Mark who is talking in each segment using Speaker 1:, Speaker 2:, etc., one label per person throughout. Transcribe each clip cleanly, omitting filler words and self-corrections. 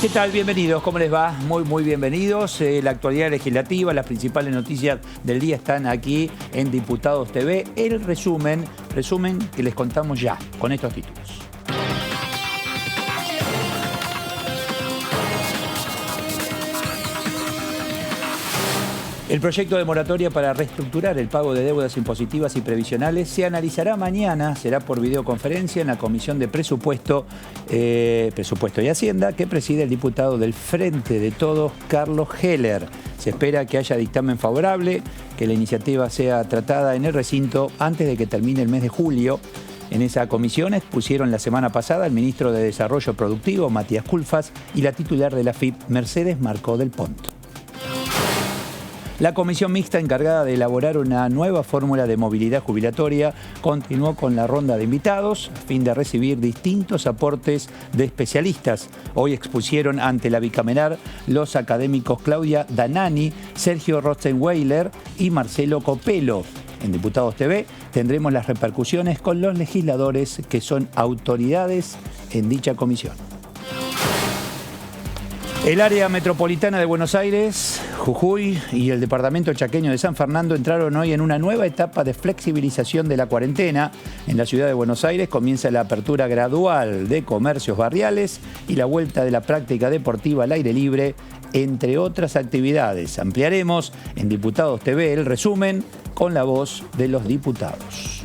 Speaker 1: ¿Qué tal? Bienvenidos, ¿cómo les va? Muy bienvenidos. La actualidad legislativa, las principales noticias del día están aquí en Diputados TV. El resumen que les contamos ya con estos títulos. El proyecto de moratoria para reestructurar el pago de deudas impositivas y previsionales se analizará mañana, será por videoconferencia en la Comisión de Presupuesto y Hacienda, que preside el diputado del Frente de Todos, Carlos Heller. Se espera que haya dictamen favorable, que la iniciativa sea tratada en el recinto antes de que termine el mes de julio. En esa comisión expusieron la semana pasada el ministro de Desarrollo Productivo, Matías Culfas, y la titular de la AFIP, Mercedes Marcó del Ponto. La comisión mixta encargada de elaborar una nueva fórmula de movilidad jubilatoria continuó con la ronda de invitados a fin de recibir distintos aportes de especialistas. Hoy expusieron ante la bicameral los académicos Claudia Danani, Sergio Rotzenweiler y Marcelo Copelo. En Diputados TV tendremos las repercusiones con los legisladores que son autoridades en dicha comisión. El área metropolitana de Buenos Aires, Jujuy y el departamento chaqueño de San Fernando entraron hoy en una nueva etapa de flexibilización de la cuarentena. En la ciudad de Buenos Aires comienza la apertura gradual de comercios barriales y la vuelta de la práctica deportiva al aire libre, entre otras actividades. Ampliaremos en Diputados TV el resumen con la voz de los diputados.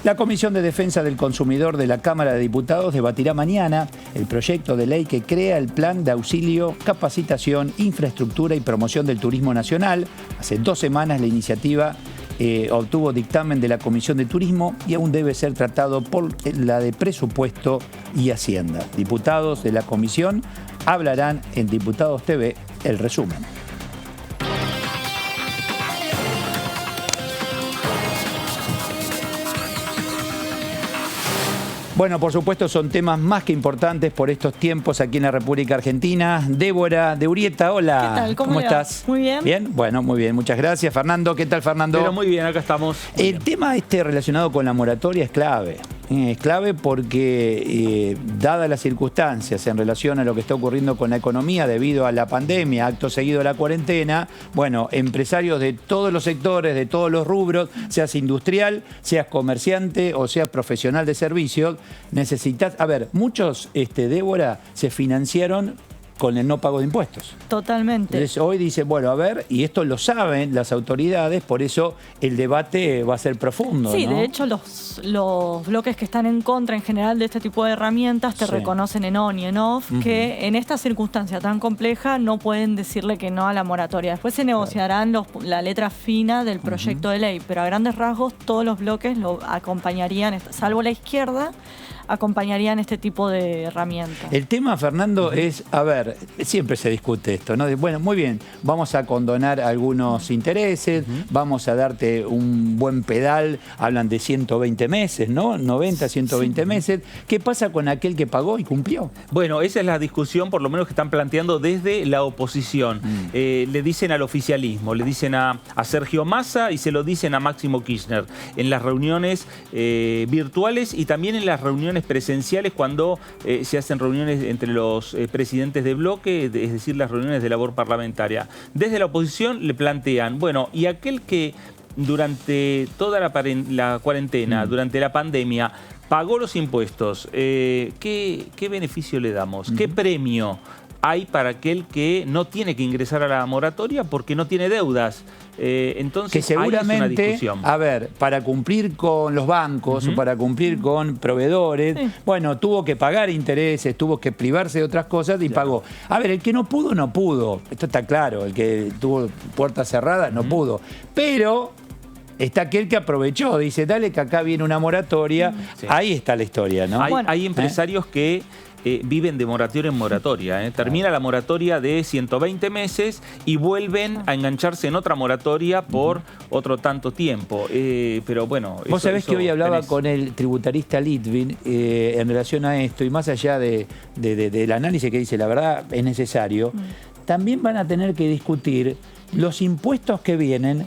Speaker 1: La Comisión de Defensa del Consumidor de la Cámara de Diputados debatirá mañana el proyecto de ley que crea el Plan de Auxilio, Capacitación, Infraestructura y Promoción del Turismo Nacional. Hace 2 semanas la iniciativa obtuvo dictamen de la Comisión de Turismo y aún debe ser tratado por la de Presupuesto y Hacienda. Diputados de la Comisión hablarán en Diputados TV el resumen. Bueno, por supuesto son temas más que importantes por estos tiempos aquí en la República Argentina. Débora de Urrieta, hola.
Speaker 2: ¿Qué tal? ¿Cómo
Speaker 1: estás?
Speaker 2: Muy bien.
Speaker 1: ¿Bien? Bueno, muy bien, muchas gracias. Fernando, ¿qué tal, Fernando?
Speaker 3: Pero muy bien, acá estamos.
Speaker 1: El tema relacionado con la moratoria es clave. Es clave porque, dadas las circunstancias en relación a lo que está ocurriendo con la economía debido a la pandemia, acto seguido a la cuarentena, bueno, empresarios de todos los sectores, de todos los rubros, seas industrial, seas comerciante o seas profesional de servicios, necesitas... A ver, muchos, Débora, se financiaron con el no pago de impuestos.
Speaker 2: Totalmente.
Speaker 1: Entonces hoy dice, bueno, a ver, y esto lo saben las autoridades, por eso el debate va a ser profundo,
Speaker 2: Sí,
Speaker 1: ¿no?
Speaker 2: de hecho los bloques que están en contra en general de este tipo de herramientas te reconocen en on y en off que en esta circunstancia tan compleja no pueden decirle que no a la moratoria. Después se negociarán la letra fina del proyecto de ley, pero a grandes rasgos todos los bloques lo acompañarían, salvo la izquierda, acompañarían este tipo de herramientas.
Speaker 1: El tema, Fernando, es, a ver, siempre se discute esto, ¿no? Bueno, muy bien, vamos a condonar algunos intereses, vamos a darte un buen pedal, hablan de 120 meses, ¿no? 90, 120 meses. ¿Qué pasa con aquel que pagó y cumplió?
Speaker 3: Bueno, esa es la discusión, por lo menos que están planteando desde la oposición. Le dicen al oficialismo, le dicen a Sergio Massa y se lo dicen a Máximo Kirchner en las reuniones virtuales y también en las reuniones presenciales cuando se hacen reuniones entre los presidentes de bloque, es decir, las reuniones de labor parlamentaria. Desde la oposición le plantean, bueno, y aquel que durante toda la cuarentena, durante la pandemia, pagó los impuestos, ¿qué beneficio le damos? ¿Qué premio hay para aquel que no tiene que ingresar a la moratoria porque no tiene deudas? Entonces,
Speaker 1: que seguramente,
Speaker 3: ahí es una discusión.
Speaker 1: A ver, para cumplir con los bancos o para cumplir con proveedores, bueno, tuvo que pagar intereses, tuvo que privarse de otras cosas y pagó. A ver, el que no pudo, no pudo. Esto está claro, el que tuvo puertas cerradas no pudo. Pero está aquel que aprovechó, dice, dale que acá viene una moratoria. Ahí está la historia, ¿no?
Speaker 3: Hay empresarios que viven de moratoria en moratoria. Termina la moratoria de 120 meses y vuelven a engancharse en otra moratoria por otro tanto tiempo. Pero bueno...
Speaker 1: Vos sabés que hoy hablaba con el tributarista Litvin en relación a esto, y más allá del análisis que dice, la verdad es necesario, también van a tener que discutir los impuestos que vienen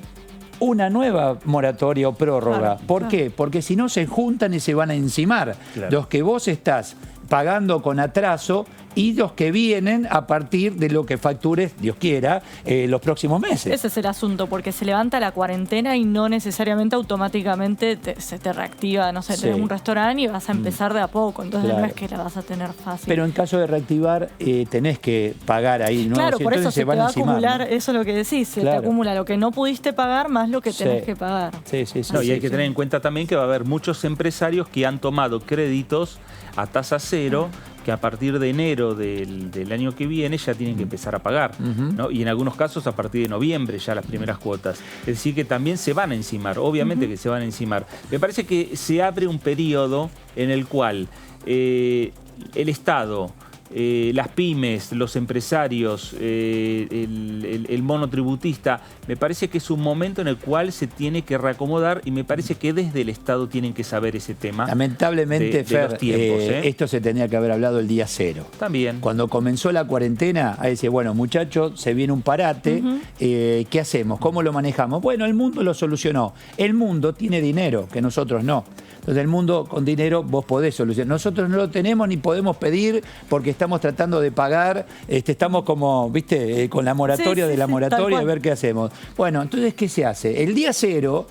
Speaker 1: una nueva moratoria o prórroga. Claro, ¿por qué? Porque si no se juntan y se van a encimar. Claro. Los que vos estás pagando con atraso y los que vienen a partir de lo que factures, Dios quiera, los próximos meses.
Speaker 2: Ese es el asunto, porque se levanta la cuarentena y no necesariamente automáticamente se te reactiva, no sé, tenés un restaurante y vas a empezar de a poco, entonces no es que la vas a tener fácil.
Speaker 1: Pero en caso de reactivar, tenés que pagar ahí, ¿no?
Speaker 2: Claro, por eso se te va a acumular,
Speaker 1: ¿no?
Speaker 2: Eso es lo que decís, se te acumula lo que no pudiste pagar más lo que tenés que pagar.
Speaker 3: Y hay que tener en cuenta también que va a haber muchos empresarios que han tomado créditos a tasa cero, que a partir de enero del año que viene ya tienen que empezar a pagar, ¿no? Y en algunos casos a partir de noviembre ya las primeras cuotas. Es decir, que también se van a encimar, obviamente que se van a encimar. Me parece que se abre un periodo en el cual el Estado, las pymes, los empresarios, el monotributista, me parece que es un momento en el cual se tiene que reacomodar y me parece que desde el Estado tienen que saber ese tema.
Speaker 1: Lamentablemente, Fer,
Speaker 3: los tiempos,
Speaker 1: esto se tenía que haber hablado el día cero.
Speaker 3: También.
Speaker 1: Cuando comenzó la cuarentena, ahí decía, bueno, muchachos, se viene un parate, ¿qué hacemos? ¿Cómo lo manejamos? Bueno, el mundo lo solucionó. El mundo tiene dinero, que nosotros no. Entonces el mundo con dinero vos podés solucionar. Nosotros no lo tenemos ni podemos pedir porque estamos tratando de pagar, estamos como, viste, con la moratoria de la moratoria, a ver qué hacemos. Bueno, entonces, ¿qué se hace? El día cero,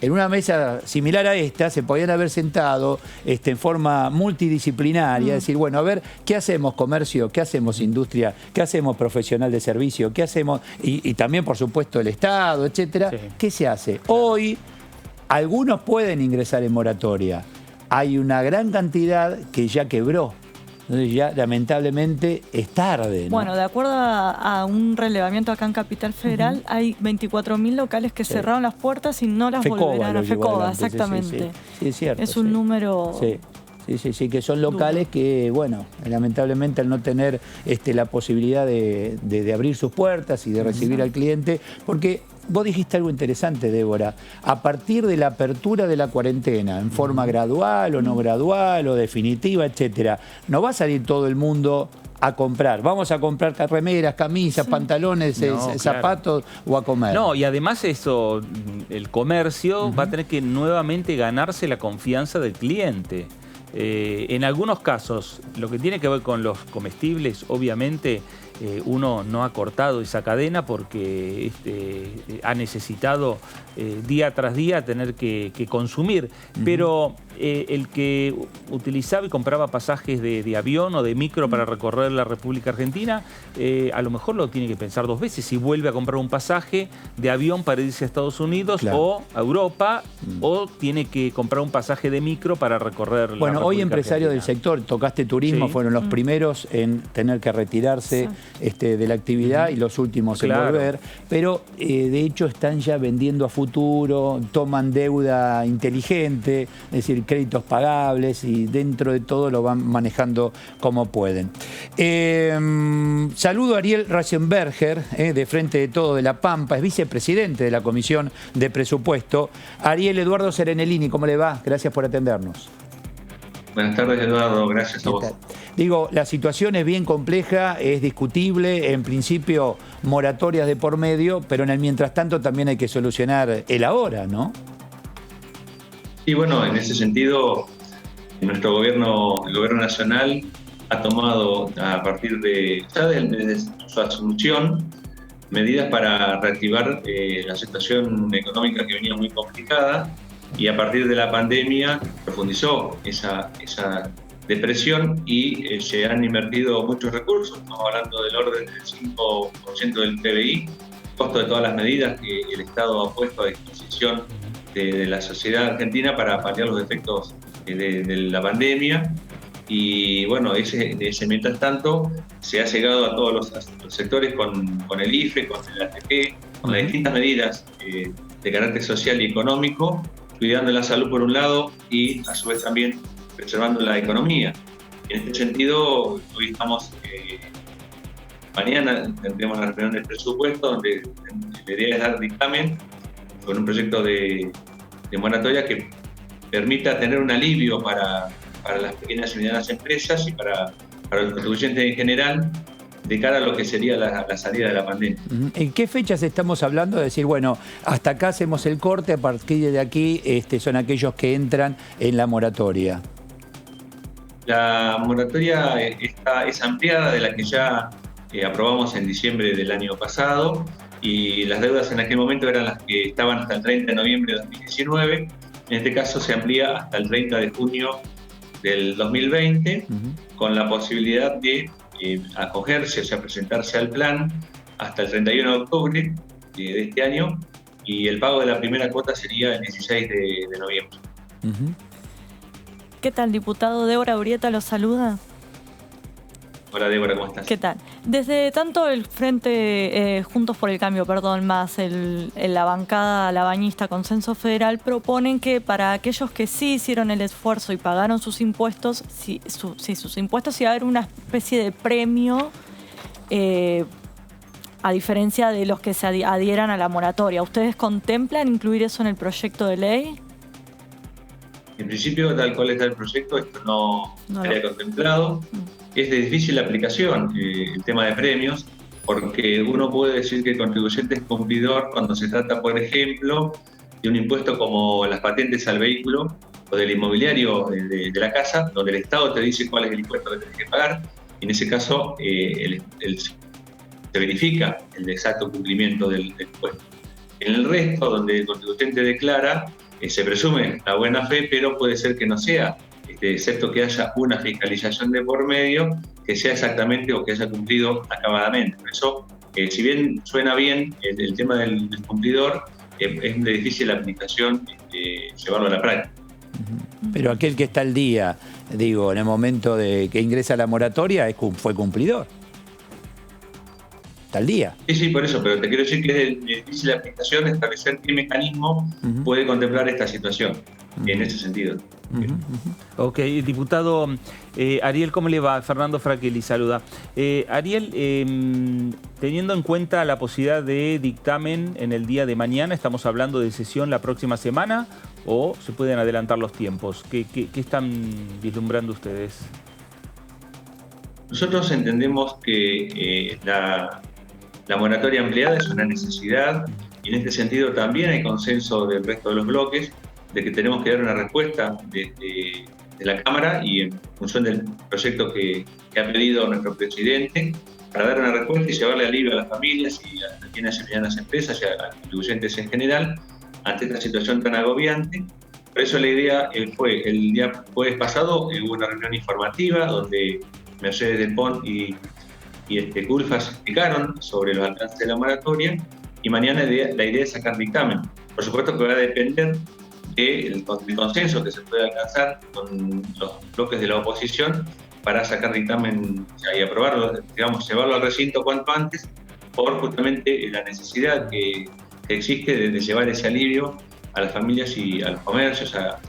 Speaker 1: en una mesa similar a esta, se podían haber sentado en forma multidisciplinaria, decir, bueno, a ver, ¿qué hacemos comercio? ¿Qué hacemos industria? ¿Qué hacemos profesional de servicio? ¿Qué hacemos? Y también, por supuesto, el Estado, etcétera. ¿Qué se hace? Hoy, algunos pueden ingresar en moratoria. Hay una gran cantidad que ya quebró. Entonces ya lamentablemente es tarde, ¿no?
Speaker 2: Bueno, de acuerdo a un relevamiento acá en Capital Federal, hay 24.000 locales que cerraron las puertas y no las volverán a FECOBA, exactamente.
Speaker 1: Sí, es cierto.
Speaker 2: Es un número...
Speaker 1: Sí, que son locales que, bueno, lamentablemente al no tener la posibilidad de abrir sus puertas y de recibir al cliente, porque vos dijiste algo interesante, Débora, a partir de la apertura de la cuarentena, en forma gradual o no gradual o definitiva, etcétera, no va a salir todo el mundo a comprar. Vamos a comprar remeras, camisas, pantalones, zapatos o a comer.
Speaker 3: No, y además eso, el comercio va a tener que nuevamente ganarse la confianza del cliente. En algunos casos, lo que tiene que ver con los comestibles, obviamente uno no ha cortado esa cadena porque ha necesitado día tras día tener que consumir. Pero el que utilizaba y compraba pasajes de avión o de micro para recorrer la República Argentina, a lo mejor lo tiene que pensar dos veces si vuelve a comprar un pasaje de avión para irse a Estados Unidos o a Europa, o tiene que comprar un pasaje de micro para recorrer la República
Speaker 1: hoy empresarios
Speaker 3: Argentina.
Speaker 1: del sector, tocaste turismo, fueron los primeros en tener que retirarse de la actividad y los últimos en volver, pero de hecho están ya vendiendo a futuro, toman deuda inteligente, es decir, créditos pagables, y dentro de todo lo van manejando como pueden. Saludo a Ariel Ratzenberger, de Frente de Todo de La Pampa, es vicepresidente de la Comisión de Presupuesto. Ariel Eduardo Serenellini, ¿cómo le va? Gracias por atendernos.
Speaker 4: Buenas tardes, Eduardo. Gracias a vos.
Speaker 1: Digo, la situación es bien compleja, es discutible, en principio moratorias de por medio, pero en el mientras tanto también hay que solucionar el ahora, ¿no?
Speaker 4: Y bueno, en ese sentido, nuestro gobierno, el gobierno nacional, ha tomado a partir de su asunción medidas para reactivar la situación económica que venía muy complicada, y a partir de la pandemia profundizó esa depresión y se han invertido muchos recursos. Estamos hablando del orden del 5% del PBI, costo de todas las medidas que el Estado ha puesto a disposición de la sociedad argentina para paliar los efectos de la pandemia. Y bueno, mientras tanto se ha llegado a todos los sectores con el IFE, con el ATP, con las distintas medidas de carácter social y económico, cuidando la salud por un lado y a su vez también preservando la economía. En este sentido, hoy estamos, mañana tendremos la reunión del presupuesto, donde la idea es dar dictamen con un proyecto de moratoria que permita tener un alivio para las pequeñas y medianas empresas y para los contribuyentes en general, de cara a lo que sería la salida de la pandemia.
Speaker 1: ¿En qué fechas estamos hablando? De decir, bueno, hasta acá hacemos el corte, a partir de aquí son aquellos que entran en la moratoria.
Speaker 4: La moratoria es ampliada de la que ya aprobamos en diciembre del año pasado, y las deudas en aquel momento eran las que estaban hasta el 30 de noviembre de 2019. En este caso se amplía hasta el 30 de junio del 2020, con la posibilidad de acogerse, o sea, presentarse al plan hasta el 31 de octubre de este año, y el pago de la primera cuota sería el 16 de noviembre.
Speaker 2: ¿Qué tal, diputado? Débora Urieta lo saluda.
Speaker 4: Hola Débora, ¿cómo estás?
Speaker 2: ¿Qué tal? Desde tanto el Frente Juntos por el Cambio, más la bancada la bañista Consenso Federal, proponen que para aquellos que sí hicieron el esfuerzo y pagaron sus impuestos, sus impuestos, iba a haber una especie de premio, a diferencia de los que se adhieran a la moratoria. ¿Ustedes contemplan incluir eso en el proyecto de ley?
Speaker 4: En principio, tal cual está el proyecto, esto no estaría contemplado. Es de difícil aplicación el tema de premios, porque uno puede decir que el contribuyente es cumplidor cuando se trata, por ejemplo, de un impuesto como las patentes al vehículo o del inmobiliario de la casa, donde el Estado te dice cuál es el impuesto que tienes que pagar, y en ese caso se verifica el exacto cumplimiento del impuesto. En el resto, donde el contribuyente declara, se presume la buena fe, pero puede ser que no sea, excepto que haya una fiscalización de por medio, que sea exactamente o que haya cumplido acabadamente. Por eso, si bien suena bien el tema del cumplidor, es de difícil aplicación llevarlo a la práctica.
Speaker 1: Pero aquel que está al día, digo, en el momento de que ingresa a la moratoria, fue cumplidor. Al día.
Speaker 4: Sí, por eso, pero te quiero decir que es de difícil aplicación establecer qué mecanismo puede contemplar esta situación, en ese sentido.
Speaker 3: Ok, diputado Ariel, ¿cómo le va? Fernando Fraquelli saluda. Ariel, teniendo en cuenta la posibilidad de dictamen en el día de mañana, ¿estamos hablando de sesión la próxima semana o se pueden adelantar los tiempos? ¿Qué están vislumbrando ustedes?
Speaker 4: Nosotros entendemos que la moratoria ampliada es una necesidad, y en este sentido también hay consenso del resto de los bloques de que tenemos que dar una respuesta de la Cámara y en función del proyecto que ha pedido nuestro presidente, para dar una respuesta y llevarle alivio a las familias y a las pequeñas y medianas empresas y a los contribuyentes en general ante esta situación tan agobiante. Por eso la idea fue, el día jueves pasado hubo una reunión informativa donde Mercedes Del Pont y Culfas explicaron sobre los alcances de la moratoria, y mañana la idea es sacar dictamen. Por supuesto que va a depender del consenso que se pueda alcanzar con los bloques de la oposición para sacar dictamen y aprobarlo, digamos, llevarlo al recinto cuanto antes, por justamente la necesidad que existe de llevar ese alivio a las familias y a los comercios, a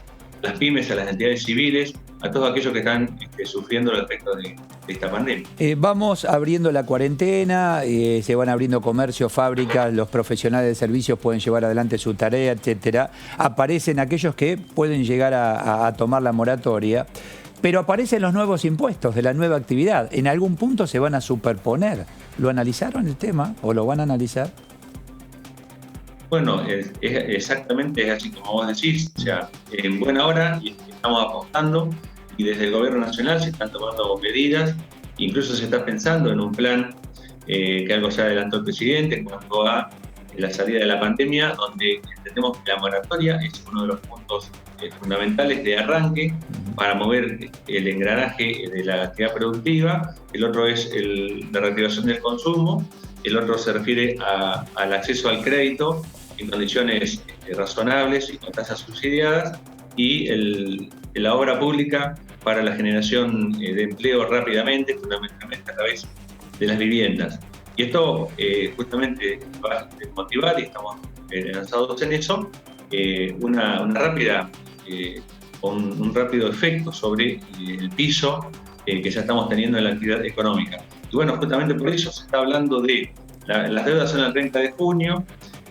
Speaker 4: las pymes, a las entidades civiles, a todos aquellos que están sufriendo los efectos de esta pandemia.
Speaker 1: Vamos abriendo la cuarentena, se van abriendo comercios, fábricas, los profesionales de servicios pueden llevar adelante su tarea, etcétera. Aparecen aquellos que pueden llegar a tomar la moratoria, pero aparecen los nuevos impuestos de la nueva actividad. En algún punto se van a superponer. ¿Lo analizaron el tema o lo van a analizar?
Speaker 4: Bueno, exactamente es así como vos decís, o sea, en buena hora estamos apostando, y desde el Gobierno Nacional se están tomando medidas, incluso se está pensando en un plan que algo se adelantó el presidente en cuanto a la salida de la pandemia, donde entendemos que la moratoria es uno de los puntos fundamentales de arranque para mover el engranaje de la actividad productiva. El otro es la reactivación del consumo, el otro se refiere al acceso al crédito en condiciones razonables y con tasas subsidiadas, y la obra pública para la generación de empleo rápidamente, fundamentalmente a través de las viviendas. Y esto justamente va a motivar, y estamos lanzados en eso, un rápido efecto sobre el piso que ya estamos teniendo en la actividad económica. Y bueno, justamente por eso se está hablando de las deudas son el 30 de junio,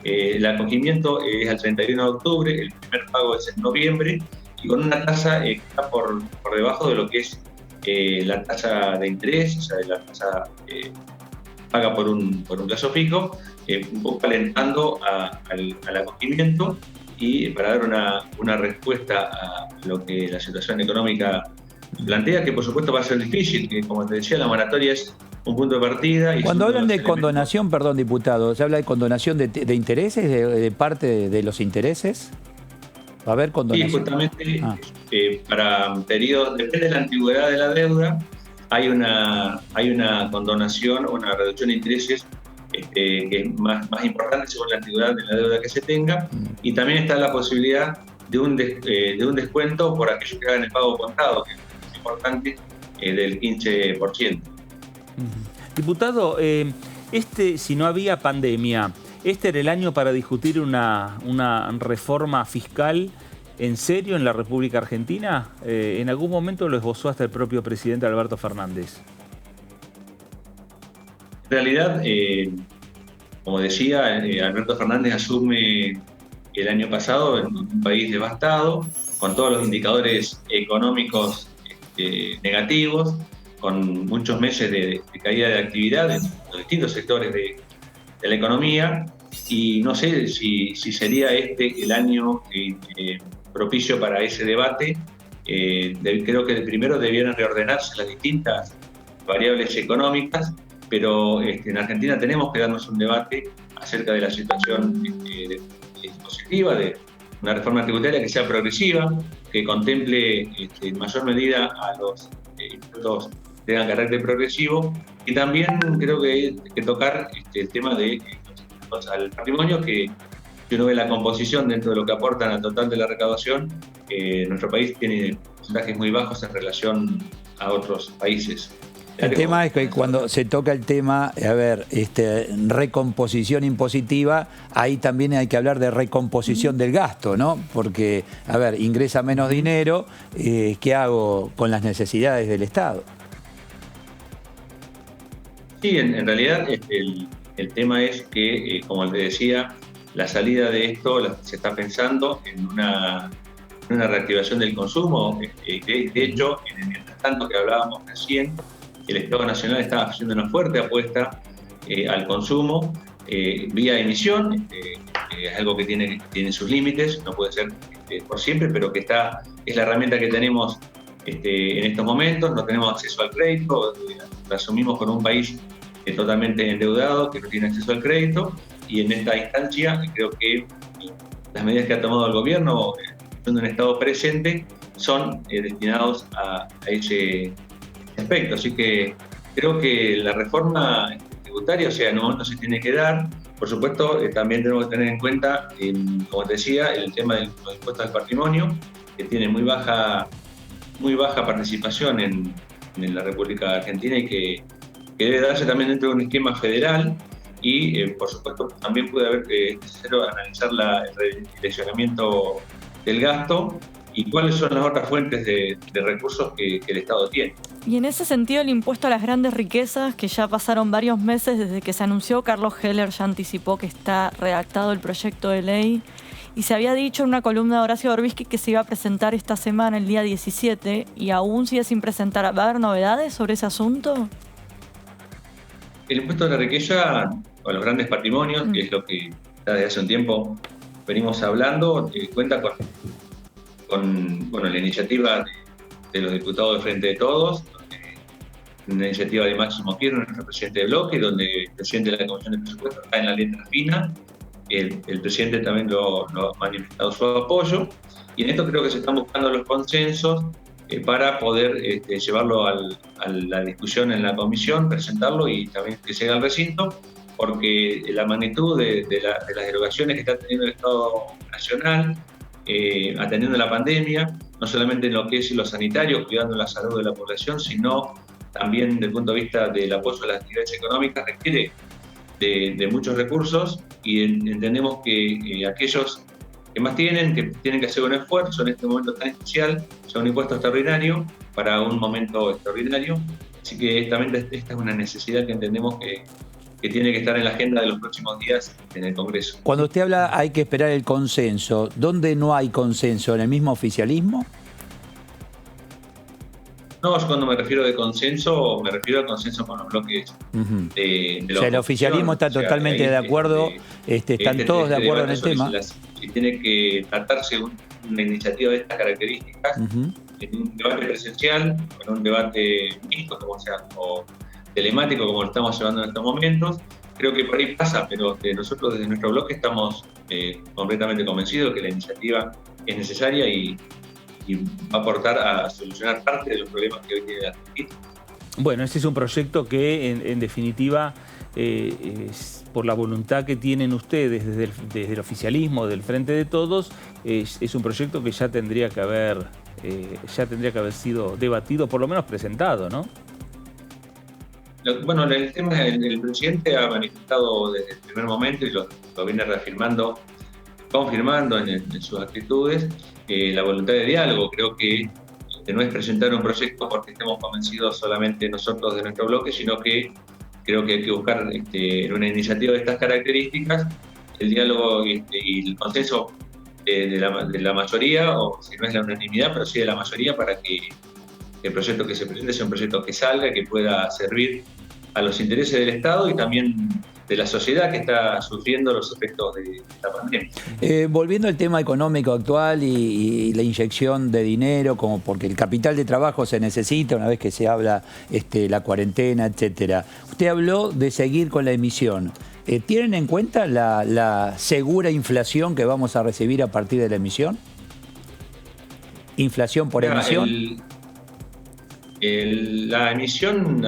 Speaker 4: el acogimiento es el 31 de octubre, el primer pago es en noviembre, y con una tasa que está por debajo de lo que es la tasa de interés, o sea, de la tasa paga por un plazo fijo, un poco alentando al acogimiento y para dar una respuesta a lo que la situación económica plantea que por supuesto va a ser difícil, que como te decía, la moratoria es un punto de partida. Y
Speaker 1: cuando hablan de condonación, perdón, diputado, ¿se habla de condonación de intereses, de parte de los intereses? ¿Va a haber condonación?
Speaker 4: Sí, justamente para periodos, depende de la antigüedad de la deuda, hay una condonación o una reducción de intereses que es más importante según la antigüedad de la deuda que se tenga, y también está la posibilidad de un descuento por aquellos que hagan el pago contado, que es importante, del 15%.
Speaker 3: Diputado, si no había pandemia, ¿este era el año para discutir una reforma fiscal en serio en la República Argentina? En algún momento lo esbozó hasta el propio presidente Alberto Fernández.
Speaker 4: En realidad, como decía, Alberto Fernández asume el año pasado en un país devastado, con todos los indicadores económicos negativos, con muchos meses de caída de actividad en los distintos sectores de la economía, y no sé si sería el año propicio para ese debate. Creo que primero debieran reordenarse las distintas variables económicas, pero en Argentina tenemos que darnos un debate acerca de la situación positiva, de una reforma tributaria que sea progresiva, que contemple en mayor medida a los impuestos que tengan carácter progresivo, y también creo que hay que tocar el tema de al patrimonio, que si uno ve la composición dentro de lo que aportan al total de la recaudación, nuestro país tiene porcentajes muy bajos en relación a otros países.
Speaker 1: El tema es que cuando se toca el tema, recomposición impositiva, ahí también hay que hablar de recomposición del gasto, ¿no? Porque, ingresa menos dinero, ¿qué hago con las necesidades del Estado?
Speaker 4: Sí, en realidad el tema es que, como te decía, la salida de esto se está pensando en una reactivación del consumo. De hecho, mientras tanto que hablábamos recién, el Estado Nacional está haciendo una fuerte apuesta al consumo vía emisión. Es algo que tiene sus límites, no puede ser por siempre, pero que es la herramienta que tenemos en estos momentos. No tenemos acceso al crédito, lo asumimos con un país totalmente endeudado, que no tiene acceso al crédito, y en esta instancia creo que las medidas que ha tomado el gobierno, siendo un Estado presente, son destinados a ese aspecto. Así que creo que la reforma tributaria, no se tiene que dar. Por supuesto, también tenemos que tener en cuenta, como te decía, el tema de los impuestos al patrimonio, que tiene muy baja participación en la República Argentina, y que debe darse también dentro de un esquema federal. Y por supuesto también puede haber necesario analizar el redireccionamiento del gasto y cuáles son las otras fuentes de recursos que el Estado tiene.
Speaker 2: Y en ese sentido, el impuesto a las grandes riquezas, que ya pasaron varios meses desde que se anunció, Carlos Heller ya anticipó que está redactado el proyecto de ley, y se había dicho en una columna de Horacio Berbisky que se iba a presentar esta semana, el día 17, y aún sigue sin presentar. ¿Va a haber novedades sobre ese asunto?
Speaker 4: El impuesto a la riqueza o a los grandes patrimonios, que es lo que desde hace un tiempo venimos hablando, cuenta con la iniciativa de los diputados de Frente de Todos, una iniciativa de Máximo Kirchner, nuestro presidente de bloque, donde el presidente de la Comisión de Presupuestos está en la letra fina. El presidente también lo ha manifestado su apoyo, y en esto creo que se están buscando los consensos para poder llevarlo a la discusión en la comisión, presentarlo y también que llegue al recinto, porque la magnitud de las derogaciones que está teniendo el Estado Nacional, atendiendo la pandemia, no solamente en lo que es lo sanitario, cuidando la salud de la población, sino también desde el punto de vista del apoyo a las actividades económicas, requiere de muchos recursos, y entendemos que aquellos que más tienen que hacer un esfuerzo en este momento tan especial, sea un impuesto extraordinario para un momento extraordinario. Así que esta es una necesidad que entendemos que tiene que estar en la agenda de los próximos días en el Congreso.
Speaker 1: Cuando usted habla hay que esperar el consenso, ¿dónde no hay consenso? ¿En el mismo oficialismo?
Speaker 4: No, yo cuando me refiero de consenso, me refiero al consenso con los bloques de la
Speaker 1: el oficialismo está totalmente de acuerdo, están todos de acuerdo en el tema.
Speaker 4: Si tiene que tratarse una iniciativa de estas características, en un debate presencial, en un debate mixto, como sea, o telemático, como lo estamos llevando en estos momentos. Creo que por ahí pasa, pero nosotros desde nuestro bloque estamos completamente convencidos que la iniciativa es necesaria y va a aportar a solucionar parte de los problemas que hoy tiene la Argentina.
Speaker 3: Bueno, este es un proyecto que en definitiva, por la voluntad que tienen ustedes desde el oficialismo, del Frente de Todos, es un proyecto que ya tendría que haber sido debatido, por lo menos presentado, ¿no?
Speaker 4: Bueno, el tema, el presidente ha manifestado desde el primer momento y lo viene reafirmando, confirmando en sus actitudes, la voluntad de diálogo. Creo que no es presentar un proyecto porque estemos convencidos solamente nosotros de nuestro bloque, sino que creo que hay que buscar en una iniciativa de estas características el diálogo y el consenso de la mayoría, o si no es la unanimidad, pero sí de la mayoría, para que el proyecto que se presente sea un proyecto que salga, que pueda servir a los intereses del Estado y también de la sociedad que está sufriendo los efectos de esta pandemia.
Speaker 1: Volviendo al tema económico actual y la inyección de dinero, como porque el capital de trabajo se necesita una vez que se habla la cuarentena, etcétera. Usted habló de seguir con la emisión. ¿Tienen en cuenta la segura inflación que vamos a recibir a partir de la emisión? ¿Inflación por emisión?
Speaker 4: La emisión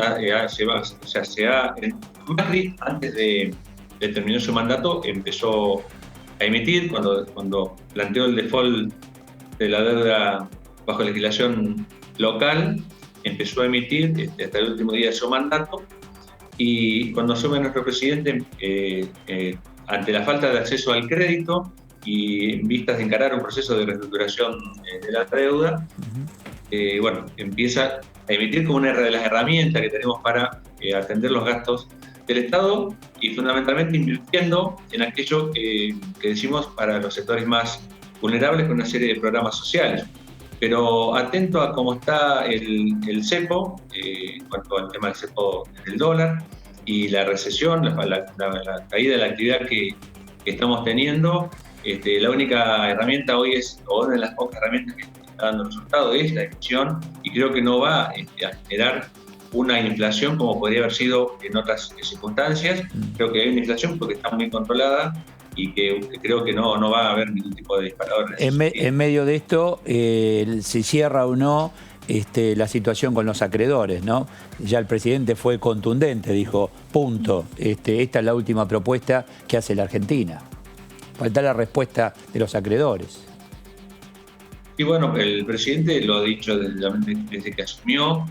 Speaker 4: Macri, antes de terminar su mandato, empezó a emitir cuando planteó el default de la deuda bajo legislación local, empezó a emitir hasta el último día de su mandato, y cuando asume nuestro presidente, ante la falta de acceso al crédito y en vistas de encarar un proceso de reestructuración de la deuda, empieza a emitir como una de las herramientas que tenemos para atender los gastos del Estado y fundamentalmente invirtiendo en aquello que decimos para los sectores más vulnerables con una serie de programas sociales. Pero atento a cómo está el cepo, en cuanto al tema del cepo del dólar y la recesión, la caída de la actividad que estamos teniendo, la única herramienta hoy o una de las pocas herramientas que está dando resultado es la emisión, y creo que no va a generar una inflación como podría haber sido en otras circunstancias. Creo que hay una inflación porque está muy controlada y que creo que no va a haber ningún tipo de disparador.
Speaker 1: En medio de esto, si cierra o no la situación con los acreedores, ¿no? Ya el presidente fue contundente, dijo, punto, esta es la última propuesta que hace la Argentina. Falta la respuesta de los acreedores.
Speaker 4: Y bueno, el presidente lo ha dicho desde que asumió,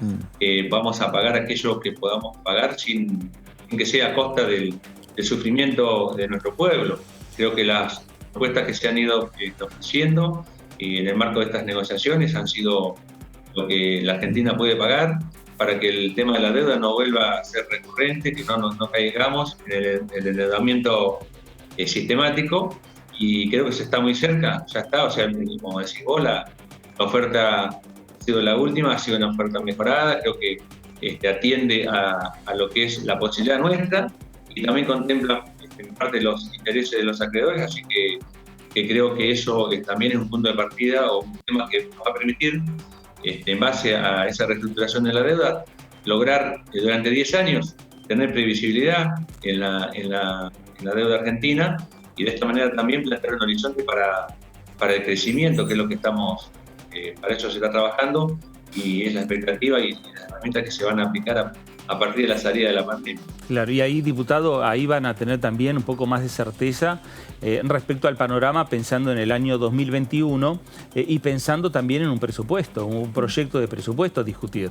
Speaker 4: vamos a pagar aquello que podamos pagar sin que sea a costa del sufrimiento de nuestro pueblo. Creo que las propuestas que se han ido ofreciendo y en el marco de estas negociaciones han sido lo que la Argentina puede pagar para que el tema de la deuda no vuelva a ser recurrente, que no caigamos en el endeudamiento sistemático. Y creo que se está muy cerca, ya está, o sea, como decís vos, la oferta ha sido la última, ha sido una oferta mejorada, creo que atiende a lo que es la posibilidad nuestra y también contempla en parte los intereses de los acreedores, así que creo que eso también es un punto de partida o un tema que nos va a permitir, en base a esa reestructuración de la deuda, lograr durante 10 años tener previsibilidad en la deuda argentina, y de esta manera también plantear un horizonte para el crecimiento, que es lo que estamos, para eso se está trabajando, y es la expectativa y las herramientas que se van a aplicar a partir de la salida de la pandemia.
Speaker 3: Claro, y ahí, diputado, ahí van a tener también un poco más de certeza respecto al panorama, pensando en el año 2021 y pensando también en un presupuesto, un proyecto de presupuesto a discutir.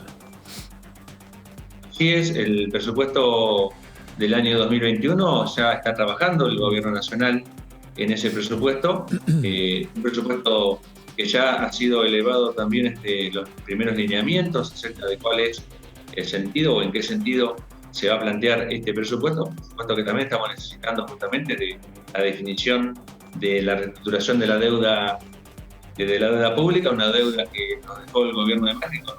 Speaker 4: Así es, el presupuesto del año 2021 ya está trabajando el Gobierno Nacional en ese presupuesto, un presupuesto que ya ha sido elevado también los primeros lineamientos acerca de cuál es el sentido o en qué sentido se va a plantear este presupuesto. Por supuesto que también estamos necesitando justamente de la definición de la reestructuración de la deuda pública, una deuda que nos dejó el gobierno de Macri con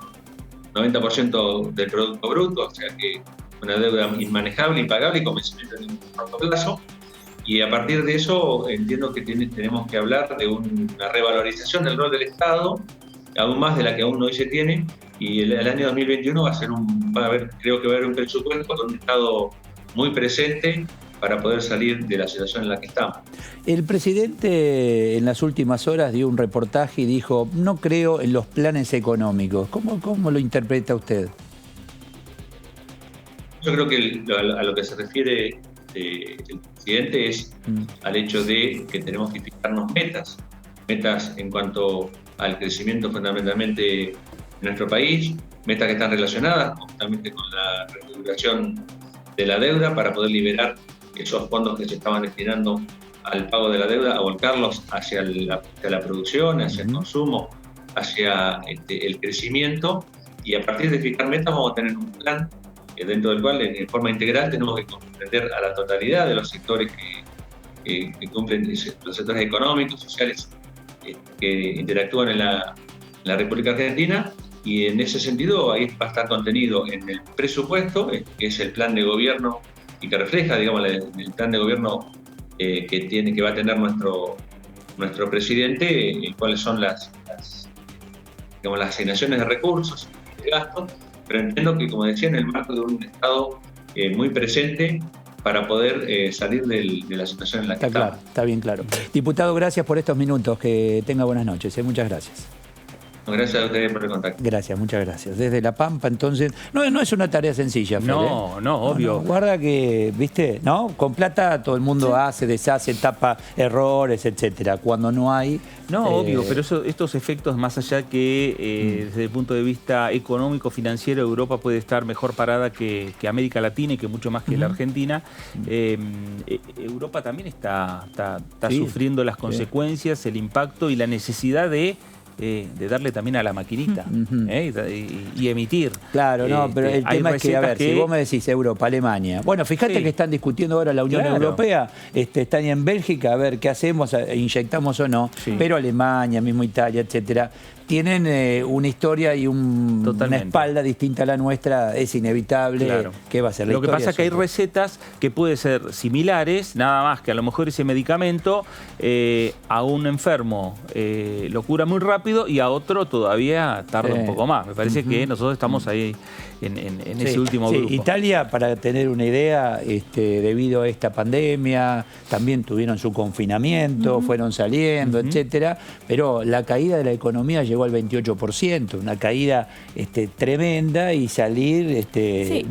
Speaker 4: 90% del Producto Bruto, o sea que una deuda inmanejable, impagable y con vencimiento en un corto plazo. Y a partir de eso entiendo que tenemos que hablar de una revalorización del rol del Estado aún más de la que aún hoy se tiene, y el año 2021 creo que va a haber un presupuesto con un Estado muy presente para poder salir de la situación en la que estamos.
Speaker 1: El presidente en las últimas horas dio un reportaje y dijo, no creo en los planes económicos. ¿Cómo lo interpreta usted?
Speaker 4: Yo creo que a lo que se refiere el presidente es al hecho de que tenemos que fijarnos metas en cuanto al crecimiento fundamentalmente en nuestro país, metas que están relacionadas justamente con la reestructuración de la deuda para poder liberar esos fondos que se estaban destinando al pago de la deuda, a volcarlos hacia la producción, hacia el consumo, hacia el crecimiento, y a partir de fijar metas vamos a tener un plan dentro del cual en forma integral tenemos que comprender a la totalidad de los sectores que cumplen, los sectores económicos, sociales, que interactúan en la República Argentina, y en ese sentido ahí va a estar contenido en el presupuesto, que es el plan de gobierno y que refleja, digamos, el plan de gobierno que va a tener nuestro presidente, cuáles son las asignaciones de recursos, de gastos, pero entiendo que, como decía, en el marco de un Estado muy presente para poder salir de la situación en la que estamos.
Speaker 1: Claro, está bien claro. Diputado, gracias por estos minutos. Que tenga buenas noches. Muchas gracias.
Speaker 4: Gracias a ustedes por el contacto.
Speaker 1: Gracias, muchas gracias. Desde La Pampa, entonces, no es una tarea sencilla, Fede.
Speaker 3: No, obvio.
Speaker 1: No, guarda que, viste, ¿no? Con plata todo el mundo hace, deshace, tapa errores, etcétera. Cuando no hay...
Speaker 3: No, obvio, pero estos efectos, más allá que desde el punto de vista económico, financiero, Europa puede estar mejor parada que América Latina y que mucho más que la Argentina, Europa también está sufriendo las consecuencias, el impacto y la necesidad de darle también a la maquinita y emitir.
Speaker 1: Claro, no, pero el tema es que, a ver, si vos me decís Europa, Alemania, bueno, fíjate que están discutiendo ahora la Unión Europea, están en Bélgica, a ver qué hacemos, inyectamos o no, pero Alemania, mismo Italia, etcétera, tienen una historia y una espalda distinta a la nuestra, es inevitable que va a ser la historia.
Speaker 3: Lo que pasa es que hay recetas que pueden ser similares, nada más que a lo mejor ese medicamento a un enfermo lo cura muy rápido y a otro todavía tarda un poco más. Me parece que nosotros estamos ahí en ese último grupo.
Speaker 1: Italia, para tener una idea, debido a esta pandemia, también tuvieron su confinamiento, fueron saliendo, etcétera, pero la caída de la economía llegó al 28%, una caída tremenda, y salir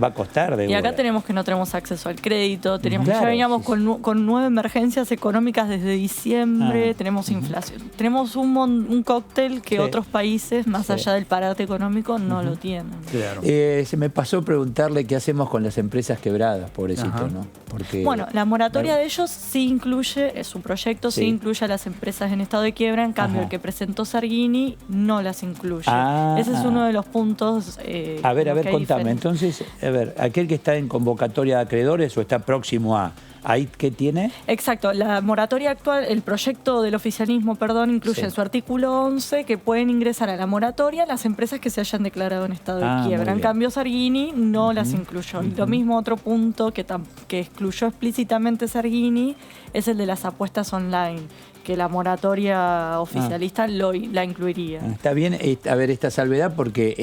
Speaker 1: va a costar.
Speaker 2: Y acá tenemos que no tenemos acceso al crédito, ya veníamos con 9 emergencias económicas desde diciembre, tenemos inflación, tenemos un cóctel que otros países, más allá del parate económico, no lo tienen.
Speaker 3: Claro.
Speaker 1: Se me pasó preguntarle qué hacemos con las empresas quebradas, pobrecito, ¿no? Porque,
Speaker 2: bueno, la moratoria de ellos sí incluye, su proyecto sí incluye a las empresas en estado de quiebra, en cambio el que presentó Sargini no las incluye. Ese es uno de los puntos.
Speaker 1: A ver, contame. Entonces, a ver, aquel que está en convocatoria de acreedores o está próximo a... ¿Ahí qué tiene?
Speaker 2: Exacto. La moratoria actual, el proyecto del oficialismo, incluye en su artículo 11 que pueden ingresar a la moratoria las empresas que se hayan declarado en estado de quiebra. En cambio, Sargini no las incluyó. Y lo mismo, otro punto que excluyó explícitamente Sargini es el de las apuestas online, que la moratoria oficialista la incluiría.
Speaker 1: Está bien esta salvedad, porque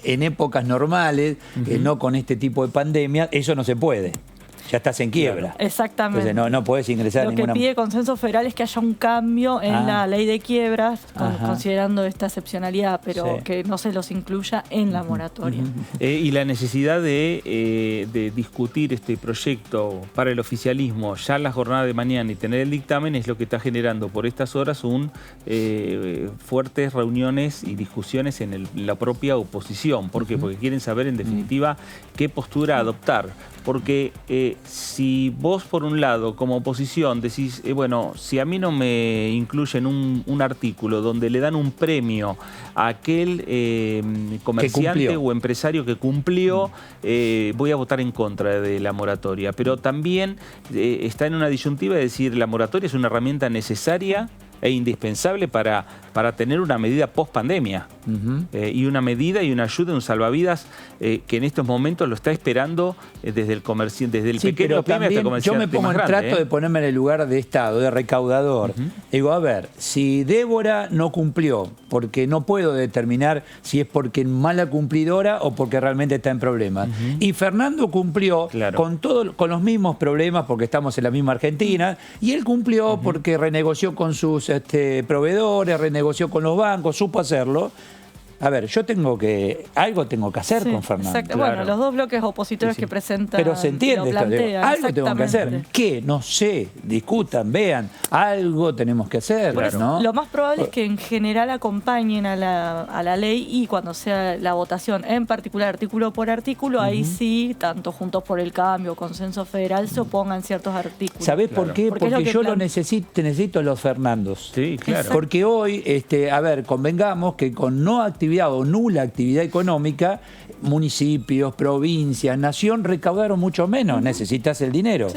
Speaker 1: en épocas normales, no con este tipo de pandemia, eso no se puede. Ya estás en quiebra.
Speaker 2: Claro. Exactamente.
Speaker 1: Entonces no podés ingresar a ninguna...
Speaker 2: Lo que pide Consenso Federal es que haya un cambio en la ley de quiebras, considerando esta excepcionalidad, pero que no se los incluya en la moratoria.
Speaker 3: Y la necesidad de discutir este proyecto para el oficialismo ya en la jornada de mañana y tener el dictamen es lo que está generando por estas horas fuertes reuniones y discusiones en la propia oposición. ¿Por qué? Porque quieren saber en definitiva qué postura adoptar. Porque si vos, por un lado, como oposición, decís, bueno, si a mí no me incluyen un artículo donde le dan un premio a aquel comerciante o empresario que cumplió, voy a votar en contra de la moratoria. Pero también está en una disyuntiva de decir, la moratoria es una herramienta necesaria e indispensable para para tener una medida post-pandemia. Y una medida y una ayuda, un salvavidas que en estos momentos lo está esperando desde el comerciante, desde el pequeño pyme hasta el comerciante.
Speaker 1: Yo me pongo en trato de ponerme en el lugar de Estado, de recaudador. Digo, a ver, si Débora no cumplió, porque no puedo determinar si es porque es mala cumplidora o porque realmente está en problemas. Y Fernando cumplió con los mismos problemas, porque estamos en la misma Argentina, y él cumplió porque renegoció con sus proveedores, renegoció con los bancos, supo hacerlo. A ver, algo tengo que hacer con Fernando.
Speaker 2: Exacto. Bueno, los dos bloques opositores que presentan.
Speaker 1: Pero se entiende esto. Algo tengo que hacer. ¿Qué? No sé. Discutan, vean. Algo tenemos que hacer, ¿no?
Speaker 2: Lo más probable es que en general acompañen a la ley y cuando sea la votación, en particular artículo por artículo, ahí sí, tanto Juntos por el Cambio, Consenso Federal, se opongan ciertos artículos.
Speaker 1: ¿Sabés por qué? Porque yo lo necesito los Fernandos.
Speaker 3: Sí, claro.
Speaker 1: Porque hoy, a ver, convengamos que con no actividad o nula actividad económica, municipios, provincias, nación recaudaron mucho menos. Necesitas el dinero.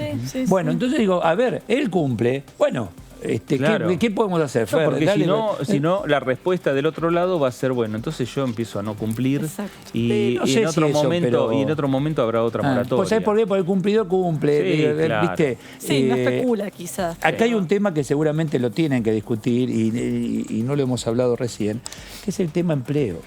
Speaker 1: Bueno, entonces digo, a ver, él cumple. Bueno, ¿qué podemos hacer, Fer?
Speaker 3: No, porque si no, la respuesta del otro lado va a ser, bueno, entonces yo empiezo a no cumplir y en otro momento habrá otra moratoria.
Speaker 1: Pues ¿sabes por qué? Porque el cumplidor cumple. ¿Viste?
Speaker 2: Sí, no especula quizás.
Speaker 1: Acá hay un tema que seguramente lo tienen que discutir y no lo hemos hablado recién, que es el tema empleo.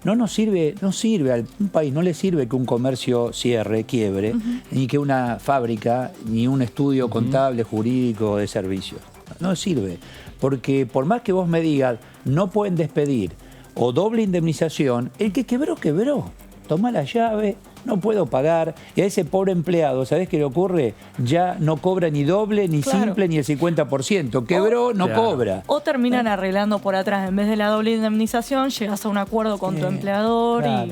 Speaker 1: No sirve a un país, no le sirve que un comercio cierre, quiebre, ni que una fábrica, ni un estudio contable, jurídico de servicios. No sirve, porque por más que vos me digas, no pueden despedir o doble indemnización, el que quebró, quebró. Toma la llave, no puedo pagar. Y a ese pobre empleado, ¿sabés qué le ocurre? Ya no cobra ni doble, ni simple, ni el 50%. Quebró, no cobra.
Speaker 2: O terminan arreglando por atrás. En vez de la doble indemnización, llegas a un acuerdo con tu empleador y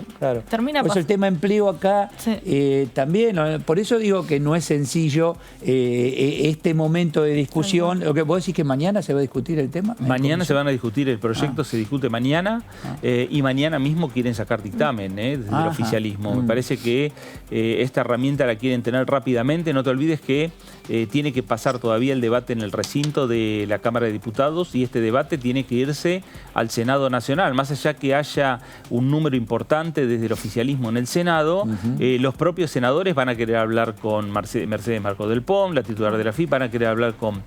Speaker 2: termina
Speaker 1: pasando. Pues el tema empleo acá también. Por eso digo que no es sencillo este momento de discusión. Lo que vos decís que mañana se va a discutir el tema.
Speaker 3: Mañana se van a discutir, el proyecto se discute mañana y mañana mismo quieren sacar dictamen desde el oficialismo. Me parece que esta herramienta la quieren tener rápidamente. No te olvides que tiene que pasar todavía el debate en el recinto de la Cámara de Diputados y este debate tiene que irse al Senado Nacional. Más allá que haya un número importante desde el oficialismo en el Senado, los propios senadores van a querer hablar con Mercedes Marcos del POM, la titular de la FIP, van a querer hablar con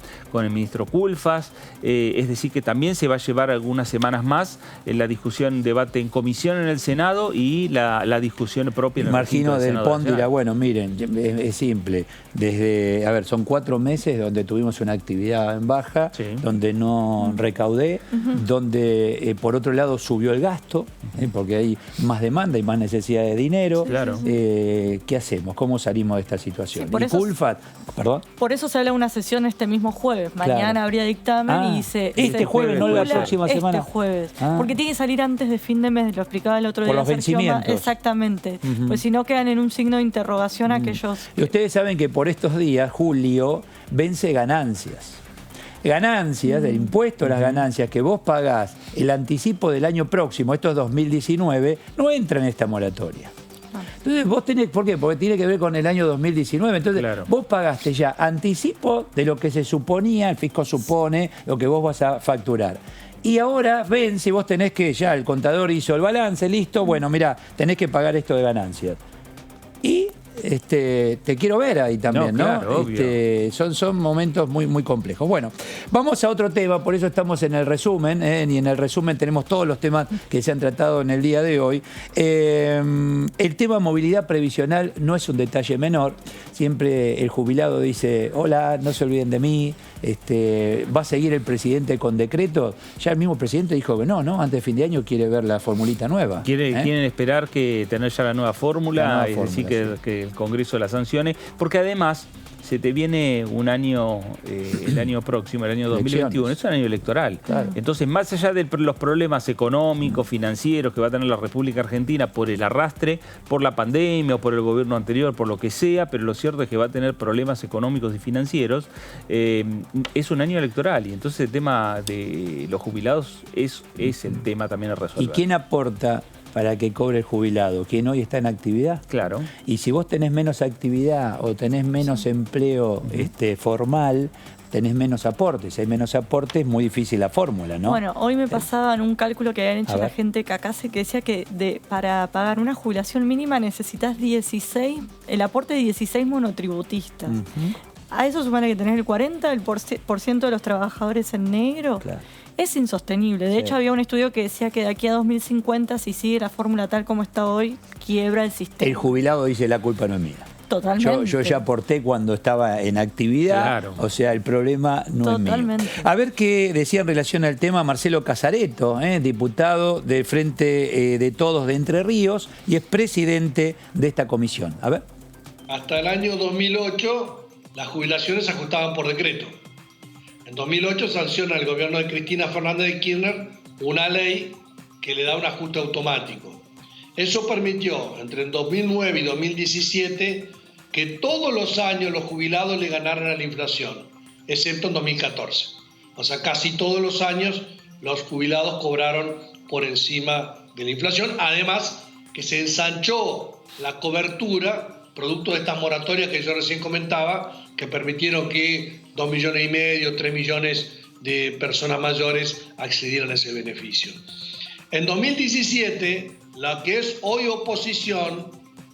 Speaker 3: el ministro Culfas. Es decir, que también se va a llevar algunas semanas más en la discusión, debate en comisión en el Senado y la discusión propia en el
Speaker 1: Imagino del PON dirá, bueno, miren, es simple. A ver, son 4 meses donde tuvimos una actividad en baja, donde no recaudé, donde por otro lado subió el gasto, porque hay más demanda y más necesidad de dinero. ¿Qué hacemos? ¿Cómo salimos de esta situación?
Speaker 2: Por eso se habla de una sesión este mismo jueves. Mañana habría dictamen y
Speaker 1: este jueves, no la próxima semana.
Speaker 2: Este jueves. Porque tiene que salir antes de fin de mes, lo explicaba el otro día.
Speaker 1: Por los vencimientos.
Speaker 2: Exactamente. Pues si no quedan en un signo de interrogación aquellos...
Speaker 1: Y ustedes saben que por estos días, julio, vence ganancias. Ganancias, el impuesto a las ganancias que vos pagás, el anticipo del año próximo, esto es 2019, no entra en esta moratoria. Entonces vos tenés, ¿por qué? Porque tiene que ver con el año 2019. Entonces vos pagaste ya anticipo de lo que se suponía, el fisco supone, lo que vos vas a facturar. Y ahora ven si vos tenés que, ya el contador hizo el balance, listo, bueno, mirá, tenés que pagar esto de ganancias. Y te quiero ver ahí también, ¿no?
Speaker 3: Claro,
Speaker 1: son momentos muy, muy complejos. Bueno, vamos a otro tema, por eso estamos en el resumen, y en el resumen tenemos todos los temas que se han tratado en el día de hoy. El tema movilidad previsional no es un detalle menor. Siempre el jubilado dice, hola, no se olviden de mí, va a seguir el presidente con decreto. Ya el mismo presidente dijo que no, antes de fin de año quiere ver la formulita nueva.
Speaker 3: Quieren esperar que tener ya la nueva fórmula, es decir, que el Congreso la sancione, porque además se te viene un año, el año próximo, el año 2021, es un año electoral. Entonces, más allá de los problemas económicos, financieros que va a tener la República Argentina por el arrastre, por la pandemia o por el gobierno anterior, por lo que sea, pero lo cierto es que va a tener problemas económicos y financieros, es un año electoral y entonces el tema de los jubilados es el tema también a resolver.
Speaker 1: ¿Y quién aporta para que cobre el jubilado? ¿Quién hoy está en actividad?
Speaker 3: Claro.
Speaker 1: Y si vos tenés menos actividad o tenés menos empleo formal, tenés menos aportes. Si hay menos aportes, es muy difícil la fórmula, ¿no?
Speaker 2: Bueno, hoy me pasaban un cálculo que habían hecho la gente Cacase que decía que para pagar una jubilación mínima necesitas el aporte de 16 monotributistas. A eso supone que tenés el 40% de los trabajadores en negro. Claro. Es insostenible. De hecho, había un estudio que decía que de aquí a 2050, si sigue la fórmula tal como está hoy, quiebra el sistema.
Speaker 1: El jubilado dice, la culpa no es mía.
Speaker 2: Totalmente.
Speaker 1: Yo ya aporté cuando estaba en actividad, claro. O sea, el problema no es mío. A ver qué decía en relación al tema Marcelo Casareto, diputado del Frente de Todos de Entre Ríos y es presidente de esta comisión. A ver.
Speaker 5: Hasta el año 2008, las jubilaciones se ajustaban por decreto. En 2008 sanciona el gobierno de Cristina Fernández de Kirchner una ley que le da un ajuste automático. Eso permitió, entre el 2009 y 2017, que todos los años los jubilados le ganaran a la inflación, excepto en 2014. O sea, casi todos los años los jubilados cobraron por encima de la inflación. Además, que se ensanchó la cobertura producto de estas moratorias que yo recién comentaba, que permitieron que 2,5 millones, 3 millones de personas mayores accedieran a ese beneficio. En 2017, la que es hoy oposición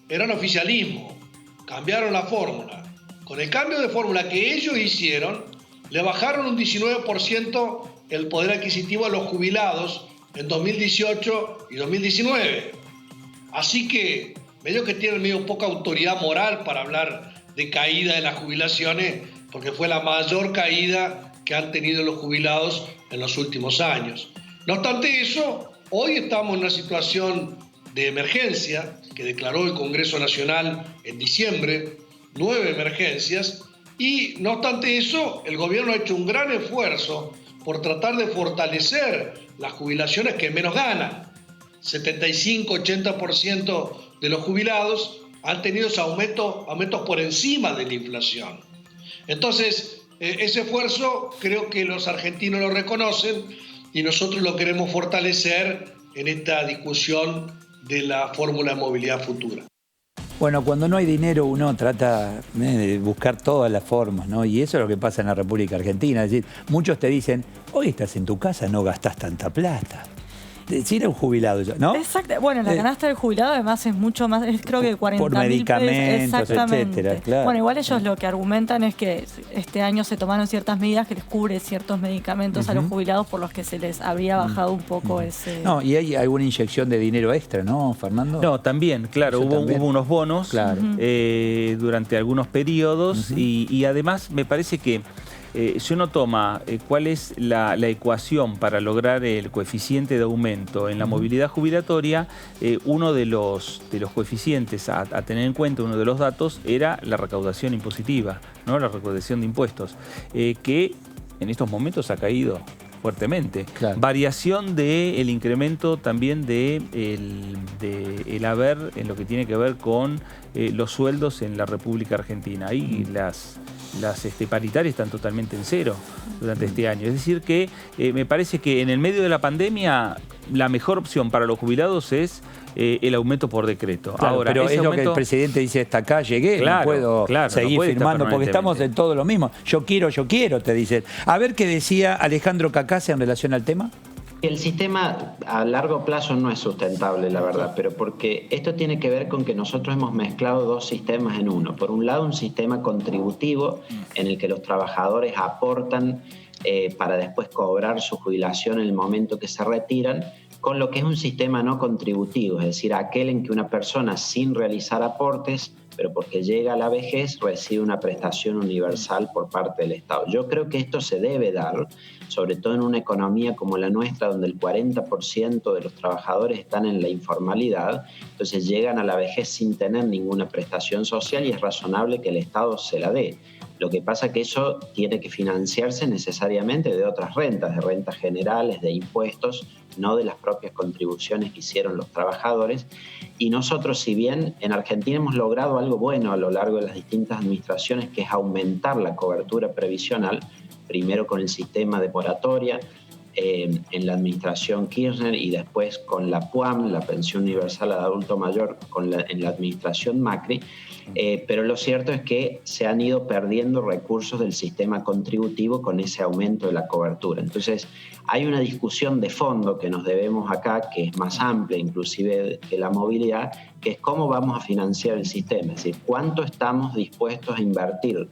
Speaker 5: era el oficialismo. Cambiaron la fórmula. Con el cambio de fórmula que ellos hicieron, le bajaron un 19% el poder adquisitivo a los jubilados en 2018 y 2019. Así que medio que tienen medio poca autoridad moral para hablar de caída de las jubilaciones, porque fue la mayor caída que han tenido los jubilados en los últimos años. No obstante eso, hoy estamos en una situación de emergencia que declaró el Congreso Nacional en diciembre, 9 emergencias, y no obstante eso, el gobierno ha hecho un gran esfuerzo por tratar de fortalecer las jubilaciones que menos ganan. 75-80% de los jubilados han tenido ese aumentos por encima de la inflación. Entonces, ese esfuerzo creo que los argentinos lo reconocen y nosotros lo queremos fortalecer en esta discusión de la fórmula de movilidad futura.
Speaker 1: Bueno, cuando no hay dinero uno trata de buscar todas las formas, ¿no? Y eso es lo que pasa en la República Argentina. Es decir, muchos te dicen, hoy estás en tu casa, no gastás tanta plata. Decir a un jubilado, ¿no?
Speaker 2: Exacto. Bueno, la canasta del jubilado además es mucho más, es creo que 40.000
Speaker 1: por medicamentos,
Speaker 2: exactamente.
Speaker 1: Etcétera, claro.
Speaker 2: Bueno, igual ellos lo que argumentan es que este año se tomaron ciertas medidas que les cubre ciertos medicamentos a los jubilados por los que se les habría bajado un poco ese...
Speaker 1: No, y hay alguna inyección de dinero extra, ¿no, Fernando?
Speaker 3: No, también, claro, hubo unos bonos durante algunos periodos y además me parece que si uno toma cuál es la ecuación para lograr el coeficiente de aumento en la movilidad jubilatoria, uno de los coeficientes a tener en cuenta, uno de los datos, era la recaudación impositiva, ¿no? La recaudación de impuestos, que en estos momentos ha caído fuertemente. Claro. Variación del incremento también el haber en lo que tiene que ver con los sueldos en la República Argentina. Ahí las paritarias están totalmente en cero durante este año. Es decir que me parece que en el medio de la pandemia la mejor opción para los jubilados es el aumento por decreto.
Speaker 1: Claro, ahora, pero es lo que el presidente dice, hasta acá llegué, no puedo seguir firmando, porque estamos en todo lo mismo. Yo quiero, te dicen. A ver qué decía Alejandro Cacase en relación al tema.
Speaker 6: El sistema a largo plazo no es sustentable, la verdad, pero porque esto tiene que ver con que nosotros hemos mezclado dos sistemas en uno. Por un lado, un sistema contributivo en el que los trabajadores aportan para después cobrar su jubilación en el momento que se retiran, con lo que es un sistema no contributivo, es decir, aquel en que una persona sin realizar aportes, pero porque llega a la vejez, recibe una prestación universal por parte del Estado. Yo creo que esto se debe dar, sobre todo en una economía como la nuestra, donde el 40% de los trabajadores están en la informalidad, entonces llegan a la vejez sin tener ninguna prestación social y es razonable que el Estado se la dé. Lo que pasa es que eso tiene que financiarse necesariamente de otras rentas, de rentas generales, de impuestos, no de las propias contribuciones que hicieron los trabajadores. Y nosotros, si bien en Argentina hemos logrado algo bueno a lo largo de las distintas administraciones, que es aumentar la cobertura previsional, primero con el sistema de moratoria, en la administración Kirchner y después con la PUAM, la Pensión Universal al Adulto Mayor, en la administración Macri. Pero lo cierto es que se han ido perdiendo recursos del sistema contributivo con ese aumento de la cobertura. Entonces, hay una discusión de fondo que nos debemos acá, que es más amplia inclusive que la movilidad, que es cómo vamos a financiar el sistema, es decir, cuánto estamos dispuestos a invertir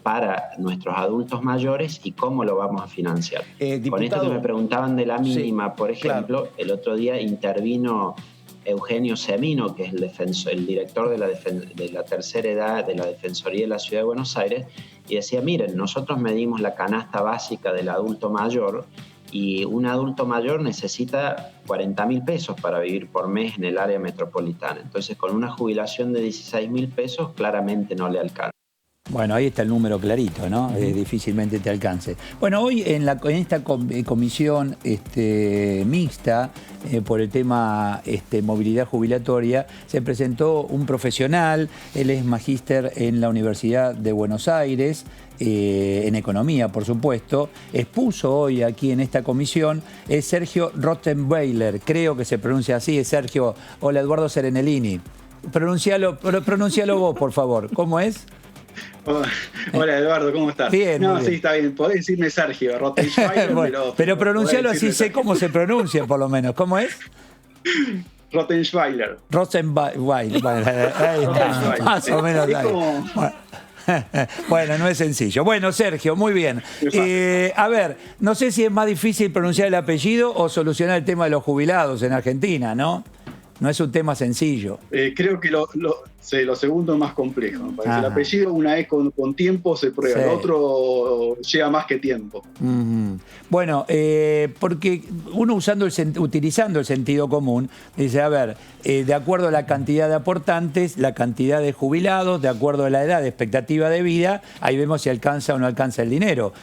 Speaker 6: para nuestros adultos mayores y cómo lo vamos a financiar.
Speaker 1: Diputado,
Speaker 6: con esto que me preguntaban de la mínima,
Speaker 1: sí,
Speaker 6: por ejemplo, claro. El otro día intervino Eugenio Semino, que es el director de la tercera edad de la Defensoría de la Ciudad de Buenos Aires, y decía, miren, nosotros medimos la canasta básica del adulto mayor y un adulto mayor necesita 40.000 pesos para vivir por mes en el área metropolitana. Entonces, con una jubilación de 16.000 pesos, claramente no le alcanza.
Speaker 1: Bueno, ahí está el número clarito, ¿no? Difícilmente te alcance. Bueno, hoy en esta comisión mixta por el tema movilidad jubilatoria se presentó un profesional, él es magíster en la Universidad de Buenos Aires, en economía, por supuesto. Expuso hoy aquí en esta comisión, es Sergio Rottenweiler, creo que se pronuncia así, es Sergio. Hola, Eduardo Serenellini. Pronuncialo vos, por favor. ¿Cómo es?
Speaker 7: Hola Eduardo, ¿cómo estás?
Speaker 1: Bien,
Speaker 7: no,
Speaker 1: bien.
Speaker 7: Sí, está bien. Podés decirme Sergio Rottenweiler,
Speaker 1: bueno, pero pronuncialo así, sé cómo se pronuncia por lo menos. ¿Cómo es?
Speaker 7: Rottenweiler.
Speaker 1: Rottenweiler. Más o menos. Bueno, no es sencillo. Bueno, Sergio, muy bien. A ver, no sé si es más difícil pronunciar el apellido o solucionar el tema de los jubilados en Argentina, ¿no? No es un tema sencillo.
Speaker 7: Creo que lo segundo es más complejo. Me parece. El apellido, una vez con tiempo se prueba, sí. El otro lleva más que tiempo.
Speaker 1: Bueno, porque uno utilizando el sentido común, dice, a ver, de acuerdo a la cantidad de aportantes, la cantidad de jubilados, de acuerdo a la edad de expectativa de vida, ahí vemos si alcanza o no alcanza el dinero.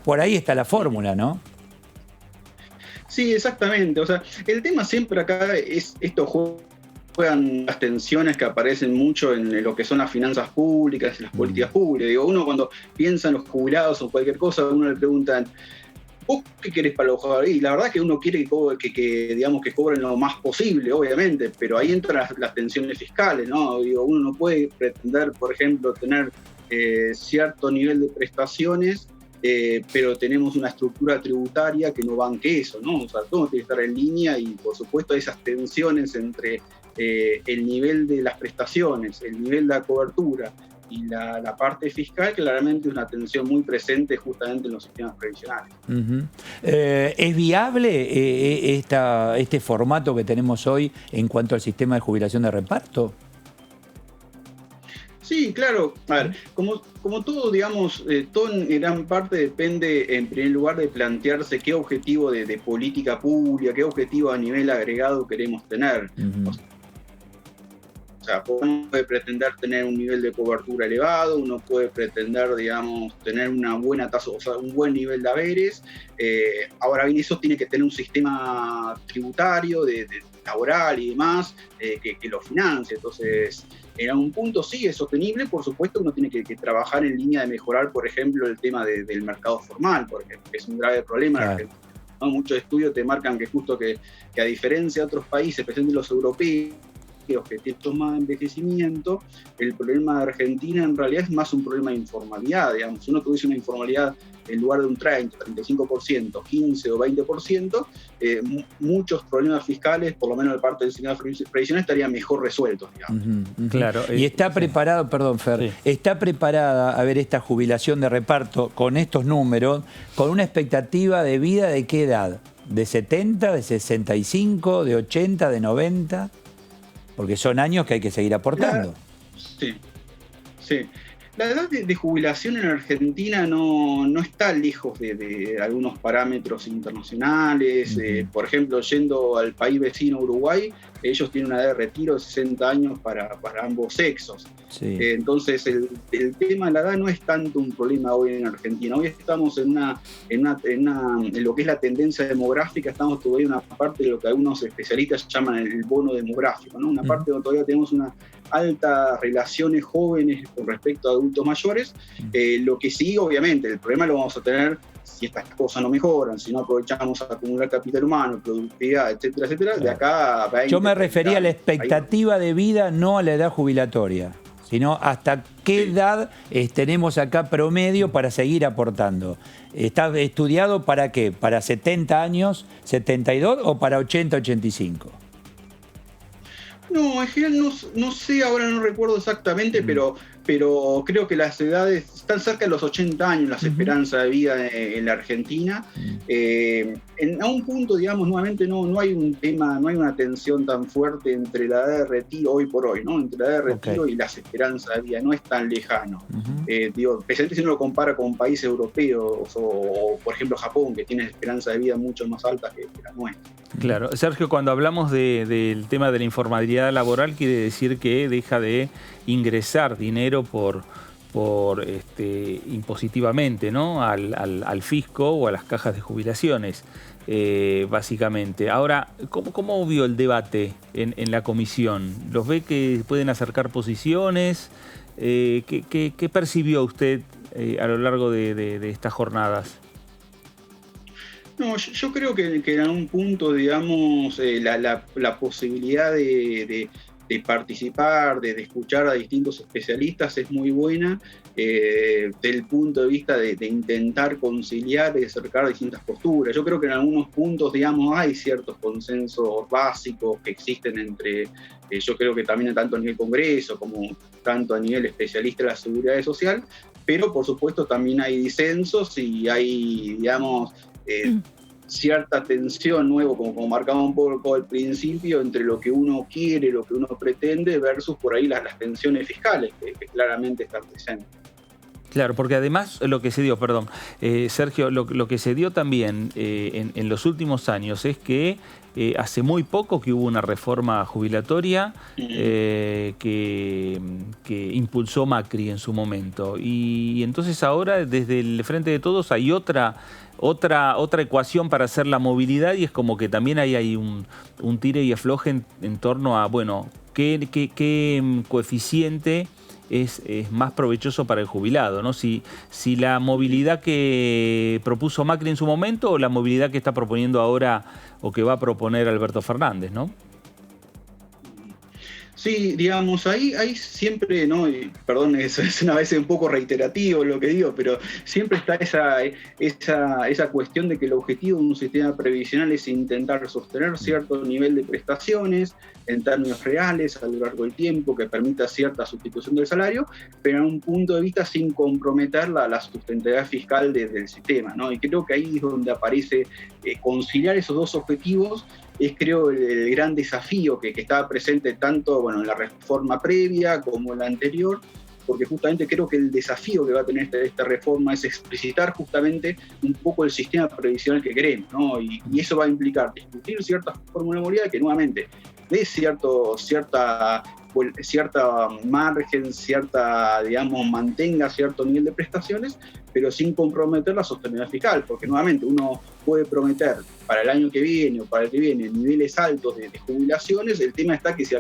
Speaker 1: Por ahí está la fórmula, ¿no?
Speaker 7: Sí, exactamente. O sea, el tema siempre acá es estos juegan las tensiones que aparecen mucho en lo que son las finanzas públicas y las políticas públicas. Digo, uno cuando piensa en los jubilados o cualquier cosa, uno le preguntan, ¿vos qué querés para los jubilados? Y la verdad que uno quiere que cobren lo más posible, obviamente, pero ahí entran las tensiones fiscales, ¿no? Digo, uno no puede pretender, por ejemplo, tener cierto nivel de prestaciones, pero tenemos una estructura tributaria que no banque eso, ¿no? O sea, todo tiene que estar en línea y, por supuesto, hay esas tensiones entre el nivel de las prestaciones, el nivel de la cobertura y la parte fiscal, claramente es una tensión muy presente justamente en los sistemas previsionales.
Speaker 1: ¿Es viable este formato que tenemos hoy en cuanto al sistema de jubilación de reparto?
Speaker 7: Sí, claro. A ver, como todo, digamos, todo en gran parte depende, en primer lugar, de plantearse qué objetivo de política pública, qué objetivo a nivel agregado queremos tener. O sea, uno puede pretender tener un nivel de cobertura elevado, uno puede pretender, digamos, tener una buena tasa, o sea, un buen nivel de haberes. Ahora bien, eso tiene que tener un sistema tributario, laboral y demás, que lo financie. Entonces, en algún punto sí es sostenible, por supuesto uno tiene que trabajar en línea de mejorar, por ejemplo, el tema del mercado formal, porque es un grave problema. Claro. ¿No? Muchos estudios te marcan que justo que a diferencia de otros países, especialmente los europeos, que tienen más envejecimiento, el problema de Argentina en realidad es más un problema de informalidad, digamos. Si uno tuviese una informalidad en lugar de un 30, 35%, 15 o 20%, muchos problemas fiscales, por lo menos de parte del sistema previsional, estarían mejor resueltos, digamos.
Speaker 1: Claro. Y está preparado, perdón, Fer, está preparada a ver esta jubilación de reparto con estos números, con una expectativa de vida de qué edad, de 70, de 65, de 80, de 90, porque son años que hay que seguir aportando.
Speaker 7: Sí. La edad de jubilación en Argentina no está lejos de algunos parámetros internacionales. Por ejemplo, yendo al país vecino Uruguay, ellos tienen una edad de retiro de 60 años para ambos sexos. Sí. Entonces, el tema de la edad no es tanto un problema hoy en Argentina. Hoy estamos en lo que es la tendencia demográfica, estamos todavía en una parte de lo que algunos especialistas llaman el bono demográfico, ¿no? Una parte donde todavía tenemos una altas relaciones jóvenes con respecto a adultos mayores. Lo que sí, obviamente, el problema lo vamos a tener si estas cosas no mejoran, si no aprovechamos a acumular capital humano, productividad, etcétera, etcétera, de acá a 20,
Speaker 1: Yo me refería a la expectativa de vida, no a la edad jubilatoria, sino hasta qué edad tenemos acá promedio para seguir aportando. ¿Está estudiado para qué? ¿Para 70 años, 72 o para 80, 85?
Speaker 7: No, en general no sé, ahora no recuerdo exactamente, pero creo que las edades están cerca de los 80 años, las esperanzas de vida en la Argentina. A un punto, digamos, nuevamente no hay un tema, no hay una tensión tan fuerte entre la edad de retiro hoy por hoy, ¿no? Entre la edad de retiro y las esperanzas de vida, no es tan lejano. Especialmente si uno lo compara con países europeos o por ejemplo, Japón, que tiene esperanza de vida mucho más alta que la nuestra.
Speaker 3: Claro. Sergio, cuando hablamos del tema de la informalidad laboral, quiere decir que deja de ingresar dinero por impositivamente, ¿no? al fisco o a las cajas de jubilaciones, básicamente. Ahora, ¿cómo vio el debate en la comisión? ¿Los ve que pueden acercar posiciones? ¿Qué percibió usted a lo largo de estas jornadas?
Speaker 7: No, yo creo que en algún punto, digamos, la posibilidad de participar, de escuchar a distintos especialistas es muy buena, desde el punto de vista de intentar conciliar y acercar distintas posturas. Yo creo que en algunos puntos, digamos, hay ciertos consensos básicos que existen entre, yo creo que también tanto a nivel Congreso como tanto a nivel especialista de la seguridad social, pero por supuesto también hay disensos y hay, digamos, cierta tensión nuevo, como marcaba un poco al principio, entre lo que uno quiere, lo que uno pretende, versus por ahí las tensiones fiscales que claramente están presentes.
Speaker 3: Claro, porque además lo que se dio, Sergio, lo que se dio también en los últimos años es que hace muy poco que hubo una reforma jubilatoria que impulsó Macri en su momento. Y entonces ahora desde el Frente de Todos hay otra ecuación para hacer la movilidad y es como que también hay un tire y afloje en torno a, bueno, qué coeficiente es más provechoso para el jubilado, ¿no? Si la movilidad que propuso Macri en su momento o la movilidad que está proponiendo ahora o que va a proponer Alberto Fernández, ¿no?
Speaker 7: Sí, digamos, ahí siempre, ¿no? Y, perdón, es una vez un poco reiterativo lo que digo, pero siempre está esa cuestión de que el objetivo de un sistema previsional es intentar sostener cierto nivel de prestaciones en términos reales a lo largo del tiempo, que permita cierta sustitución del salario, pero en un punto de vista sin comprometer la sustentabilidad fiscal del sistema, ¿no? Y creo que ahí es donde aparece conciliar esos dos objetivos. Es, creo, el gran desafío que estaba presente tanto, bueno, en la reforma previa como en la anterior, porque justamente creo que el desafío que va a tener esta reforma es explicitar justamente un poco el sistema previsional que queremos, ¿no? Y eso va a implicar discutir ciertas fórmulas de movilidad que nuevamente dé cierta margen, digamos, mantenga cierto nivel de prestaciones, pero sin comprometer la sostenibilidad fiscal, porque nuevamente uno puede prometer para el año que viene o para el que viene niveles altos de jubilaciones. El tema está que si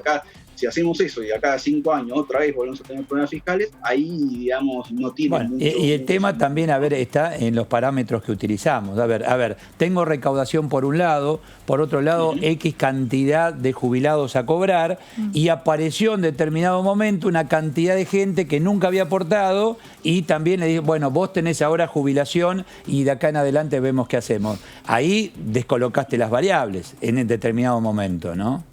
Speaker 7: hacemos eso y a cada 5 años otra vez volvemos a tener problemas fiscales, ahí, digamos, no tiene mucho.
Speaker 1: Y el tema también, está en los parámetros que utilizamos. A ver, tengo recaudación por un lado, por otro lado, X cantidad de jubilados a cobrar, y apareció en determinado momento una cantidad de gente que nunca había aportado, y también le dije, bueno, vos tenés ahora jubilación y de acá en adelante vemos qué hacemos. Ahí descolocaste las variables en determinado momento, ¿no?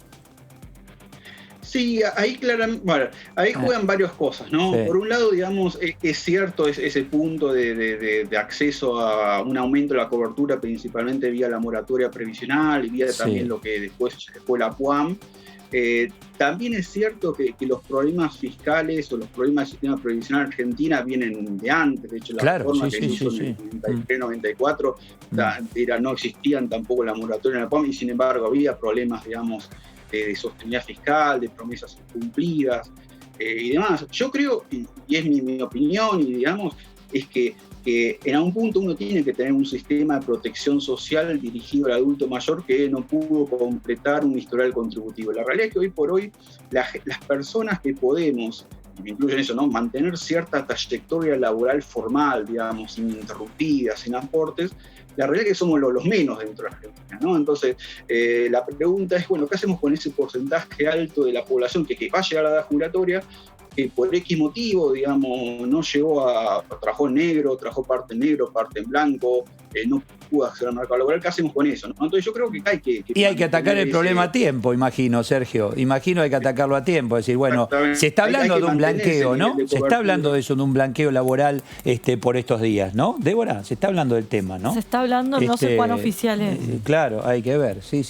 Speaker 7: Sí, ahí claramente, bueno, ahí juegan varias cosas, ¿no? Sí. Por un lado, digamos, es cierto ese punto de acceso a un aumento de la cobertura, principalmente vía la moratoria previsional y vía también lo que después fue la PUAM. También es cierto que los problemas fiscales o los problemas del sistema previsional argentina vienen de antes. De hecho, la reforma que hizo en el 93-94 no existían tampoco la moratoria en la PUAM, y sin embargo había problemas, digamos, de sostenibilidad fiscal, de promesas incumplidas y demás. Yo creo, y es mi opinión, y digamos, es que en algún punto uno tiene que tener un sistema de protección social dirigido al adulto mayor que no pudo completar un historial contributivo. La realidad es que hoy por hoy las personas que podemos, me incluyen eso, ¿no?, mantener cierta trayectoria laboral formal, digamos, ininterrumpida, sin aportes, la realidad es que somos los menos dentro de Argentina, ¿no? Entonces, la pregunta es, bueno, ¿qué hacemos con ese porcentaje alto de la población que va a llegar a la edad jubilatoria, que por X motivo, digamos, no llegó trabajó en negro, trabajó parte en negro, parte en blanco, no pudo acceder al mercado laboral? ¿Qué hacemos con eso, no? Entonces yo creo que hay que
Speaker 1: y hay que atacar el problema a tiempo, imagino, Sergio. Imagino hay que atacarlo a tiempo. Es decir, bueno, se está hablando de un blanqueo, ¿no? Se está hablando de eso, de un blanqueo laboral por estos días, ¿no? Débora, se está hablando del tema, ¿no?
Speaker 2: Se está hablando, no sé cuán oficial es.
Speaker 1: Claro, hay que ver. Sí.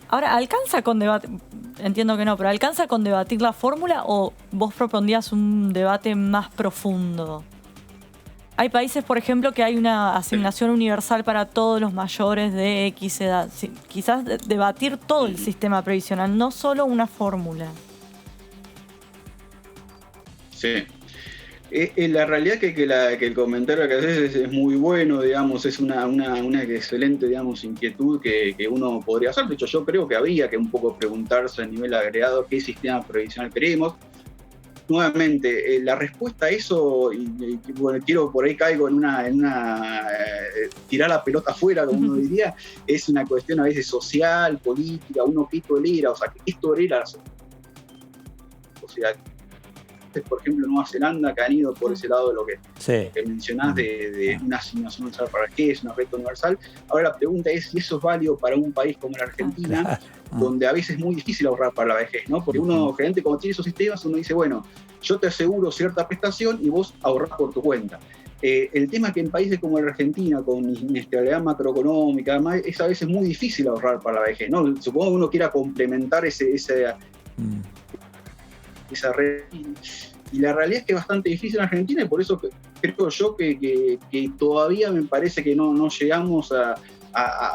Speaker 2: Ahora, ¿alcanza con debate? Entiendo que no, pero ¿alcanza con debatir la fórmula o vos propondrías un debate más profundo? Hay países, por ejemplo, que hay una asignación universal para todos los mayores de X edad. Sí, quizás debatir todo el sistema previsional, no solo una fórmula.
Speaker 7: Sí. La realidad que el comentario que haces es muy bueno, digamos, es una excelente, digamos, inquietud que uno podría hacer. De hecho, yo creo que habría que un poco preguntarse a nivel agregado qué sistema previsional queremos. Nuevamente, la respuesta a eso, y bueno, por ahí caigo en una tirar la pelota afuera, como uno diría, es una cuestión a veces social, política, uno que tolera, o sea, que tolera la sociedad. Por ejemplo, Nueva Zelanda, que han ido por ese lado de lo que mencionás de una asignación universal para qué es una renta universal. Ahora la pregunta es si eso es válido para un país como la Argentina, donde a veces es muy difícil ahorrar para la vejez, ¿no? Porque uno, generalmente, cuando tiene esos sistemas, uno dice, bueno, yo te aseguro cierta prestación y vos ahorrás por tu cuenta. El tema es que en países como la Argentina, con inestabilidad macroeconómica, además, es a veces muy difícil ahorrar para la vejez, ¿no? Supongo que uno quiera complementar esa red. Y la realidad es que es bastante difícil en Argentina, y por eso creo yo que todavía me parece que no llegamos a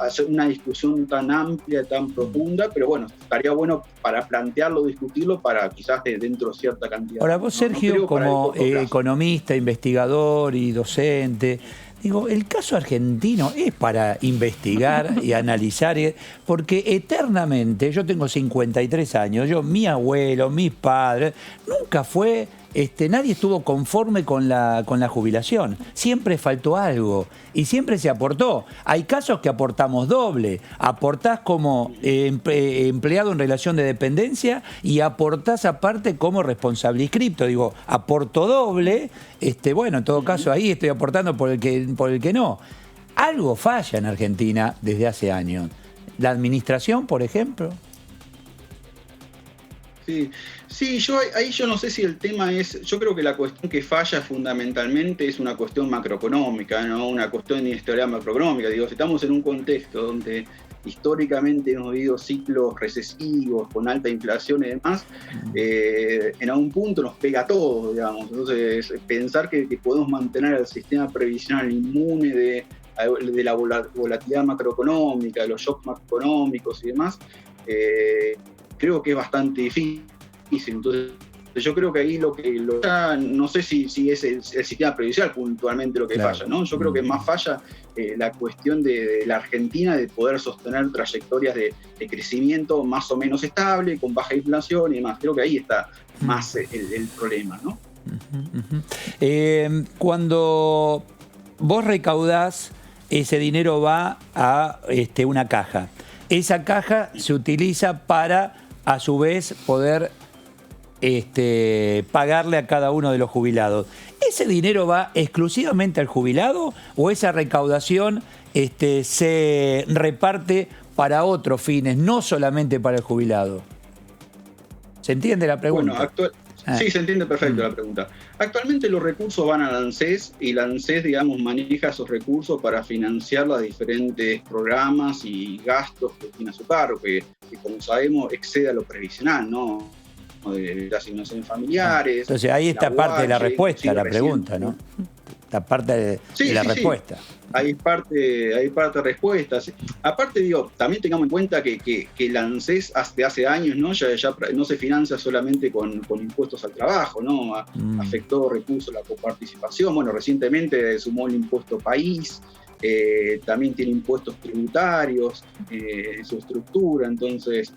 Speaker 7: hacer una discusión tan amplia, tan profunda, pero bueno, estaría bueno para plantearlo, discutirlo, para quizás dentro de cierta cantidad.
Speaker 1: Ahora vos, Sergio, como economista, investigador y docente, digo, el caso argentino es para investigar y analizar, porque eternamente, yo tengo 53 años, mi abuelo, mis padres, nunca fue, nadie estuvo conforme con la jubilación. Siempre faltó algo y siempre se aportó. Hay casos que aportamos doble. Aportás como empleado en relación de dependencia y aportás aparte como responsable inscripto. Digo, aporto doble. Bueno, en todo caso ahí estoy aportando por el que no. Algo falla en Argentina desde hace años. La administración, por ejemplo.
Speaker 7: Sí, yo no sé si el tema es, yo creo que la cuestión que falla fundamentalmente es una cuestión macroeconómica, ¿no? Una cuestión de inestabilidad macroeconómica. Digo, si estamos en un contexto donde históricamente hemos vivido ciclos recesivos con alta inflación y demás, en algún punto nos pega a todos, digamos. Entonces, pensar que podemos mantener el sistema previsional inmune de la volatilidad macroeconómica, de los shocks macroeconómicos y demás, creo que es bastante difícil. Entonces, yo creo que ahí no sé si es el sistema previsional puntualmente lo que falla, ¿no? Yo creo que más falla la cuestión de la Argentina de poder sostener trayectorias de crecimiento más o menos estable, con baja inflación y demás. Creo que ahí está más el problema, ¿no?
Speaker 1: Cuando vos recaudás, ese dinero va a una caja. Esa caja se utiliza para, a su vez, poder pagarle a cada uno de los jubilados. ¿Ese dinero va exclusivamente al jubilado o esa recaudación se reparte para otros fines, no solamente para el jubilado? ¿Se entiende la pregunta?
Speaker 7: Bueno, sí, se entiende perfecto la pregunta. Actualmente los recursos van a la ANSES y la ANSES, digamos, maneja esos recursos para financiar los diferentes programas y gastos que tiene a su cargo, que como sabemos excede a lo previsional, ¿no? De asignaciones familiares.
Speaker 1: Entonces ahí está parte de la respuesta a la pregunta, ¿no? La parte de la respuesta.
Speaker 7: hay parte de respuestas. Aparte, digo, también tengamos en cuenta que el ANSES hace años, ¿no? Ya no se financia solamente con impuestos al trabajo, ¿no? Afectó, repuso la coparticipación. Bueno, recientemente sumó el impuesto país, también tiene impuestos tributarios, su estructura. Entonces,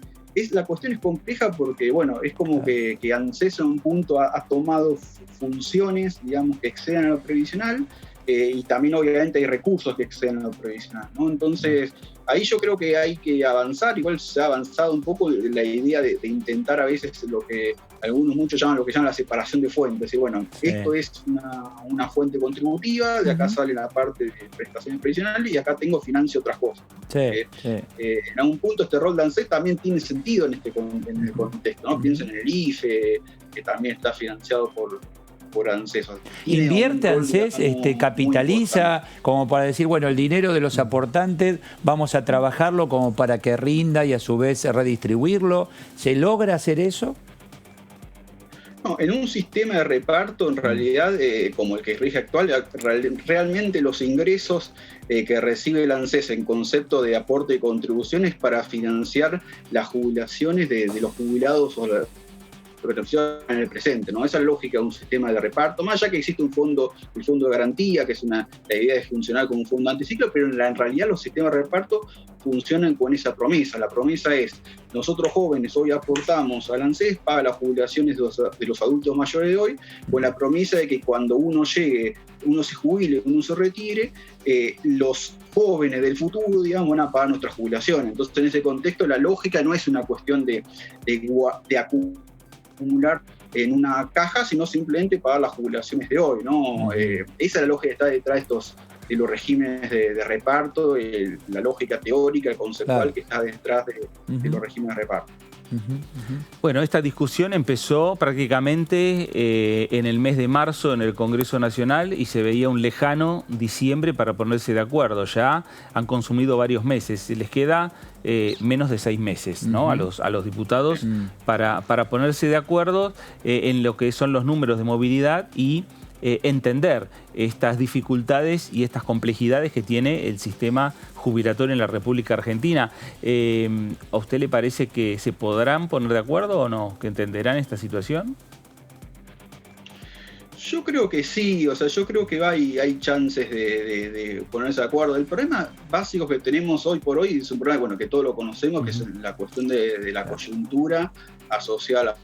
Speaker 7: la cuestión es compleja porque, bueno, es como que ANSES en un punto ha tomado funciones, digamos, que exceden a lo previsional, y también obviamente hay recursos que exceden a lo previsional, ¿no? Entonces, ahí yo creo que hay que avanzar. Igual se ha avanzado un poco la idea de intentar a veces lo que muchos llaman la separación de fuentes. Y bueno, esto es una fuente contributiva, de acá sale la parte de prestaciones previsionales y acá financio otras cosas. En algún punto este rol de ANSES también tiene sentido en el contexto, ¿no? Piensen en el IFE, que también está financiado por ANSES.
Speaker 1: Invierte ANSES, capitaliza, como para decir, bueno, el dinero de los aportantes vamos a trabajarlo como para que rinda y a su vez redistribuirlo. ¿Se logra hacer eso?
Speaker 7: No, en un sistema de reparto, en realidad, como el que rige actual, realmente los ingresos que recibe el ANSES en concepto de aporte y contribuciones para financiar las jubilaciones de los jubilados o en el presente, ¿no? Esa es la lógica de un sistema de reparto, más allá que existe el fondo de garantía, que es la idea de funcionar como un fondo anticiclo, pero en realidad los sistemas de reparto funcionan con esa promesa. La promesa es, nosotros jóvenes hoy aportamos al ANSES, paga las jubilaciones de los adultos mayores de hoy, con la promesa de que cuando uno se jubile, uno se retire, los jóvenes del futuro, digamos, van a pagar nuestras jubilaciones. Entonces, en ese contexto, la lógica no es una cuestión de acumular en una caja, sino simplemente pagar las jubilaciones de hoy, ¿no? Esa es la lógica que está detrás de los regímenes de reparto, la lógica teórica, conceptual que está detrás de los regímenes de reparto.
Speaker 3: Bueno, esta discusión empezó prácticamente en el mes de marzo en el Congreso Nacional y se veía un lejano diciembre para ponerse de acuerdo. Ya han consumido varios meses. Les queda menos de 6 meses, ¿no? a los diputados para ponerse de acuerdo en lo que son los números de movilidad y entender estas dificultades y estas complejidades que tiene el sistema jubilatorio en la República Argentina. ¿A usted le parece que se podrán poner de acuerdo o no? ¿Que entenderán esta situación?
Speaker 7: Yo creo que sí, o sea, yo creo que hay chances de ponerse de acuerdo. El problema básico que tenemos hoy por hoy es un problema, bueno, que todos lo conocemos, que es la cuestión de la coyuntura asociada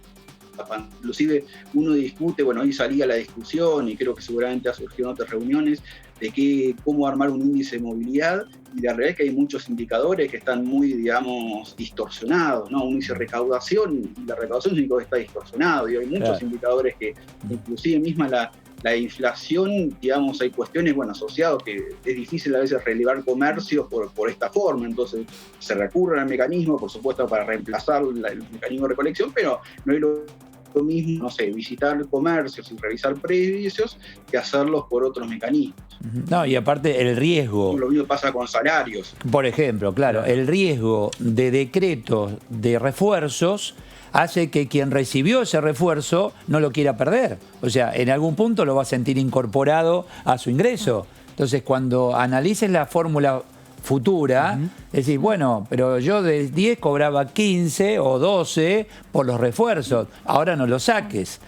Speaker 7: a inclusive uno discute, bueno, hoy salía la discusión y creo que seguramente ha surgido en otras reuniones de cómo armar un índice de movilidad, y la realidad es que hay muchos indicadores que están muy, digamos, distorsionados, ¿no? Un índice de recaudación, y la recaudación es único que está distorsionado, y hay muchos indicadores que, inclusive misma la inflación, digamos, hay cuestiones, bueno, asociadas que es difícil a veces relevar comercios por esta forma. Entonces se recurre al mecanismo, por supuesto, para reemplazar el mecanismo de recolección, pero no es lo mismo, no sé, visitar comercios y revisar precios que hacerlos por otros mecanismos.
Speaker 1: No, y aparte el riesgo.
Speaker 7: Lo mismo pasa con salarios.
Speaker 1: Por ejemplo, claro, el riesgo de decretos de refuerzos hace que quien recibió ese refuerzo no lo quiera perder. O sea, en algún punto lo va a sentir incorporado a su ingreso. Entonces, cuando analices la fórmula futura, decís, bueno, pero yo de 10 cobraba 15 o 12 por los refuerzos, ahora no lo saques.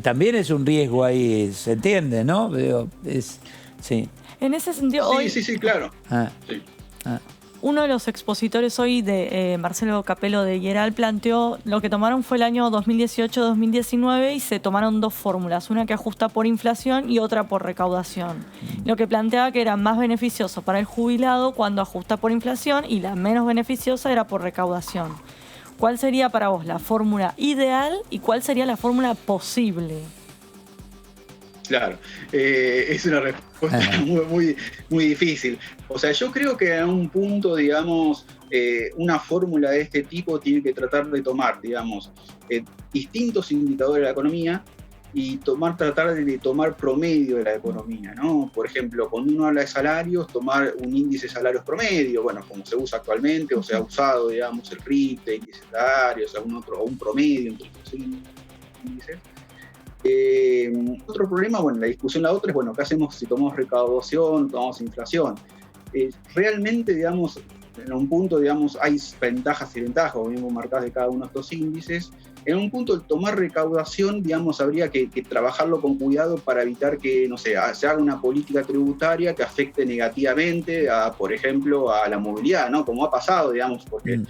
Speaker 1: También es un riesgo ahí, ¿se entiende, no? Sí.
Speaker 2: En ese sentido, hoy...
Speaker 7: Sí, claro. Sí.
Speaker 2: Uno de los expositores hoy, de Marcelo Capello de Hieral, planteó lo que tomaron fue el año 2018-2019 y se tomaron 2 fórmulas, una que ajusta por inflación y otra por recaudación. Lo que planteaba que era más beneficioso para el jubilado cuando ajusta por inflación y la menos beneficiosa era por recaudación. ¿Cuál sería para vos la fórmula ideal y cuál sería la fórmula posible?
Speaker 7: Claro, es una respuesta muy difícil. O sea, yo creo que a un punto, digamos, una fórmula de este tipo tiene que tratar de tomar, digamos, distintos indicadores de la economía y tratar de tomar promedio de la economía, ¿no? Por ejemplo, cuando uno habla de salarios, tomar un índice de salarios promedio, bueno, como se usa actualmente, o se ha usado, digamos, el RIT, índice de salarios, o un promedio entre los índices. Otro problema, bueno, la discusión la otra es, bueno, ¿qué hacemos si tomamos recaudación, tomamos inflación? Realmente, digamos, en un punto, digamos, hay ventajas y ventajas, o mismo marcadas de cada uno de estos índices. En un punto, el tomar recaudación, digamos, habría que trabajarlo con cuidado para evitar que, no sé, se haga una política tributaria que afecte negativamente, por ejemplo, a la movilidad, ¿no? Como ha pasado, digamos, porque,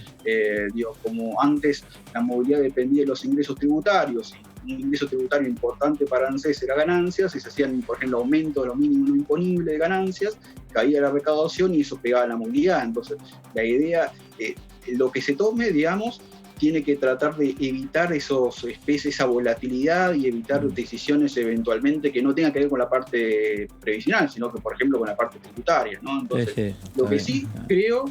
Speaker 7: como antes la movilidad dependía de los ingresos tributarios, y un ingreso tributario importante para ANSES era ganancias, y se hacían, por ejemplo, aumento de lo mínimo no imponible de ganancias, caía la recaudación y eso pegaba a la movilidad. Entonces, la idea, lo que se tome, digamos, tiene que tratar de evitar esa volatilidad y evitar decisiones eventualmente que no tengan que ver con la parte previsional, sino que, por ejemplo, con la parte tributaria, ¿no? Entonces, lo que sí creo,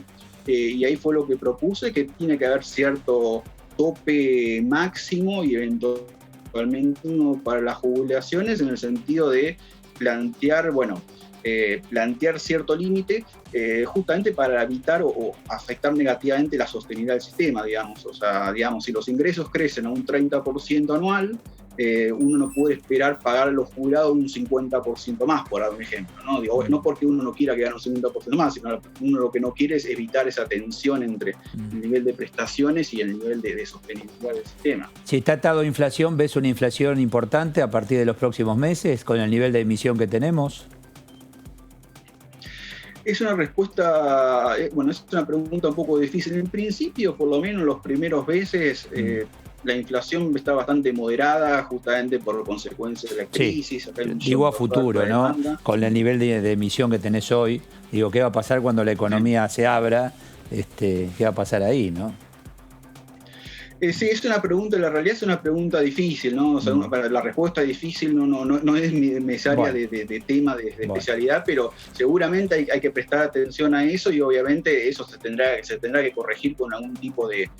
Speaker 7: y ahí fue lo que propuse, que tiene que haber cierto tope máximo y eventualmente uno para las jubilaciones, en el sentido de plantear, plantear cierto límite justamente para evitar o afectar negativamente la sostenibilidad del sistema, digamos. O sea, digamos, si los ingresos crecen a un 30% anual, uno no puede esperar pagar a los jubilados un 50% más, por dar un ejemplo, ¿no? Digo, no porque uno no quiera que ganen un 50% más, sino uno lo que no quiere es evitar esa tensión entre el nivel de prestaciones y el nivel de sostenibilidad del sistema.
Speaker 1: Si está atado a inflación, ¿ves una inflación importante a partir de los próximos meses con el nivel de emisión que tenemos?
Speaker 7: Es una respuesta, es una pregunta un poco difícil. En principio, por lo menos los primeros meses, la inflación está bastante moderada, justamente por consecuencia de la crisis.
Speaker 1: Sí. Digo a futuro, ¿no? Con el nivel de emisión que tenés hoy, digo, ¿qué va a pasar cuando la economía se abra? ¿Qué va a pasar ahí, no?
Speaker 7: Sí, es una pregunta, la realidad es una pregunta difícil, ¿no? O sea, la respuesta difícil no es mi área de tema, de especialidad, pero seguramente hay que prestar atención a eso, y obviamente eso se tendrá que corregir con algún tipo de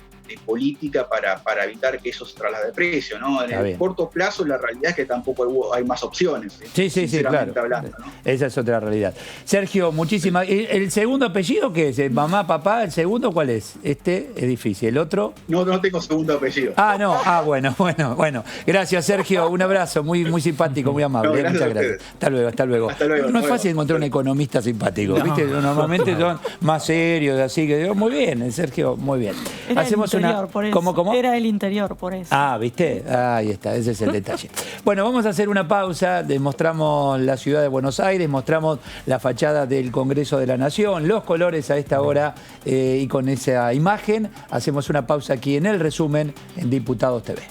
Speaker 7: política para evitar que eso se traslade de precio, ¿no? En el corto plazo la realidad es que tampoco hay más opciones.
Speaker 1: Sí, claro.
Speaker 7: Hablando, ¿no?
Speaker 1: Esa es otra realidad. Sergio, muchísimas. ¿El segundo apellido qué es? ¿Mamá, papá? ¿El segundo cuál es? Este es difícil. ¿El otro?
Speaker 7: No tengo segundo apellido.
Speaker 1: Bueno. Gracias, Sergio. Un abrazo. Muy simpático, muy amable. Muchas gracias. Hasta luego. No es fácil encontrar un economista simpático, ¿viste? Normalmente son más serios, así que digo, muy bien, Sergio, muy bien. Hacemos
Speaker 2: por eso.
Speaker 1: ¿Cómo?
Speaker 2: Era el interior, por eso.
Speaker 1: ¿Viste? Ahí está, ese es el detalle. Bueno, vamos a hacer una pausa. Mostramos la ciudad de Buenos Aires, mostramos la fachada del Congreso de la Nación, los colores a esta hora, y con esa imagen hacemos una pausa aquí en el resumen en Diputados TV.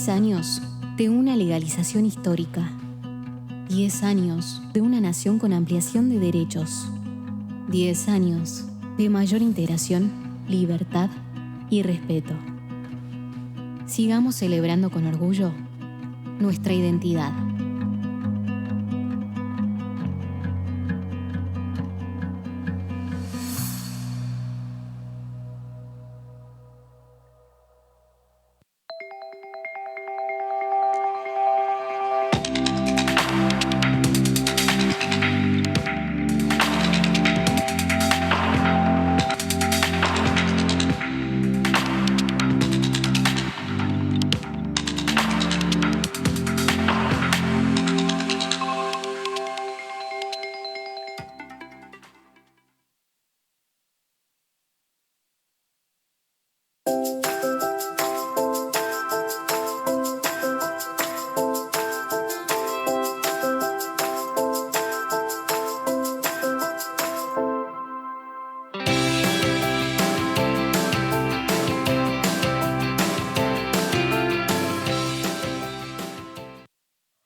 Speaker 8: Años de una legalización histórica. 10 años de una nación con ampliación de derechos. 10 años de mayor integración, libertad y respeto. Sigamos celebrando con orgullo nuestra identidad.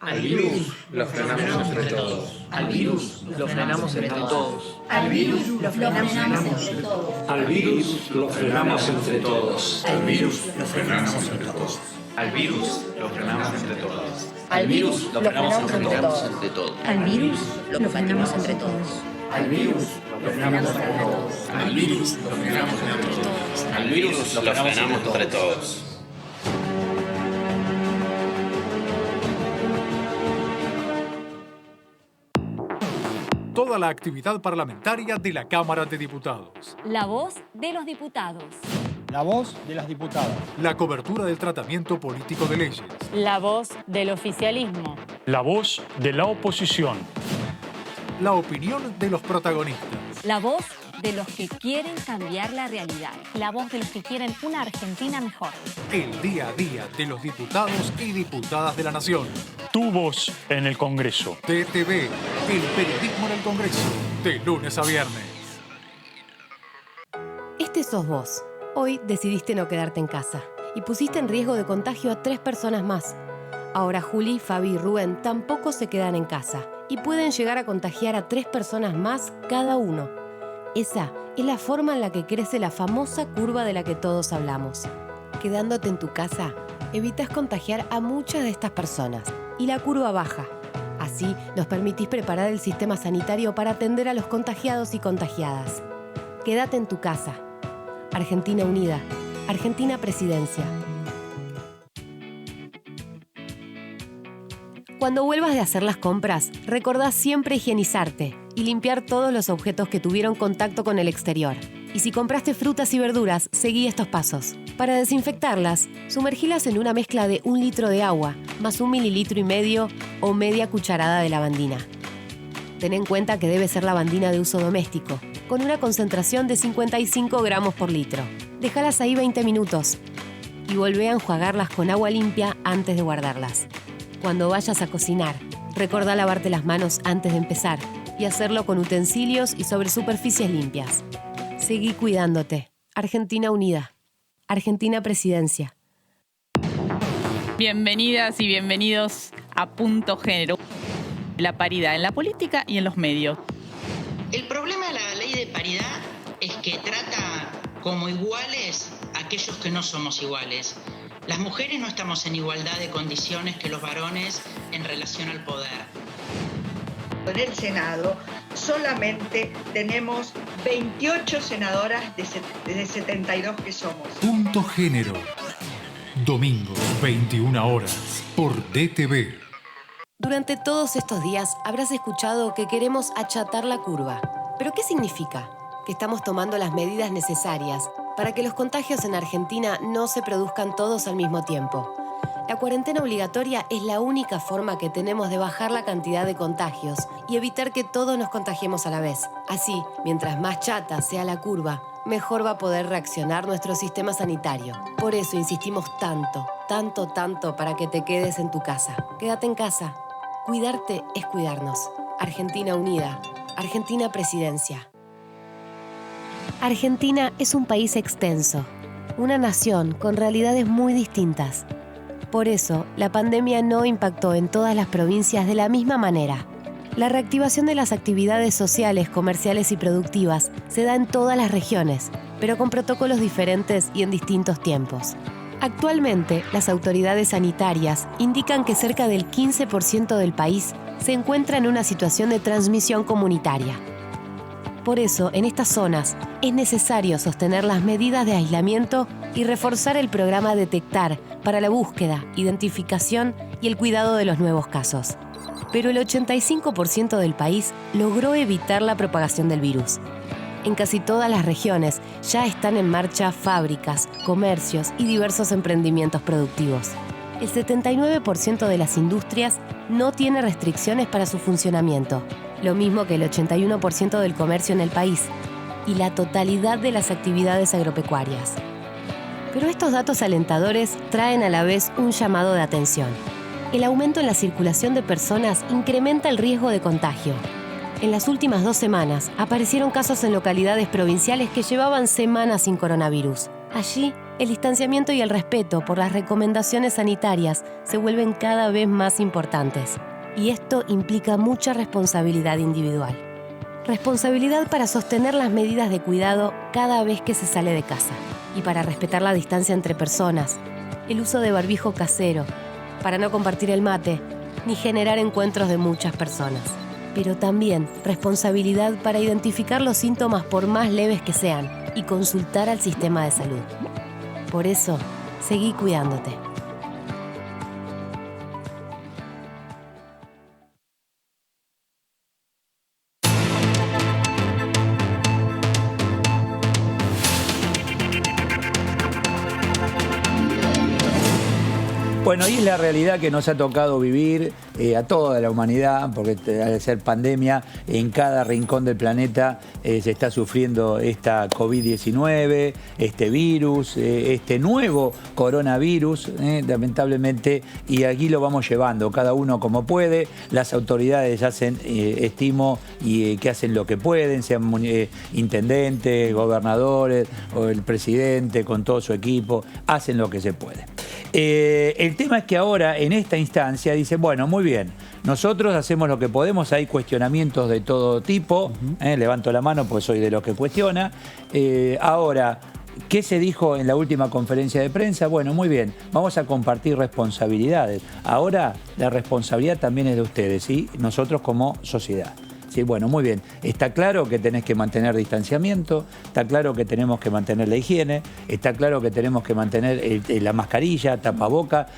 Speaker 9: Al virus lo frenamos entre todos. Al virus lo frenamos entre todos. Al virus lo frenamos entre todos. Al virus lo frenamos entre todos. Al virus lo frenamos entre todos. Al virus lo frenamos entre todos.
Speaker 10: Al virus lo frenamos entre todos.
Speaker 11: Al virus lo frenamos entre todos.
Speaker 9: Al virus lo frenamos entre todos. Al virus lo frenamos entre todos. Al virus lo frenamos entre todos.
Speaker 12: Toda la actividad parlamentaria de la Cámara de Diputados.
Speaker 13: La voz de los diputados.
Speaker 14: La voz de las diputadas.
Speaker 12: La cobertura del tratamiento político de leyes.
Speaker 13: La voz del oficialismo.
Speaker 15: La voz de la oposición.
Speaker 12: La opinión de los protagonistas.
Speaker 13: La voz de los que quieren cambiar la realidad.
Speaker 16: La voz de los que quieren una Argentina mejor.
Speaker 12: El día a día de los diputados y diputadas de la Nación.
Speaker 15: Tu voz en el Congreso.
Speaker 12: DTV, el periodismo en el Congreso, de lunes a viernes.
Speaker 17: Este sos vos. Hoy decidiste no quedarte en casa y pusiste en riesgo de contagio a 3 personas más. Ahora Juli, Fabi y Rubén tampoco se quedan en casa y pueden llegar a contagiar a 3 personas más cada uno. Esa es la forma en la que crece la famosa curva de la que todos hablamos. Quedándote en tu casa, evitas contagiar a muchas de estas personas y la curva baja. Así nos permitís preparar el sistema sanitario para atender a los contagiados y contagiadas. Quédate en tu casa. Argentina Unida. Argentina Presidencia. Cuando vuelvas de hacer las compras, recordá siempre higienizarte y limpiar todos los objetos que tuvieron contacto con el exterior. Y si compraste frutas y verduras, seguí estos pasos. Para desinfectarlas, sumergilas en una mezcla de 1 litro de agua, más 1,5 mililitros o media cucharada de lavandina. Ten en cuenta que debe ser lavandina de uso doméstico, con una concentración de 55 gramos por litro. Déjalas ahí 20 minutos y volvé a enjuagarlas con agua limpia antes de guardarlas. Cuando vayas a cocinar, recordá lavarte las manos antes de empezar y hacerlo con utensilios y sobre superficies limpias. Seguí cuidándote. Argentina Unida. Argentina Presidencia.
Speaker 18: Bienvenidas y bienvenidos a Punto Género. La paridad en la política y en los medios.
Speaker 19: El problema de la ley de paridad es que trata como iguales a aquellos que no somos iguales. Las mujeres no estamos en igualdad de condiciones que los varones en relación al poder.
Speaker 20: En el Senado solamente tenemos 28 senadoras de 72 que somos.
Speaker 12: Punto Género. Domingo, 21 horas, por DTV.
Speaker 17: Durante todos estos días habrás escuchado que queremos achatar la curva. ¿Pero qué significa? Que estamos tomando las medidas necesarias para que los contagios en Argentina no se produzcan todos al mismo tiempo. La cuarentena obligatoria es la única forma que tenemos de bajar la cantidad de contagios y evitar que todos nos contagiemos a la vez. Así, mientras más chata sea la curva, mejor va a poder reaccionar nuestro sistema sanitario. Por eso insistimos tanto para que te quedes en tu casa. Quédate en casa. Cuidarte es cuidarnos. Argentina Unida. Argentina Presidencia. Argentina es un país extenso, una nación con realidades muy distintas. Por eso, la pandemia no impactó en todas las provincias de la misma manera. La reactivación de las actividades sociales, comerciales y productivas se da en todas las regiones, pero con protocolos diferentes y en distintos tiempos. Actualmente, las autoridades sanitarias indican que cerca del 15% del país se encuentra en una situación de transmisión comunitaria. Por eso, en estas zonas, es necesario sostener las medidas de aislamiento y reforzar el programa Detectar para la búsqueda, identificación y el cuidado de los nuevos casos. Pero el 85% del país logró evitar la propagación del virus. En casi todas las regiones ya están en marcha fábricas, comercios y diversos emprendimientos productivos. El 79% de las industrias no tiene restricciones para su funcionamiento, lo mismo que el 81% del comercio en el país y la totalidad de las actividades agropecuarias. Pero estos datos alentadores traen a la vez un llamado de atención. El aumento en la circulación de personas incrementa el riesgo de contagio. En las últimas 2 semanas aparecieron casos en localidades provinciales que llevaban semanas sin coronavirus. Allí, el distanciamiento y el respeto por las recomendaciones sanitarias se vuelven cada vez más importantes. Y esto implica mucha responsabilidad individual. Responsabilidad para sostener las medidas de cuidado cada vez que se sale de casa y para respetar la distancia entre personas, el uso de barbijo casero, para no compartir el mate, ni generar encuentros de muchas personas. Pero también responsabilidad para identificar los síntomas por más leves que sean y consultar al sistema de salud. Por eso, seguí cuidándote.
Speaker 1: Bueno, y es la realidad que nos ha tocado vivir a toda la humanidad, porque al ser pandemia, en cada rincón del planeta se está sufriendo esta COVID-19, este virus, este nuevo coronavirus, lamentablemente, y aquí lo vamos llevando, cada uno como puede. Las autoridades hacen, estimo, y que hacen lo que pueden, sean intendentes, gobernadores o el presidente con todo su equipo, hacen lo que se puede. El tema es que ahora, en esta instancia, dice, bueno, muy bien, nosotros hacemos lo que podemos, hay cuestionamientos de todo tipo, levanto la mano porque soy de los que cuestiona. Ahora, ¿qué se dijo en la última conferencia de prensa? Bueno, muy bien, vamos a compartir responsabilidades. Ahora, la responsabilidad también es de ustedes, ¿sí? Nosotros como sociedad. Sí, bueno, muy bien. Está claro que tenés que mantener distanciamiento, está claro que tenemos que mantener la higiene, está claro que tenemos que mantener la mascarilla, tapaboca,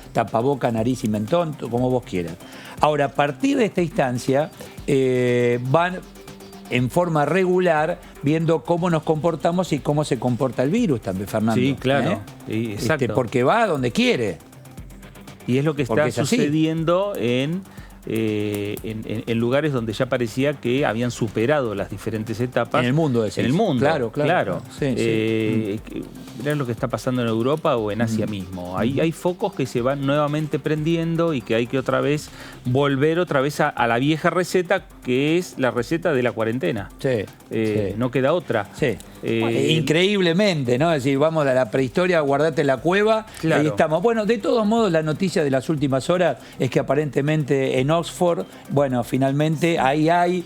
Speaker 1: nariz y mentón, como vos quieras. Ahora, a partir de esta instancia, van en forma regular viendo cómo nos comportamos y cómo se comporta el virus también, Fernando.
Speaker 3: Sí, claro. Exacto.
Speaker 1: Porque va donde quiere.
Speaker 3: Y es lo que está sucediendo en lugares donde ya parecía que habían superado las diferentes etapas.
Speaker 1: En el mundo,
Speaker 3: decís. En el mundo, claro.
Speaker 1: Sí.
Speaker 3: Mirá lo que está pasando en Europa o en Asia mismo. Hay focos que se van nuevamente prendiendo y que hay que volver otra vez a la vieja receta, que es la receta de la cuarentena. No queda otra.
Speaker 1: Increíblemente, ¿no? Es decir, vamos a la prehistoria, guardate en la cueva, ahí estamos. Bueno, de todos modos, la noticia de las últimas horas es que aparentemente en Oxford, bueno, finalmente ahí hay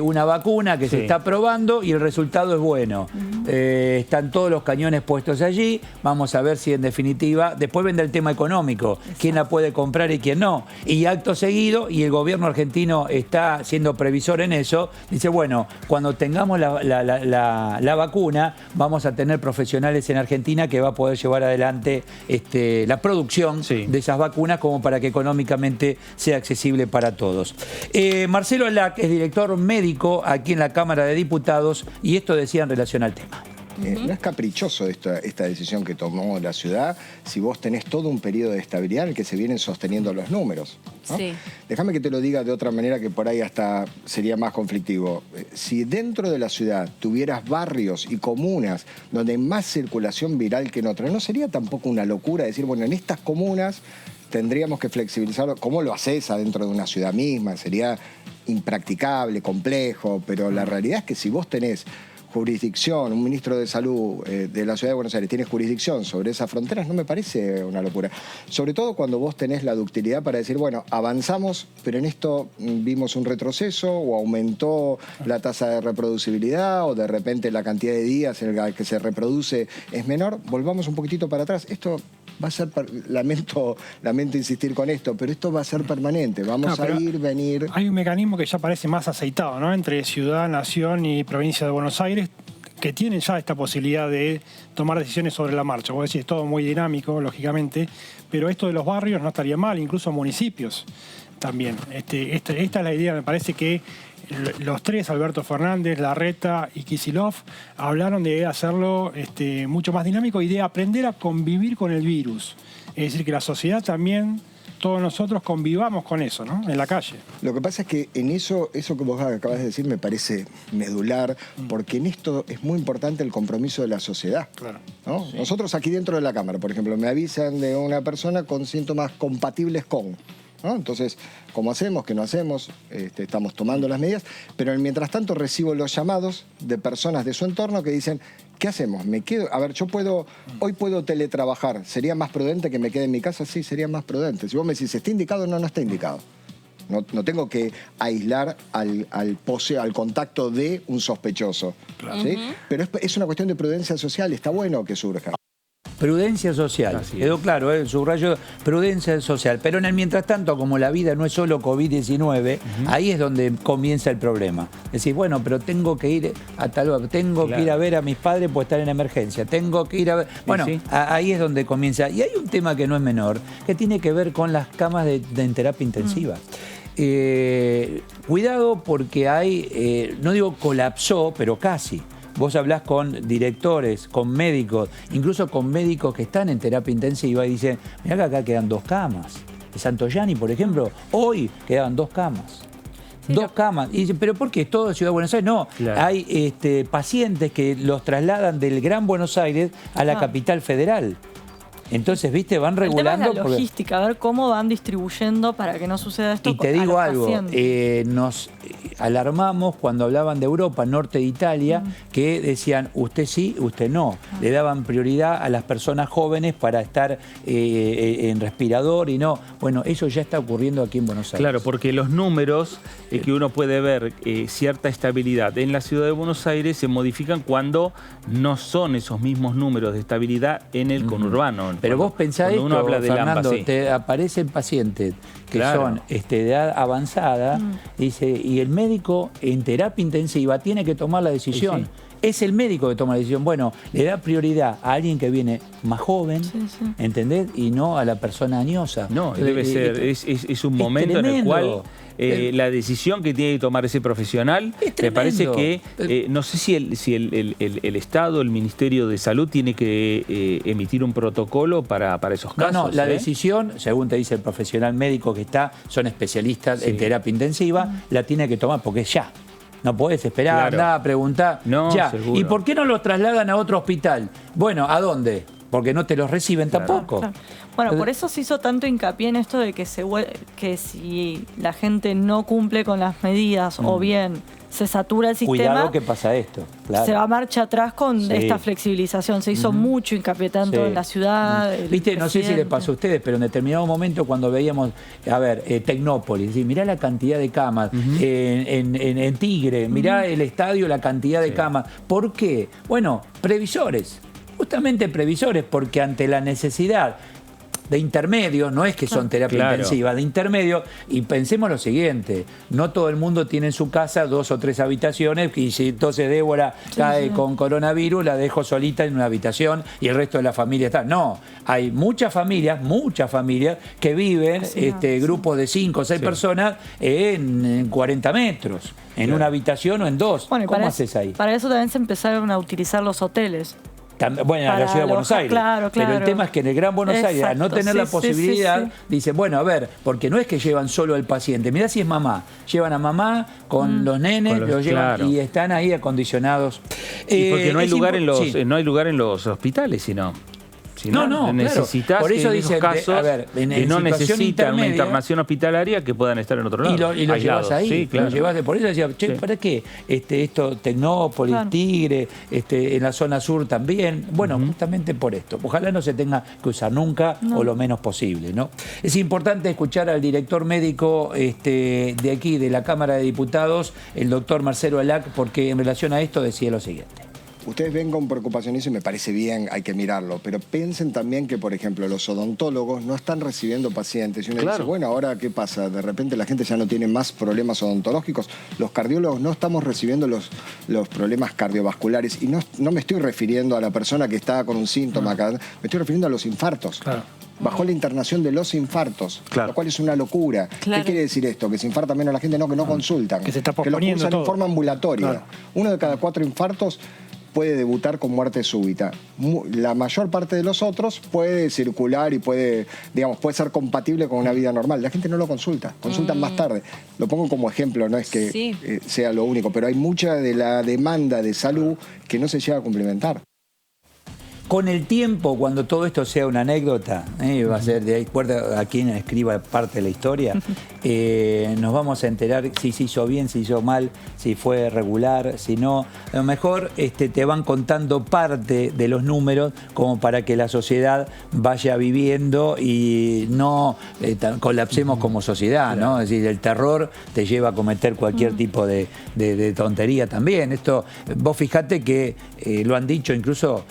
Speaker 1: una vacuna que se está probando y el resultado es bueno. Están todos los cañones puestos allí, vamos a ver si en definitiva, después vendrá el tema económico, quién la puede comprar y quién no. Y acto seguido, y el gobierno argentino está siendo previsor en eso, dice, bueno, cuando tengamos la vacuna, vamos a tener profesionales en Argentina que va a poder llevar adelante la producción de esas vacunas como para que económicamente sea accesible para todos. Marcelo Alac es director médico aquí en la Cámara de Diputados y esto decía en relación al tema.
Speaker 21: No es caprichoso esta decisión que tomó la ciudad si vos tenés todo un periodo de estabilidad en el que se vienen sosteniendo los números, ¿no? Déjame que te lo diga de otra manera que por ahí hasta sería más conflictivo. Si dentro de la ciudad tuvieras barrios y comunas donde hay más circulación viral que en otras, no sería tampoco una locura decir, bueno, en estas comunas tendríamos que flexibilizarlo. ¿Cómo lo haces adentro de una ciudad misma? Sería impracticable, complejo, pero la realidad es que si vos tenés jurisdicción, un ministro de Salud de la Ciudad de Buenos Aires tiene jurisdicción sobre esas fronteras, no me parece una locura. Sobre todo cuando vos tenés la ductilidad para decir, bueno, avanzamos, pero en esto vimos un retroceso o aumentó la tasa de reproducibilidad o de repente la cantidad de días en el que se reproduce es menor, volvamos un poquitito para atrás. Esto va a ser, lamento insistir con esto, pero esto va a ser permanente, vamos a ir, venir.
Speaker 14: Hay un mecanismo que ya parece más aceitado, ¿no? Entre ciudad, nación y provincia de Buenos Aires, que tienen ya esta posibilidad de tomar decisiones sobre la marcha. Vos decís, es todo muy dinámico, lógicamente, pero esto de los barrios no estaría mal, incluso municipios también. Esta es la idea, me parece que los tres, Alberto Fernández, Larreta y Kicillof, hablaron de hacerlo mucho más dinámico y de aprender a convivir con el virus. Es decir, que la sociedad también, todos nosotros convivamos con eso, ¿no? En la calle.
Speaker 21: Lo que pasa es que en eso que vos acabas de decir me parece medular, porque en esto es muy importante el compromiso de la sociedad.
Speaker 14: Claro.
Speaker 21: ¿No? Sí. Nosotros aquí dentro de la Cámara, por ejemplo, me avisan de una persona con síntomas compatibles con, ¿no? Entonces, ¿cómo hacemos? ¿Qué no hacemos? Estamos tomando las medidas, pero mientras tanto recibo los llamados de personas de su entorno que dicen, ¿qué hacemos? ¿Me quedo? A ver, hoy puedo teletrabajar. ¿Sería más prudente que me quede en mi casa? Sí, sería más prudente. Si vos me decís, ¿está indicado? No está indicado. No tengo que aislar al contacto de un sospechoso. Claro. ¿Sí? Pero es una cuestión de prudencia social. Está bueno que surja.
Speaker 1: Prudencia social. Quedó claro, el subrayo, prudencia social. Pero en el mientras tanto, como la vida no es solo COVID-19, ahí es donde comienza el problema. Decís, bueno, pero tengo que ir a tal lugar, tengo que ir a ver a mis padres por estar en emergencia, tengo que ir a ver... Bueno, ahí es donde comienza. Y hay un tema que no es menor, que tiene que ver con las camas en terapia intensiva. Cuidado porque hay, no digo colapsó, pero casi. Vos hablás con directores, con médicos, incluso con médicos que están en terapia intensiva y dicen, mirá que acá quedan 2 camas. En Santoyani, por ejemplo, hoy quedaban 2 camas. Sí, 2 camas. Y dicen, ¿pero por qué? ¿Es todo Ciudad de Buenos Aires? No, hay pacientes que los trasladan del Gran Buenos Aires a la capital federal. Entonces, viste, van regulando...
Speaker 2: El tema es la logística, a ver cómo van distribuyendo para que no suceda esto.
Speaker 1: Y te digo algo, nos alarmamos cuando hablaban de Europa, norte de Italia, que decían, usted sí, usted no. Le daban prioridad a las personas jóvenes para estar en respirador y no. Bueno, eso ya está ocurriendo aquí en Buenos Aires.
Speaker 3: Claro, porque los números que uno puede ver cierta estabilidad en la ciudad de Buenos Aires se modifican cuando no son esos mismos números de estabilidad en el conurbano.
Speaker 1: Pero vos pensás esto,
Speaker 3: uno habla de
Speaker 1: Fernando,
Speaker 3: AMBA,
Speaker 1: te aparecen pacientes que son de edad avanzada, dice, y el médico en terapia intensiva tiene que tomar la decisión. Es el médico que toma la decisión. Bueno, le da prioridad a alguien que viene más joven, ¿entendés? Y no a la persona añosa.
Speaker 3: No, debe ser, es un momento en el cual... la decisión que tiene que tomar ese profesional, me parece que, no sé si el Estado, el Ministerio de Salud tiene que emitir un protocolo para esos casos.
Speaker 1: No, la decisión, según te dice el profesional médico que está, son especialistas en terapia intensiva, la tiene que tomar porque ya. No podés esperar, andar, preguntar, ya.
Speaker 3: Seguro.
Speaker 1: ¿Y por qué no los trasladan a otro hospital? Bueno, ¿a dónde? Porque no te los reciben tampoco.
Speaker 2: Bueno, por eso se hizo tanto hincapié en esto de que si la gente no cumple con las medidas o bien se satura el sistema...
Speaker 1: Cuidado que pasa esto.
Speaker 2: Se va a marcha atrás con esta flexibilización. Se hizo mucho hincapié tanto en la ciudad...
Speaker 1: Viste, no sé si les pasó a ustedes, pero en determinado momento cuando veíamos, a ver, Tecnópolis, mirá la cantidad de camas, en Tigre, mirá el estadio, la cantidad de camas. ¿Por qué? Bueno, previsores. Justamente previsores, porque ante la necesidad de intermedio, no es que son terapia intensiva, de intermedio, y pensemos lo siguiente, no todo el mundo tiene en su casa 2 o 3 habitaciones, y si entonces Débora cae con coronavirus, la dejo solita en una habitación y el resto de la familia está. No, hay muchas familias que viven grupos de 5 o 6 personas en 40 metros, en una habitación o en 2.
Speaker 2: Bueno,
Speaker 1: ¿Cómo haces ahí?
Speaker 2: Para eso también se empezaron a utilizar los hoteles.
Speaker 1: Bueno, en la ciudad de Buenos Aires. Pero el tema es que en el Gran Buenos Aires, al no tener la posibilidad, dicen, bueno, a ver, porque no es que llevan solo al paciente, mirá si es mamá. Llevan a mamá con los nenes, los llevan y están ahí acondicionados.
Speaker 3: Y porque no hay lugar no hay lugar en los hospitales, sino...
Speaker 1: No,
Speaker 3: necesitas
Speaker 1: por eso
Speaker 3: dicen, casos que no necesitan una internación hospitalaria que puedan estar en otro lado.
Speaker 1: Y lo llevas ahí, lo llevas, por eso decía, che, ¿para qué? Esto, Tecnópolis, Tigre, en la zona sur también. Bueno, justamente por esto. Ojalá no se tenga que usar nunca o lo menos posible, ¿no? Es importante escuchar al director médico de aquí, de la Cámara de Diputados, el doctor Marcelo Alac, porque en relación a esto decía lo siguiente.
Speaker 21: Ustedes ven con preocupación eso y me parece bien, hay que mirarlo, pero piensen también que, por ejemplo, los odontólogos no están recibiendo pacientes y uno dice, bueno, ahora ¿qué pasa? De repente la gente ya no tiene más problemas odontológicos, los cardiólogos no estamos recibiendo los problemas cardiovasculares y no me estoy refiriendo a la persona que está con un síntoma acá, me estoy refiriendo a los infartos. Bajó la internación de los infartos, lo cual es una locura. ¿Qué quiere decir esto? Que se infarta menos la gente, no, que no consultan.
Speaker 14: Que se está
Speaker 21: posponiendo que lo usan en forma ambulatoria. 1 de cada 4 infartos puede debutar con muerte súbita. La mayor parte de los otros puede circular y puede ser compatible con una vida normal. La gente no lo consulta, consultan más tarde. Lo pongo como ejemplo, no es que sea lo único, pero hay mucha de la demanda de salud que no se llega a cumplimentar.
Speaker 1: Con el tiempo, cuando todo esto sea una anécdota, va a ser de acuerdo a quien escriba parte de la historia, nos vamos a enterar si se hizo bien, si hizo mal, si fue regular, si no. A lo mejor te van contando parte de los números como para que la sociedad vaya viviendo y no colapsemos como sociedad, ¿no? Es decir, el terror te lleva a cometer cualquier tipo de tontería también. Esto, vos fijate que lo han dicho incluso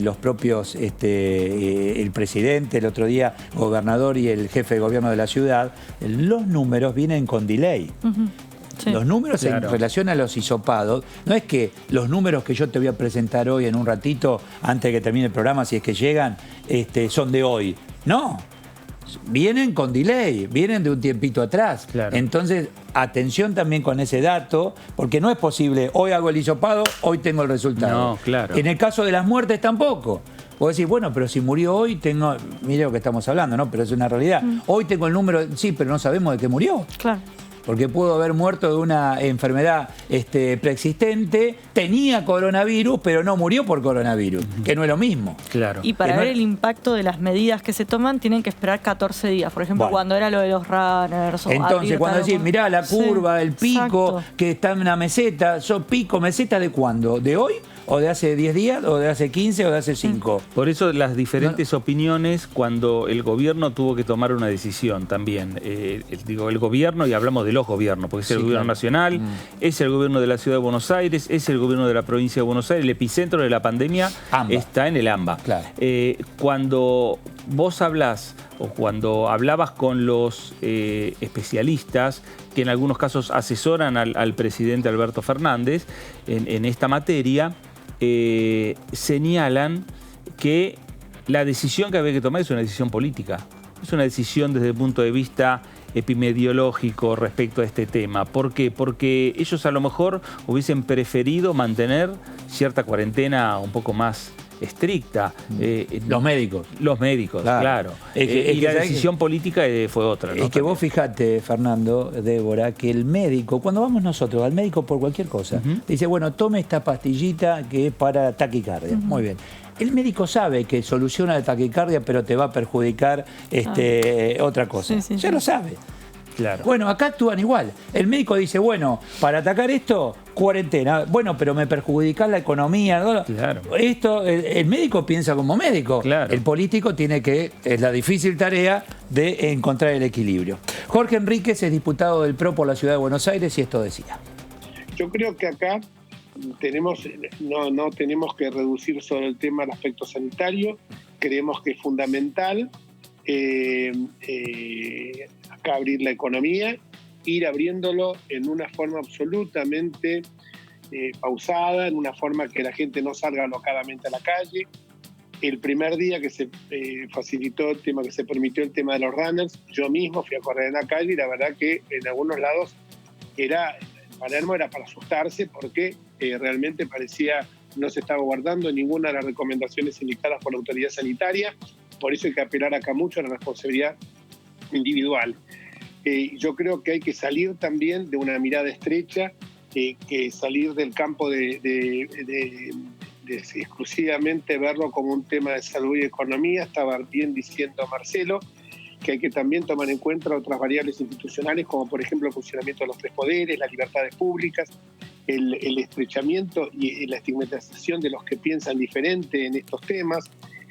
Speaker 1: los propios, el presidente, el otro día gobernador y el jefe de gobierno de la ciudad, los números vienen con delay. Sí. Los números en relación a los hisopados, no es que los números que yo te voy a presentar hoy en un ratito, antes de que termine el programa, si es que llegan, son de hoy. No, vienen con delay, vienen de un tiempito atrás. Claro. Entonces, atención también con ese dato, porque no es posible, hoy hago el hisopado, hoy tengo el resultado.
Speaker 3: No, claro.
Speaker 1: En el caso de las muertes tampoco. Vos decís, bueno, pero si murió hoy, tengo... Mire lo que estamos hablando, ¿no? Pero es una realidad. Hoy tengo el número, sí, pero no sabemos de qué murió.
Speaker 2: Claro.
Speaker 1: Porque pudo haber muerto de una enfermedad preexistente, tenía coronavirus, pero no murió por coronavirus, que no es lo mismo.
Speaker 3: Claro.
Speaker 2: Y para ver el impacto de las medidas que se toman, tiinen que esperar 14 días. Por ejemplo, cuando era lo de los runners.
Speaker 1: Entonces, cuando decís, mirá la curva, el pico,
Speaker 2: exacto,
Speaker 1: que está en una meseta, pico, meseta ¿de cuándo? ¿De hoy? ¿O de hace 10 días? ¿O de hace 15? ¿O de hace 5?
Speaker 3: Por eso las diferentes opiniones cuando el gobierno tuvo que tomar una decisión también. Digo, el gobierno, y hablamos de los gobiernos, porque es el gobierno nacional, es el gobierno de la Ciudad de Buenos Aires, es el gobierno de la provincia de Buenos Aires. El epicentro de la pandemia está en el AMBA.
Speaker 1: Claro.
Speaker 3: Cuando vos hablás o cuando hablabas con los especialistas, que en algunos casos asesoran al presidente Alberto Fernández en esta materia, señalan que la decisión que había que tomar es una decisión política. Es una decisión desde el punto de vista epidemiológico respecto a este tema. ¿Por qué? Porque ellos a lo mejor hubiesen preferido mantener cierta cuarentena un poco más estricta.
Speaker 1: Los médicos.
Speaker 3: Los médicos, claro. Y la decisión política fue otra, ¿no?
Speaker 1: Es que vos fijate, Fernando, Débora, que el médico, cuando vamos nosotros al médico por cualquier cosa, dice, bueno, tome esta pastillita que es para taquicardia. Muy bien. El médico sabe que soluciona la taquicardia, pero te va a perjudicar otra cosa. Ya lo sabe.
Speaker 3: Claro.
Speaker 1: Bueno, acá actúan igual. El médico dice, bueno, para atacar esto, cuarentena. Bueno, pero me perjudica la economía, ¿no?
Speaker 3: Claro.
Speaker 1: Esto, el médico piensa como médico.
Speaker 3: Claro.
Speaker 1: El político tiene es la difícil tarea de encontrar el equilibrio. Jorge Enríquez es diputado del PRO por la Ciudad de Buenos Aires y esto decía.
Speaker 4: Yo creo que acá no tenemos que reducir sobre el tema del aspecto sanitario. Creemos que es fundamental acá abrir la economía, ir abriéndolo en una forma absolutamente pausada, en una forma que la gente no salga alocadamente a la calle. El primer día que se facilitó el tema, que se permitió el tema de los runners, yo mismo fui a correr en la calle y la verdad que en algunos lados Palermo era para asustarse porque realmente parecía no se estaba guardando ninguna de las recomendaciones indicadas por la autoridad sanitaria. Por eso hay que apelar acá mucho a la responsabilidad individual. Yo creo que hay que salir también de una mirada estrecha, que salir del campo de exclusivamente verlo como un tema de salud y economía. Estaba bien diciendo Marcelo que hay que también tomar en cuenta otras variables institucionales, como por ejemplo el funcionamiento de los tres poderes, las libertades públicas, el estrechamiento y la estigmatización de los que piensan diferente en estos temas.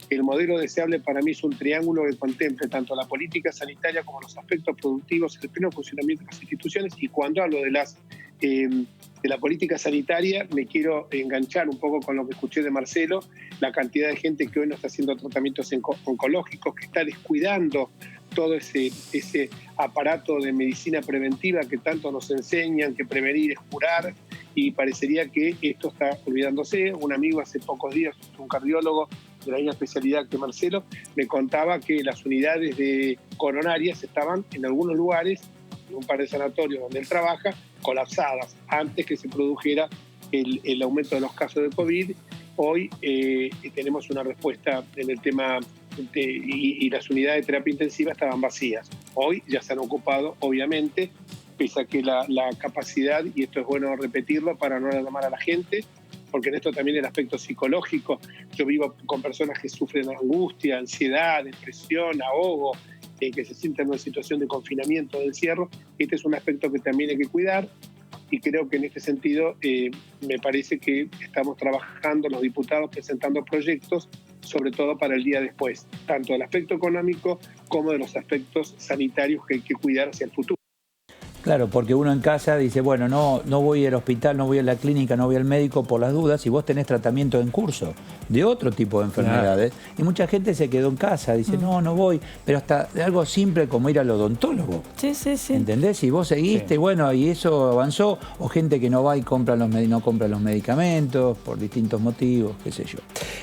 Speaker 4: El modelo deseable para mí es un triángulo que contemple tanto la política sanitaria como los aspectos productivos, el pleno funcionamiento de las instituciones. Y cuando hablo de la política sanitaria, me quiero enganchar un poco con lo que escuché de Marcelo, la cantidad de gente que hoy no está haciendo tratamientos oncológicos, que está descuidando todo ese aparato de medicina preventiva que tanto nos enseñan, que prevenir es curar, y parecería que esto está olvidándose. Un amigo hace pocos días, un cardiólogo de la misma especialidad que Marcelo, me contaba que las unidades de coronarias estaban en algunos lugares, en un par de sanatorios donde él trabaja, colapsadas antes que se produjera el aumento de los casos de COVID. Hoy tenemos una respuesta en el tema y las unidades de terapia intensiva estaban vacías. Hoy ya se han ocupado, obviamente, pese a que la capacidad, y esto es bueno repetirlo para no alarmar a la gente, porque en esto también el aspecto psicológico, yo vivo con personas que sufren angustia, ansiedad, depresión, ahogo, que se sienten en una situación de confinamiento, de encierro. Este es un aspecto que también hay que cuidar, y creo que en este sentido me parece que estamos trabajando los diputados presentando proyectos, sobre todo para el día después, tanto del aspecto económico como de los aspectos sanitarios que hay que cuidar hacia el futuro.
Speaker 1: Claro, porque uno en casa dice, bueno, no voy al hospital, no voy a la clínica, no voy al médico por las dudas, y vos tenés tratamiento en curso de otro tipo de enfermedades. Claro. Y mucha gente se quedó en casa, dice, no voy, pero hasta algo simple como ir al odontólogo.
Speaker 2: Sí, sí, sí.
Speaker 1: ¿Entendés? Y vos seguiste, bueno, y eso avanzó, o gente que no va y no compra los medicamentos por distintos motivos, qué sé yo.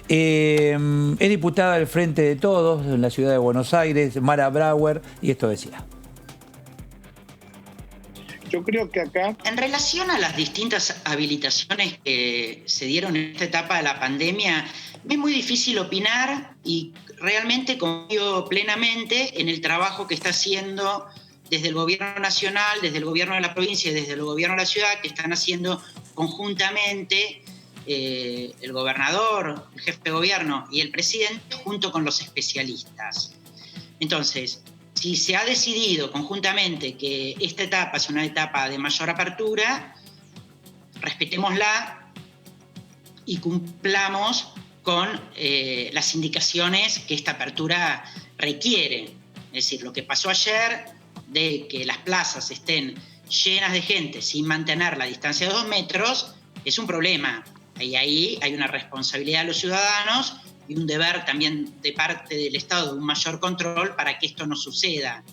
Speaker 1: Es diputada del Frente de Todos en la ciudad de Buenos Aires, Mara Brauer, y esto decía.
Speaker 4: Yo creo que acá...
Speaker 19: En relación a las distintas habilitaciones que se dieron en esta etapa de la pandemia, me es muy difícil opinar y realmente confío plenamente en el trabajo que está haciendo desde el gobierno nacional, desde el gobierno de la provincia y desde el gobierno de la ciudad, que están haciendo conjuntamente el gobernador, el jefe de gobierno y el presidente junto con los especialistas. Entonces, si se ha decidido conjuntamente que esta etapa es una etapa de mayor apertura, respetémosla y cumplamos con las indicaciones que esta apertura requiere. Es decir, lo que pasó ayer de que las plazas estén llenas de gente sin mantener la distancia de 2 metros es un problema. Y ahí hay una responsabilidad de los ciudadanos y un deber también de parte del Estado de un mayor control para que esto no suceda.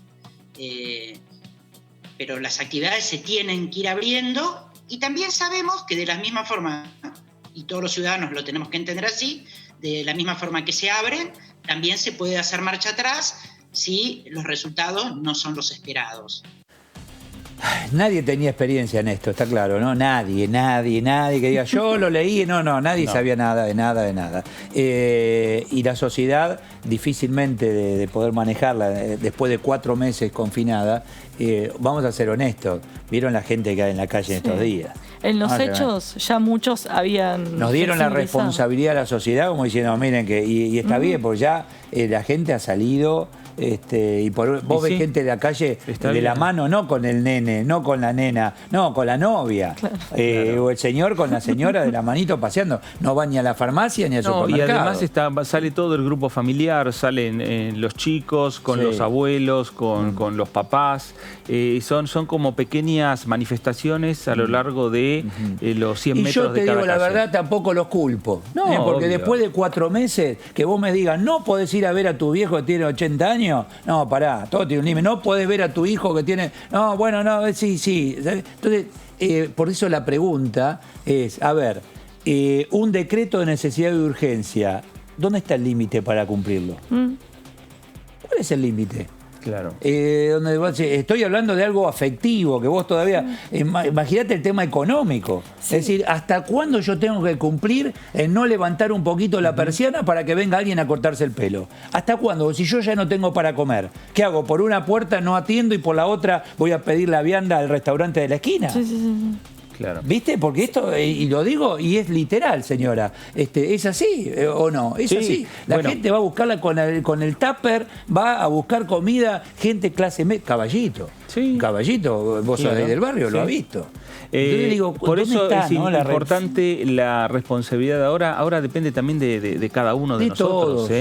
Speaker 19: Pero las actividades se tienen que ir abriendo y también sabemos que de la misma forma, y todos los ciudadanos lo tenemos que entender así, de la misma forma que se abren, también se puede hacer marcha atrás si los resultados no son los esperados.
Speaker 1: Nadie tenía experiencia en esto, está claro, ¿no? Nadie que diga, yo lo leí, nadie sabía nada de nada. Y la sociedad, difícilmente de poder manejarla después de 4 meses confinada, vamos a ser honestos, vieron la gente que hay en la calle en estos días.
Speaker 2: En los hechos ya muchos habían...
Speaker 1: Nos dieron la responsabilidad a la sociedad como diciendo, miren, que y está bien, porque ya la gente ha salido... y vos ves gente de la calle de la mano, no con el nene, no con la nena, no, con la novia. Claro. O el señor con la señora de la manito paseando. No va ni a la farmacia ni al supermercado.
Speaker 3: Y además sale todo el grupo familiar, salen los chicos, con los abuelos, con los papás. Son como pequeñas manifestaciones a lo largo de los 100 metros de cada calle. Y yo te digo la
Speaker 1: verdad, tampoco los culpo. Porque después de 4 meses que vos me digas, no podés ir a ver a tu viejo que tiene 80 años, no, pará, todo tiene un límite. No podés ver a tu hijo que tiene... No, bueno, no, sí. Entonces, por eso la pregunta es, a ver, un decreto de necesidad y urgencia, ¿dónde está el límite para cumplirlo? ¿Cuál es el límite?
Speaker 3: Claro.
Speaker 1: Estoy hablando de algo afectivo, que vos todavía... Imagínate el tema económico. Sí. Es decir, ¿hasta cuándo yo tengo que cumplir en no levantar un poquito la persiana para que venga alguien a cortarse el pelo? ¿Hasta cuándo? Si yo ya no tengo para comer, ¿qué hago? Por una puerta no atiendo y por la otra voy a pedir la vianda al restaurante de la esquina.
Speaker 2: Sí.
Speaker 3: Claro.
Speaker 1: ¿Viste? Porque esto, y lo digo, y es literal, señora. ¿Es así o no? Es así. La gente va a buscarla con el tupper, va a buscar comida, gente clase media. Caballito. Sí. Caballito, vos sos del barrio, lo has visto.
Speaker 3: Digo, por eso es importante la responsabilidad ahora. Ahora depende también de cada uno de nosotros.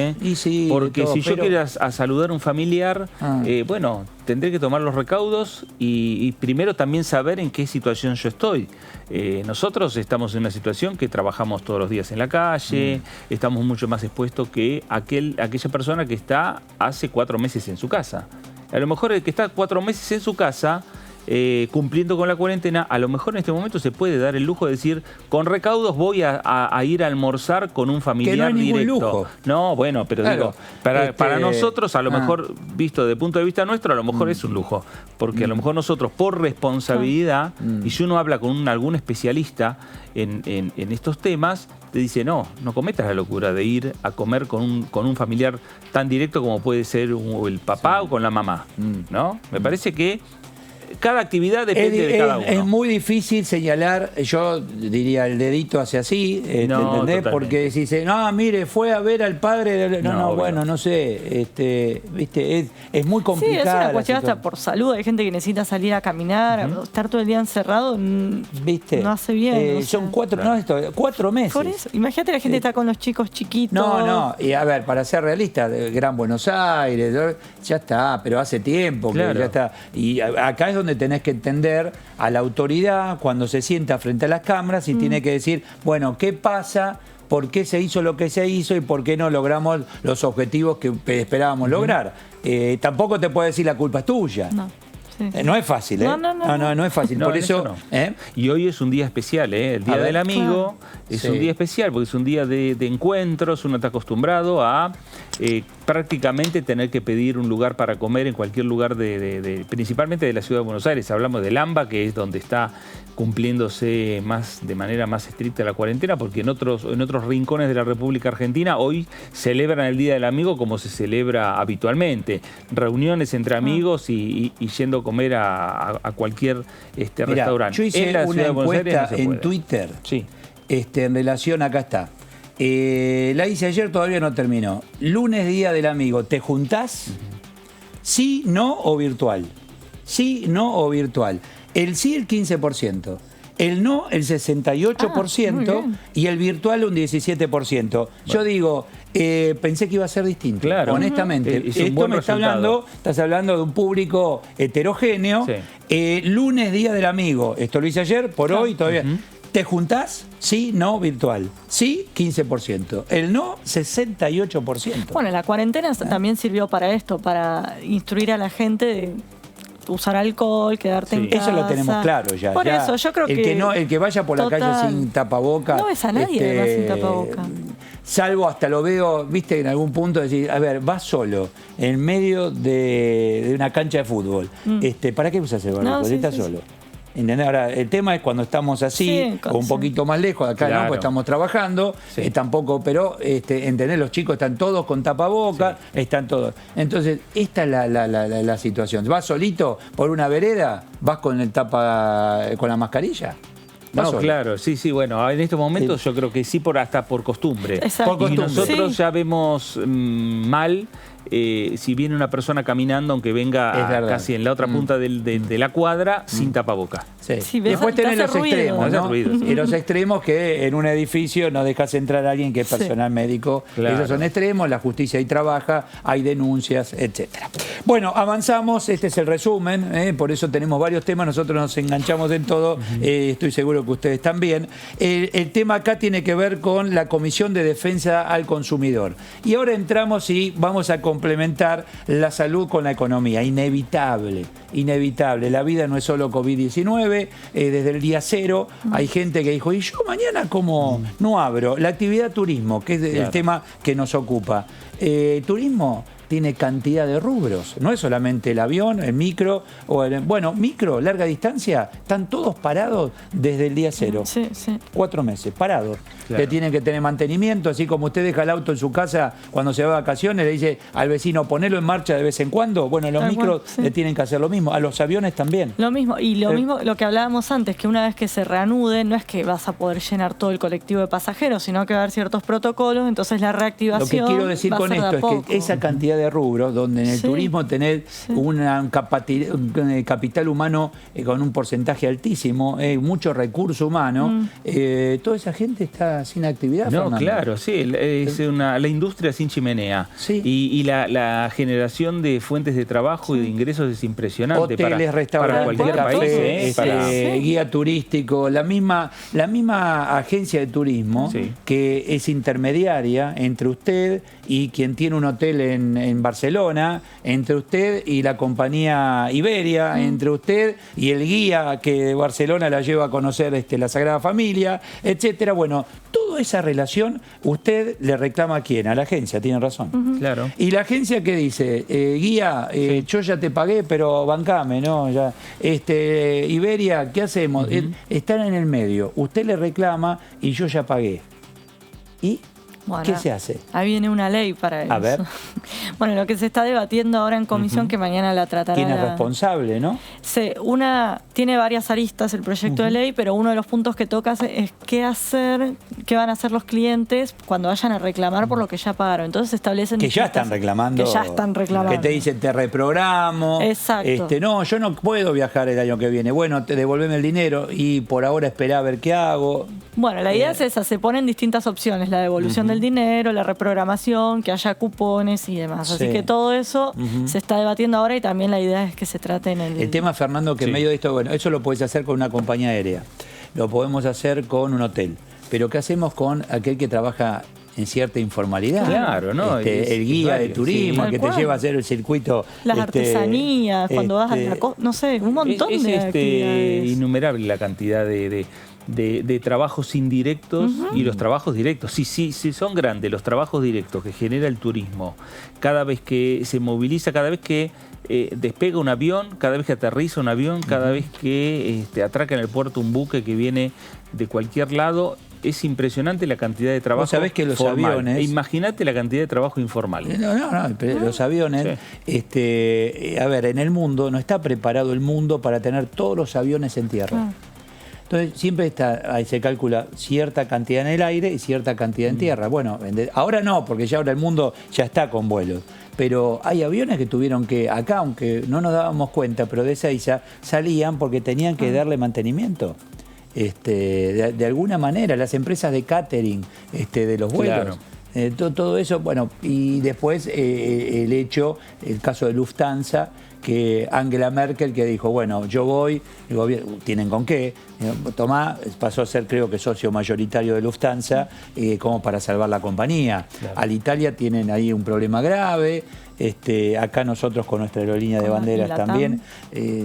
Speaker 3: Porque si yo quiero a saludar a un familiar, bueno, tendré que tomar los recaudos y primero también saber en qué situación yo estoy. Nosotros estamos en una situación que trabajamos todos los días en la calle, estamos mucho más expuestos que aquella persona que está hace 4 meses en su casa. A lo mejor el que está 4 meses en su casa, cumpliendo con la cuarentena, a lo mejor en este momento se puede dar el lujo de decir, con recaudos voy a ir a almorzar con un familiar
Speaker 1: que no hay
Speaker 3: directo.
Speaker 1: Ningún lujo.
Speaker 3: No, bueno, pero digo, para nosotros, a lo mejor, visto de punto de vista nuestro, a lo mejor es un lujo. Porque a lo mejor nosotros, por responsabilidad, y si uno habla con algún especialista en estos temas, te dice, no cometas la locura de ir a comer con un familiar tan directo como puede ser el papá o con la mamá, ¿no? Me parece que cada actividad depende de cada uno.
Speaker 1: Es muy difícil señalar, yo diría el dedito hacia así, ¿entendés? Totalmente. Porque si dice, no, mire, fue a ver al padre, bueno, no sé, viste, es muy complicado.
Speaker 2: Sí, es una cuestión hasta por salud, hay gente que necesita salir a caminar, estar todo el día encerrado, ¿viste? No hace bien.
Speaker 1: Son 4 meses.
Speaker 2: Por eso, imagínate la gente está con los chicos chiquitos.
Speaker 1: No, y a ver, para ser realista, Gran Buenos Aires, ya está, pero hace tiempo que ya está. Y acá es donde tenés que entender a la autoridad cuando se sienta frente a las cámaras y tiene que decir, bueno, ¿qué pasa? ¿Por qué se hizo lo que se hizo y por qué no logramos los objetivos que esperábamos lograr? Tampoco te puede decir la culpa es tuya. No. No es fácil, ¿eh? No es fácil. Por eso. No.
Speaker 3: Y hoy es un día especial, ¿eh? El Día del Amigo es un día especial porque es un día de encuentros. Uno está acostumbrado a prácticamente tener que pedir un lugar para comer en cualquier lugar, principalmente de la ciudad de Buenos Aires. Hablamos del AMBA, que es donde está cumpliéndose de manera más estricta la cuarentena, porque en otros rincones de la República Argentina hoy celebran el Día del Amigo como se celebra habitualmente. Reuniones entre amigos y yendo a comer a cualquier restaurante.
Speaker 1: Yo hice una encuesta en Twitter en relación, acá está. La hice ayer, todavía no terminó. Lunes, Día del Amigo, ¿te juntás? ¿Sí, no o virtual? ¿Sí, no o virtual? El sí, el 15%. El no, el 68%. Y el virtual, un 17%. Bueno. Yo digo, pensé que iba a ser distinto. Claro. Honestamente. Esto me está hablando, estás hablando de un público heterogéneo. Sí. Lunes, Día del Amigo. Esto lo hice ayer, por hoy todavía. ¿Te juntás? Sí, no, virtual. Sí, 15%. El no, 68%.
Speaker 2: Bueno, la cuarentena también sirvió para esto, para instruir a la gente de usar alcohol, quedarte en casa.
Speaker 1: Eso lo tenemos claro ya.
Speaker 2: Por eso, yo creo que...
Speaker 1: el que vaya por la calle sin tapaboca...
Speaker 2: No ves a nadie además sin tapaboca.
Speaker 1: Salvo hasta lo veo, viste, en algún punto decir, a ver, vas solo, en medio de una cancha de fútbol. ¿Para qué usas el barbijo? Estás solo. ¿Entendés? Ahora, el tema es cuando estamos así, o un poquito más lejos, acá no, pues estamos trabajando, tampoco, pero ¿entendés? Los chicos están todos con tapabocas, están todos. Entonces, esta es la situación. ¿Vas solito por una vereda? ¿Vas con el con la mascarilla?
Speaker 3: No, claro, sí, bueno, en estos momentos yo creo que sí, hasta por costumbre.
Speaker 2: Exacto.
Speaker 3: Y nosotros ya vemos mal si viene una persona caminando, aunque venga casi en la otra punta de la cuadra, sin tapaboca.
Speaker 1: Sí, después tenés los extremos, ¿no? Y los extremos que en un edificio no dejas entrar a alguien que es personal médico. Claro. Esos son extremos, la justicia ahí trabaja, hay denuncias, etcétera. Bueno, avanzamos, este es el resumen, por eso tenemos varios temas, nosotros nos enganchamos en todo, estoy seguro que ustedes también. El tema acá tiene que ver con la Comisión de Defensa al Consumidor. Y ahora entramos y vamos a complementar la salud con la economía. Inevitable. La vida no es solo COVID-19, desde el día cero hay gente que dijo, ¿y yo mañana cómo no abro? La actividad turismo, que es el tema que nos ocupa. Turismo tiene cantidad de rubros, no es solamente el avión, el micro, micro, larga distancia, están todos parados desde el día cero. 4 meses, parados. Que tienen que tener mantenimiento, así como usted deja el auto en su casa cuando se va de vacaciones, le dice al vecino, ponelo en marcha de vez en cuando. Bueno, los micros le tienen que hacer lo mismo, a los aviones también.
Speaker 2: Lo mismo, y lo mismo, lo que hablábamos antes, que una vez que se reanude, no es que vas a poder llenar todo el colectivo de pasajeros, sino que va a haber ciertos protocolos, entonces la reactivación.
Speaker 1: Lo que quiero decir con esto es que esa cantidad de rubros, donde en el turismo tenés un capital humano con un porcentaje altísimo, mucho recurso humano, toda esa gente está sin actividad.
Speaker 3: No, claro, es la industria sin chimenea. Y la generación de fuentes de trabajo y de ingresos es impresionante.
Speaker 1: Hoteles, restaurantes,
Speaker 3: para cualquier
Speaker 1: país. Guía turístico, la misma agencia de turismo que es intermediaria entre usted y quien tiene un hotel en Barcelona, entre usted y la compañía Iberia, entre usted y el guía que de Barcelona la lleva a conocer la Sagrada Familia, etcétera. Bueno, toda esa relación usted le reclama a quién, a la agencia, tiene razón.
Speaker 3: Claro.
Speaker 1: Y la agencia que dice, guía, yo ya te pagué, pero bancame, ¿no? Ya, Iberia, ¿qué hacemos? Están en el medio, usted le reclama y yo ya pagué. ¿Y? Bueno, ¿qué se hace?
Speaker 2: Ahí viene una ley para eso.
Speaker 1: A ver.
Speaker 2: Bueno, lo que se está debatiendo ahora en comisión, que mañana la tratará.
Speaker 1: ¿Quién es responsable, no?
Speaker 2: Sí, tiene varias aristas el proyecto de ley, pero uno de los puntos que toca es qué van a hacer los clientes cuando vayan a reclamar por lo que ya pagaron. Entonces se establecen...
Speaker 1: Que ya están reclamando.
Speaker 2: Que ya están reclamando.
Speaker 1: Que te dicen, te reprogramo.
Speaker 2: Exacto.
Speaker 1: No, yo no puedo viajar el año que viene. Bueno, te devolveme el dinero y por ahora esperá a ver qué hago.
Speaker 2: Bueno, la idea es esa, se ponen distintas opciones. La devolución del el dinero, la reprogramación, que haya cupones y demás. Así que todo eso se está debatiendo ahora y también la idea es que se trate en el...
Speaker 1: El tema, Fernando, que en medio de esto, bueno, eso lo puedes hacer con una compañía aérea, lo podemos hacer con un hotel, pero ¿qué hacemos con aquel que trabaja en cierta informalidad?
Speaker 3: Claro, ¿no?
Speaker 1: El guía de turismo, el que te lleva a hacer el circuito.
Speaker 2: Las artesanías, cuando vas a la no sé, un montón de actividades.
Speaker 3: Innumerable la cantidad de trabajos indirectos y los trabajos directos. Sí, son grandes los trabajos directos que genera el turismo. Cada vez que se moviliza, cada vez que despega un avión, cada vez que aterriza un avión, cada vez que atraca en el puerto un buque que viene de cualquier lado. Es impresionante la cantidad de trabajo.
Speaker 1: Vos sabés que los
Speaker 3: formal.
Speaker 1: aviones...
Speaker 3: Imagínate la cantidad de trabajo informal.
Speaker 1: No, pero los aviones... a ver, en el mundo no está preparado el mundo para tener todos los aviones en tierra. Entonces siempre ahí se calcula cierta cantidad en el aire y cierta cantidad en tierra. Bueno, ahora no, porque ya ahora el mundo ya está con vuelos. Pero hay aviones que tuvieron que, acá, aunque no nos dábamos cuenta, pero de Ezeiza salían porque tenían que darle mantenimiento. De alguna manera, las empresas de catering de los vuelos. Todo eso, bueno, y después el caso de Lufthansa, que Angela Merkel que dijo, bueno, yo voy, el gobierno, ¿tienen con qué? Tomá, pasó a ser creo que socio mayoritario de Lufthansa, como para salvar la compañía. Alitalia tienen ahí un problema grave. Acá nosotros con nuestra aerolínea de banderas también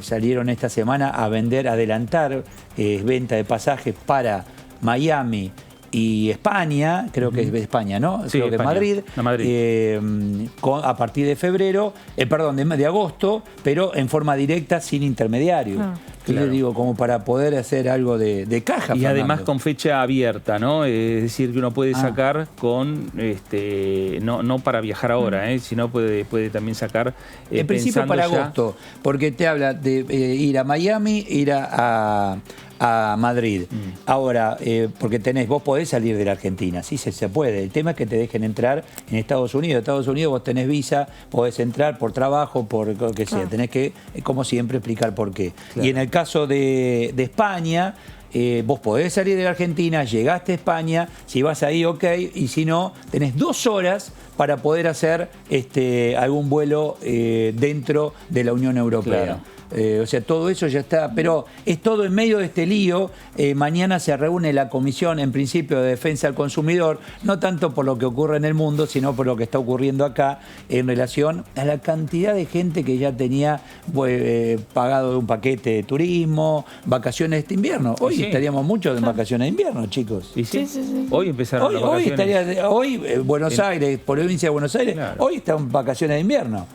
Speaker 1: salieron esta semana a adelantar venta de pasajes para Miami y España, creo que es España, ¿no?
Speaker 3: Sí,
Speaker 1: creo que
Speaker 3: España,
Speaker 1: Madrid. A partir de febrero, de agosto, pero en forma directa, sin intermediarios. Yo digo, como para poder hacer algo de caja.
Speaker 3: Y
Speaker 1: Fernando.
Speaker 3: además con fecha abierta, ¿no? Es decir, que uno puede sacar con, no para viajar ahora, sino puede también sacar
Speaker 1: en principio para agosto, porque te habla de ir a Miami, ir a Madrid. Ahora, porque vos podés salir de la Argentina, sí se puede. El tema es que te dejen entrar en Estados Unidos. En Estados Unidos vos tenés visa, podés entrar por trabajo, por lo que sea. Tenés que, como siempre, explicar por qué. Y en el caso de España, vos podés salir de la Argentina, llegaste a España, si vas ahí, ok, y si no, tenés 2 horas para poder hacer algún vuelo dentro de la Unión Europea. O sea, todo eso ya está, pero es todo en medio de este lío. Mañana se reúne la Comisión, en principio, de Defensa del Consumidor, no tanto por lo que ocurre en el mundo, sino por lo que está ocurriendo acá en relación a la cantidad de gente que ya tenía pagado un paquete de turismo, vacaciones de este invierno. Hoy estaríamos muchos en vacaciones de invierno, chicos.
Speaker 3: Sí. Hoy empezaron las vacaciones.
Speaker 1: Hoy Buenos Aires, provincia de Buenos Aires, hoy están vacaciones de invierno.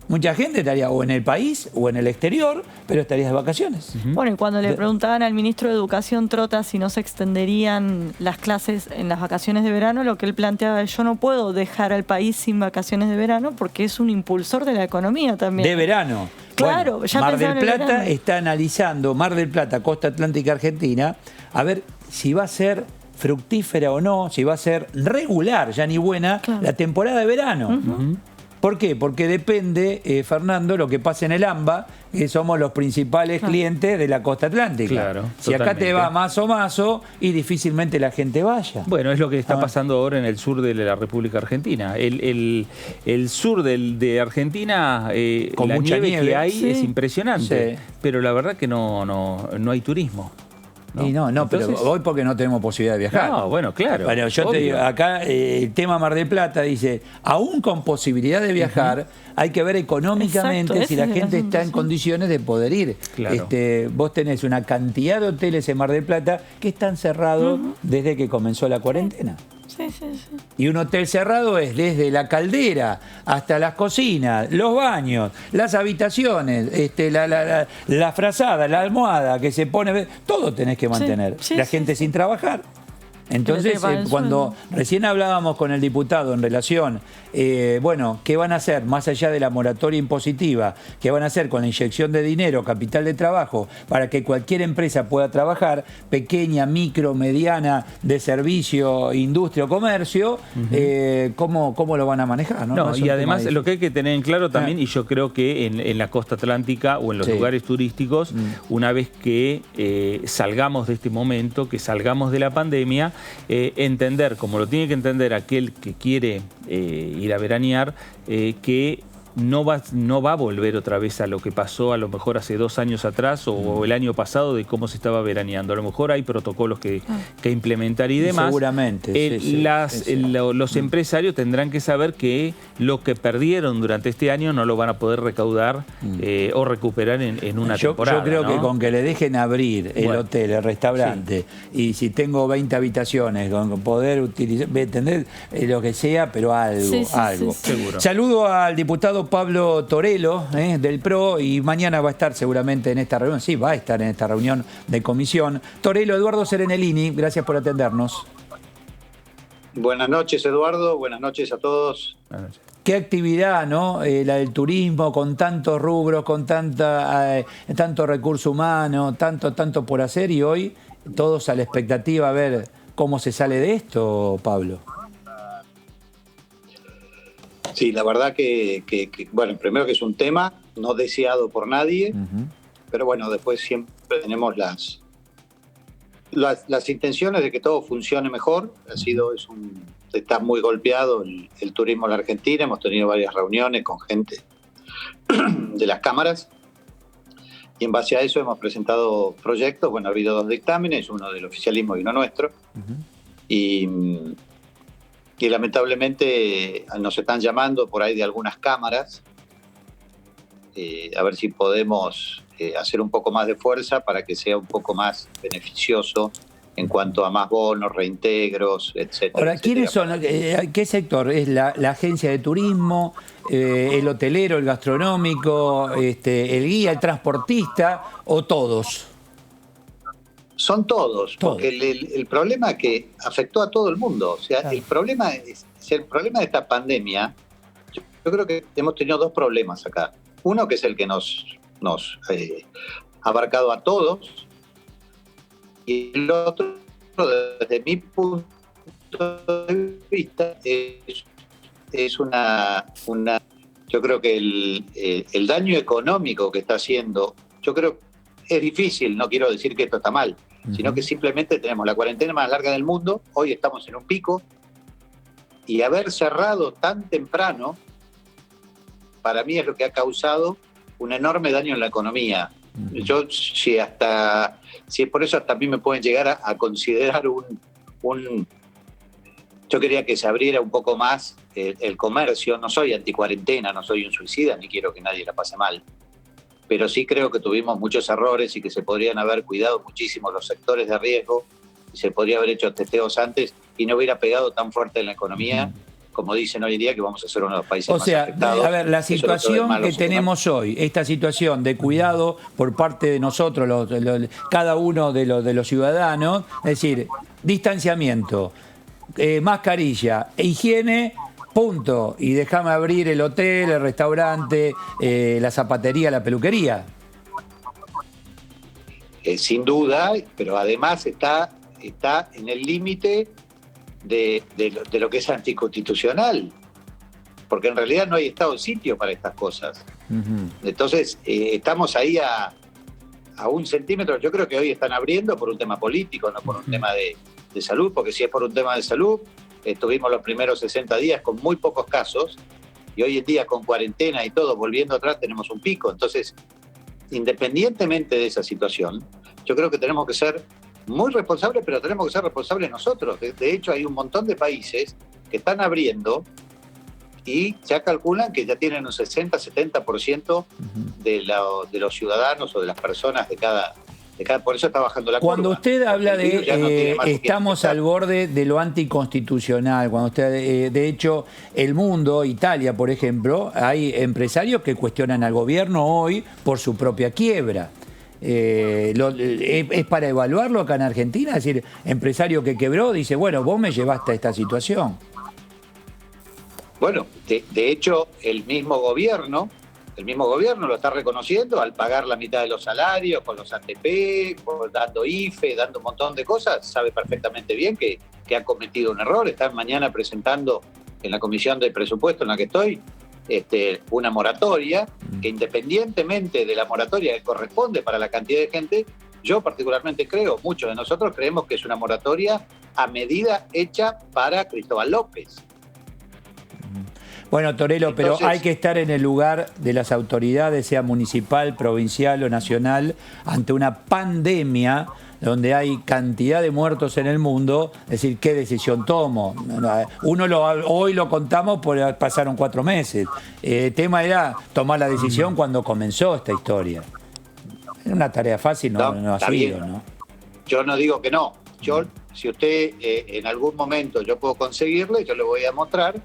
Speaker 1: Mucha gente estaría o en el país o en el exterior, pero estaría de vacaciones.
Speaker 2: Bueno, y cuando le preguntaban al ministro de Educación, Trota, si no se extenderían las clases en las vacaciones de verano, lo que él planteaba es: yo no puedo dejar al país sin vacaciones de verano porque es un impulsor de la economía también.
Speaker 1: De verano.
Speaker 2: Claro,
Speaker 1: bueno,
Speaker 2: ya
Speaker 1: Mar del Plata
Speaker 2: verano.
Speaker 1: Está analizando, Mar del Plata, costa atlántica argentina, a ver si va a ser fructífera o no, si va a ser regular, ya ni buena, la temporada de verano. ¿Por qué? Porque depende, Fernando, lo que pasa en el AMBA, que somos los principales clientes de la costa atlántica.
Speaker 3: Claro,
Speaker 1: si acá te va mazo y difícilmente la gente vaya.
Speaker 3: Bueno, es lo que está pasando ahora en el sur de la República Argentina. El sur de Argentina,
Speaker 1: con
Speaker 3: la
Speaker 1: mucha
Speaker 3: nieve que hay es
Speaker 1: Sí.
Speaker 3: impresionante, pero la verdad que no hay turismo.
Speaker 1: No, pero hoy porque no tenemos posibilidad de viajar.
Speaker 3: No, bueno, claro.
Speaker 1: Bueno, yo te digo, acá el tema Mar del Plata dice, aún con posibilidad de viajar, hay que ver económicamente si la gente está en condiciones de poder ir.
Speaker 3: Claro.
Speaker 1: Vos tenés una cantidad de hoteles en Mar del Plata que están cerrados desde que comenzó la cuarentena.
Speaker 2: Sí.
Speaker 1: Y un hotel cerrado es desde la caldera hasta las cocinas, los baños, las habitaciones, la frazada, la almohada que se pone, todo tenés que mantener. La gente sin trabajar. Entonces, cuando recién hablábamos con el diputado en relación, bueno, ¿qué van a hacer más allá de la moratoria impositiva? ¿Qué van a hacer con la inyección de dinero, capital de trabajo, para que cualquier empresa pueda trabajar, pequeña, micro, mediana, de servicio, industria o comercio? ¿Cómo lo van a manejar?
Speaker 3: No, y además lo que hay que tener en claro también, y yo creo que en la costa atlántica o en los lugares turísticos, una vez que salgamos de este momento, que salgamos de la pandemia, entender, como lo tiene que entender aquel que quiere ir a veranear, que no va a volver otra vez a lo que pasó a lo mejor hace 2 años atrás o el año pasado de cómo se estaba veraneando. A lo mejor hay protocolos que implementar y demás.
Speaker 1: Seguramente.
Speaker 3: Los empresarios tendrán que saber que lo que perdieron durante este año no lo van a poder recaudar o recuperar en una temporada.
Speaker 1: Yo creo,
Speaker 3: ¿no?
Speaker 1: que con que le dejen abrir el hotel, el restaurante, y si tengo 20 habitaciones, con poder utilizar, ¿entendés? Lo que sea, pero algo.
Speaker 3: Seguro.
Speaker 1: Saludo al diputado Pablo Torello, del PRO, y mañana va a estar seguramente en esta reunión. Sí, va a estar en esta reunión de comisión. Torello, Eduardo Serenellini, gracias por atendernos.
Speaker 5: Buenas noches, Eduardo. Buenas noches a todos.
Speaker 1: Buenas noches. Qué actividad, ¿no? La del turismo, con tantos rubros, con tanto recurso humano, tanto por hacer, y hoy todos a la expectativa a ver cómo se sale de esto, Pablo.
Speaker 5: Sí, la verdad que bueno, primero que es un tema no deseado por nadie, pero bueno, después siempre tenemos las intenciones de que todo funcione mejor. Está muy golpeado el turismo en la Argentina, hemos tenido varias reuniones con gente de las cámaras y en base a eso hemos presentado proyectos. Bueno, ha habido 2 dictámenes, uno del oficialismo y uno nuestro, y lamentablemente nos están llamando por ahí de algunas cámaras a ver si podemos hacer un poco más de fuerza para que sea un poco más beneficioso en cuanto a más bonos, reintegros, etcétera.
Speaker 1: Ahora, ¿quiénes son? ¿Qué sector? ¿Es la agencia de turismo, el hotelero, el gastronómico, el guía, el transportista o todos?
Speaker 5: Son todos, porque el problema que afectó a todo el mundo, o sea, el problema de esta pandemia, yo creo que hemos tenido 2 problemas acá. Uno, que es el que nos ha abarcado a todos, y el otro, desde mi punto de vista, es una yo creo que el daño económico que está haciendo, yo creo es difícil, no quiero decir que esto está mal, sino que simplemente tenemos la cuarentena más larga del mundo, hoy estamos en un pico, y haber cerrado tan temprano, para mí es lo que ha causado un enorme daño en la economía. Yo, si por eso hasta a mí me pueden llegar a considerar yo quería que se abriera un poco más el comercio. No soy anticuarentena, no soy un suicida, ni quiero que nadie la pase mal. Pero sí creo que tuvimos muchos errores y que se podrían haber cuidado muchísimo los sectores de riesgo, y se podría haber hecho testeos antes y no hubiera pegado tan fuerte en la economía, como dicen hoy en día, que vamos a ser uno de los países más afectados.
Speaker 1: A ver, la situación que tenemos hoy, esta situación de cuidado por parte de nosotros, cada uno de los ciudadanos, es decir, distanciamiento, mascarilla, higiene, punto. Y déjame abrir el hotel, el restaurante, la zapatería, la peluquería.
Speaker 5: Sin duda, pero además está en el límite de lo que es anticonstitucional, porque en realidad no hay estado de sitio para estas cosas. Entonces, estamos ahí a 1 centímetro. Yo creo que hoy están abriendo por un tema político, no por un tema de salud, porque si es por un tema de salud, tuvimos los primeros 60 días con muy pocos casos, y hoy en día con cuarentena y todo, volviendo atrás, tenemos un pico. Entonces, independientemente de esa situación, yo creo que tenemos que ser muy responsables, pero tenemos que ser responsables nosotros. De hecho, hay un montón de países que están abriendo y ya calculan que ya tienen un 60-70% de los ciudadanos o de las personas de cada. Por eso está bajando la curva.
Speaker 1: Cuando usted habla de estamos al borde de lo anticonstitucional, cuando usted, de hecho, el mundo, Italia, por ejemplo, hay empresarios que cuestionan al gobierno hoy por su propia quiebra. ¿Es para evaluarlo acá en Argentina? Es decir, empresario que quebró dice, bueno, vos me llevaste a esta situación.
Speaker 5: Bueno, de hecho, el mismo gobierno lo está reconociendo al pagar la mitad de los salarios, con los ATP, dando IFE, dando un montón de cosas. Sabe perfectamente bien que ha cometido un error. Están mañana presentando en la comisión de presupuesto en la que estoy una moratoria, que independientemente de la moratoria que corresponde para la cantidad de gente, yo particularmente creo, muchos de nosotros creemos que es una moratoria a medida hecha para Cristóbal López.
Speaker 1: Bueno, Torello,
Speaker 5: Entonces,
Speaker 1: pero hay que estar en el lugar de las autoridades, sea municipal, provincial o nacional, ante una pandemia donde hay cantidad de muertos en el mundo. Es decir, ¿qué decisión tomo? Hoy lo contamos porque pasaron 4 meses. El tema era tomar la decisión cuando comenzó esta historia. Era una tarea fácil, no ha sido, ¿no?
Speaker 5: Yo no digo que no. Si usted en algún momento yo puedo conseguirle, yo le voy a mostrar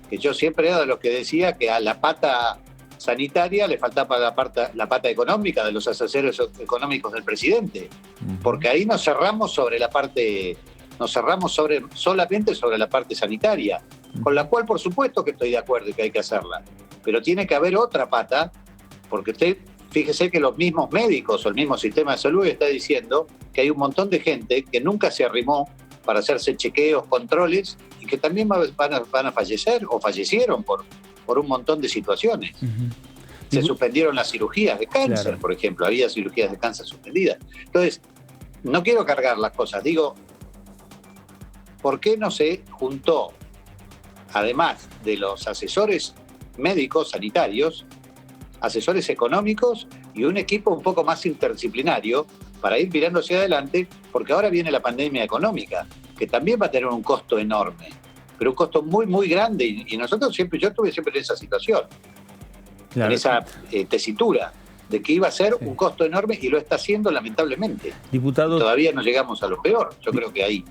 Speaker 5: que yo siempre era de los que decía que a la pata sanitaria le faltaba la pata económica de los asesores económicos del presidente, porque ahí nos cerramos solamente sobre la parte sanitaria, con la cual por supuesto que estoy de acuerdo y que hay que hacerla, pero tiene que haber otra pata, porque usted fíjese que los mismos médicos o el mismo sistema de salud está diciendo que hay un montón de gente que nunca se arrimó para hacerse chequeos, controles, y que también van a fallecer o fallecieron por un montón de situaciones. Se suspendieron las cirugías de cáncer, por ejemplo, había cirugías de cáncer suspendidas. Entonces, no quiero cargar las cosas, digo, ¿por qué no se juntó, además de los asesores médicos, sanitarios, asesores económicos y un equipo un poco más interdisciplinario para ir mirando hacia adelante? Porque ahora viene la pandemia económica, que también va a tener un costo enorme, pero un costo muy, muy grande. Y nosotros yo estuve siempre en esa situación, en esa tesitura de que iba a ser un costo enorme, y lo está haciendo lamentablemente.
Speaker 3: Diputado,
Speaker 5: todavía no llegamos a lo peor. Yo creo que ahí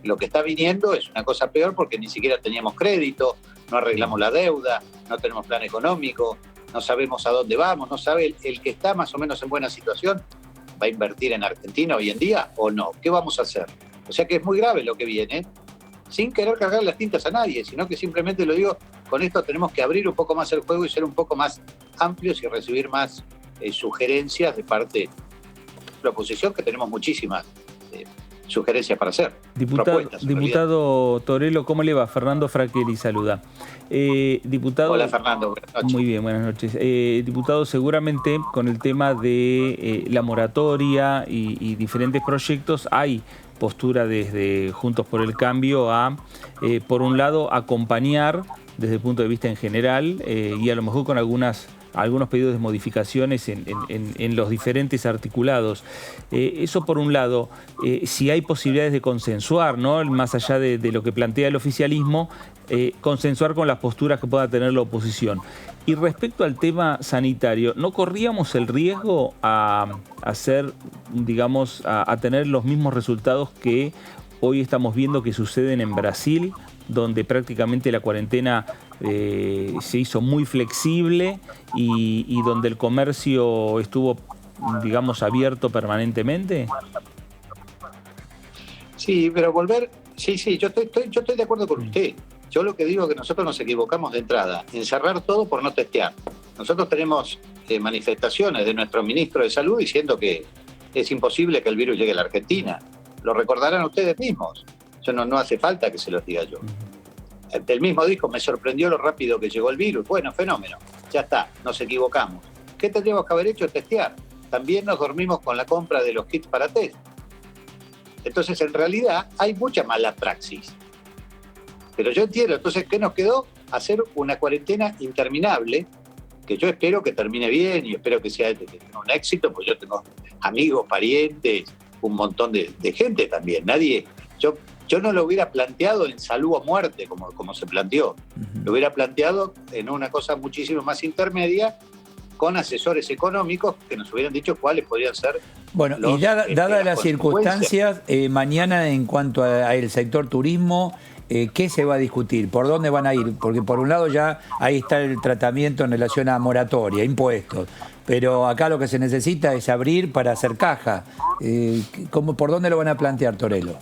Speaker 5: lo que está viniendo es una cosa peor, porque ni siquiera teníamos crédito, no arreglamos la deuda, no tenemos plan económico, no sabemos a dónde vamos, no sabe el que está más o menos en buena situación, ¿va a invertir en Argentina hoy en día o no? ¿Qué vamos a hacer? O sea que es muy grave lo que viene, sin querer cargar las tintas a nadie, sino que simplemente lo digo, con esto tenemos que abrir un poco más el juego y ser un poco más amplios y recibir más sugerencias de parte de la oposición, que tenemos muchísimas sugerencias para hacer.
Speaker 3: Diputado Torello, ¿cómo le va? Fernando Fraquelli saluda. Diputado,
Speaker 5: hola Fernando, buenas noches.
Speaker 3: Muy bien, buenas noches. Diputado, seguramente con el tema de la moratoria y diferentes proyectos hay postura desde Juntos por el Cambio a, por un lado, acompañar desde el punto de vista en general y a lo mejor con algunos pedidos de modificaciones en los diferentes articulados. Eso por un lado, si hay posibilidades de consensuar, ¿no? Más allá de lo que plantea el oficialismo, consensuar con las posturas que pueda tener la oposición. Y respecto al tema sanitario, ¿no corríamos el riesgo a tener los mismos resultados que hoy estamos viendo que suceden en Brasil, donde prácticamente la cuarentena se hizo muy flexible y donde el comercio estuvo, digamos, abierto permanentemente?
Speaker 5: Sí, pero yo estoy de acuerdo con usted. Yo lo que digo es que nosotros nos equivocamos de entrada, en cerrar todo por no testear. Nosotros tenemos manifestaciones de nuestro ministro de Salud diciendo que es imposible que el virus llegue a la Argentina. Lo recordarán ustedes mismos. No hace falta que se los diga yo. Él mismo dijo, me sorprendió lo rápido que llegó el virus. Bueno, fenómeno, ya está, nos equivocamos. ¿Qué tendríamos que haber hecho? Testear. También nos dormimos con la compra de los kits para test. Entonces, en realidad, hay mucha mala praxis. Pero yo entiendo, entonces, ¿qué nos quedó? Hacer una cuarentena interminable, que yo espero que termine bien y espero que sea un éxito, porque yo tengo amigos, parientes, un montón de gente también. Yo no lo hubiera planteado en salud o muerte, como se planteó. Lo hubiera planteado en una cosa muchísimo más intermedia, con asesores económicos que nos hubieran dicho cuáles podrían ser.
Speaker 1: Bueno, y dadas las circunstancias, mañana en cuanto al sector turismo, ¿qué se va a discutir? ¿Por dónde van a ir? Porque por un lado ya ahí está el tratamiento en relación a moratoria, impuestos. Pero acá lo que se necesita es abrir para hacer caja. ¿Por dónde lo van a plantear, Torello?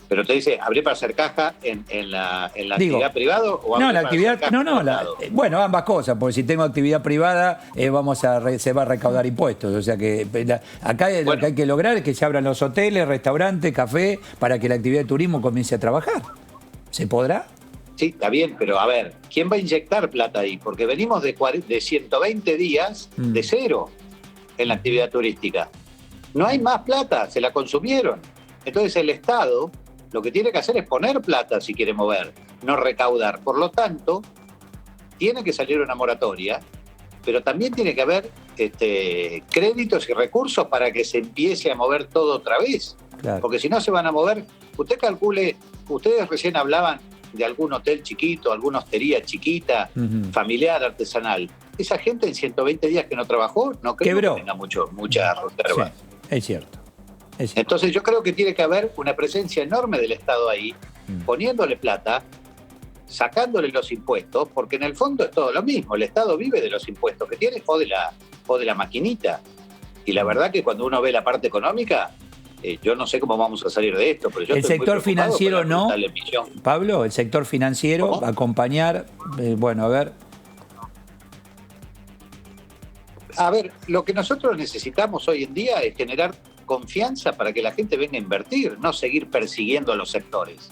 Speaker 5: Pero te dice, ¿abrir para hacer caja en la actividad privada o abrir para hacer caja
Speaker 1: bueno, ambas cosas, porque si tengo actividad privada se va a recaudar impuestos. O sea que acá lo que hay que lograr es que se abran los hoteles, restaurantes, café, para que la actividad de turismo comience a trabajar. ¿Se podrá?
Speaker 5: Sí, está bien, pero a ver, ¿quién va a inyectar plata ahí? Porque venimos de 120 días de cero en la actividad turística. No hay más plata, se la consumieron. Entonces el Estado lo que tiene que hacer es poner plata si quiere mover, no recaudar. Por lo tanto, tiene que salir una moratoria, pero también tiene que haber créditos y recursos para que se empiece a mover todo otra vez. Claro. Porque si no se van a mover, usted calcule, ustedes recién hablaban de algún hotel chiquito, alguna hostería chiquita, familiar, artesanal. Esa gente en 120 días que no trabajó, no creo que tenga mucha reserva.
Speaker 1: Sí, es cierto.
Speaker 5: Entonces yo creo que tiene que haber una presencia enorme del Estado ahí, poniéndole plata, sacándole los impuestos, porque en el fondo es todo lo mismo. El Estado vive de los impuestos que tiene o de la maquinita. Y la verdad que cuando uno ve la parte económica, yo no sé cómo vamos a salir de esto. Pero yo
Speaker 1: el sector financiero no, Pablo, el sector financiero, ¿cómo? Acompañar, bueno, a ver.
Speaker 5: A ver, lo que nosotros necesitamos hoy en día es generar confianza para que la gente venga a invertir, no seguir persiguiendo a los sectores.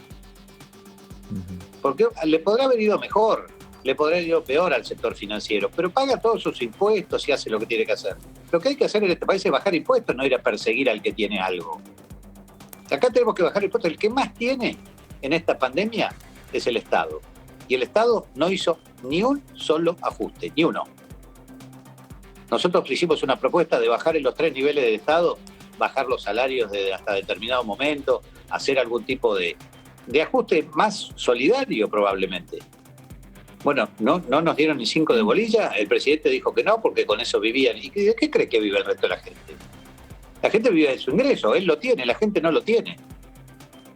Speaker 5: Porque le podrá haber ido mejor, le podrá haber ido peor al sector financiero, pero paga todos sus impuestos y hace lo que tiene que hacer. Lo que hay que hacer en este país es bajar impuestos, no ir a perseguir al que tiene algo. Acá tenemos que bajar impuestos. El que más tiene en esta pandemia es el Estado. Y el Estado no hizo ni un solo ajuste, ni uno. Nosotros hicimos una propuesta de bajar en los 3 niveles del Estado, bajar los salarios hasta determinado momento, hacer algún tipo de ajuste más solidario probablemente. Bueno, no nos dieron ni 5 de bolilla, el presidente dijo que no, porque con eso vivían. ¿Y de qué cree que vive el resto de la gente? La gente vive de su ingreso, él lo tiene, la gente no lo tiene.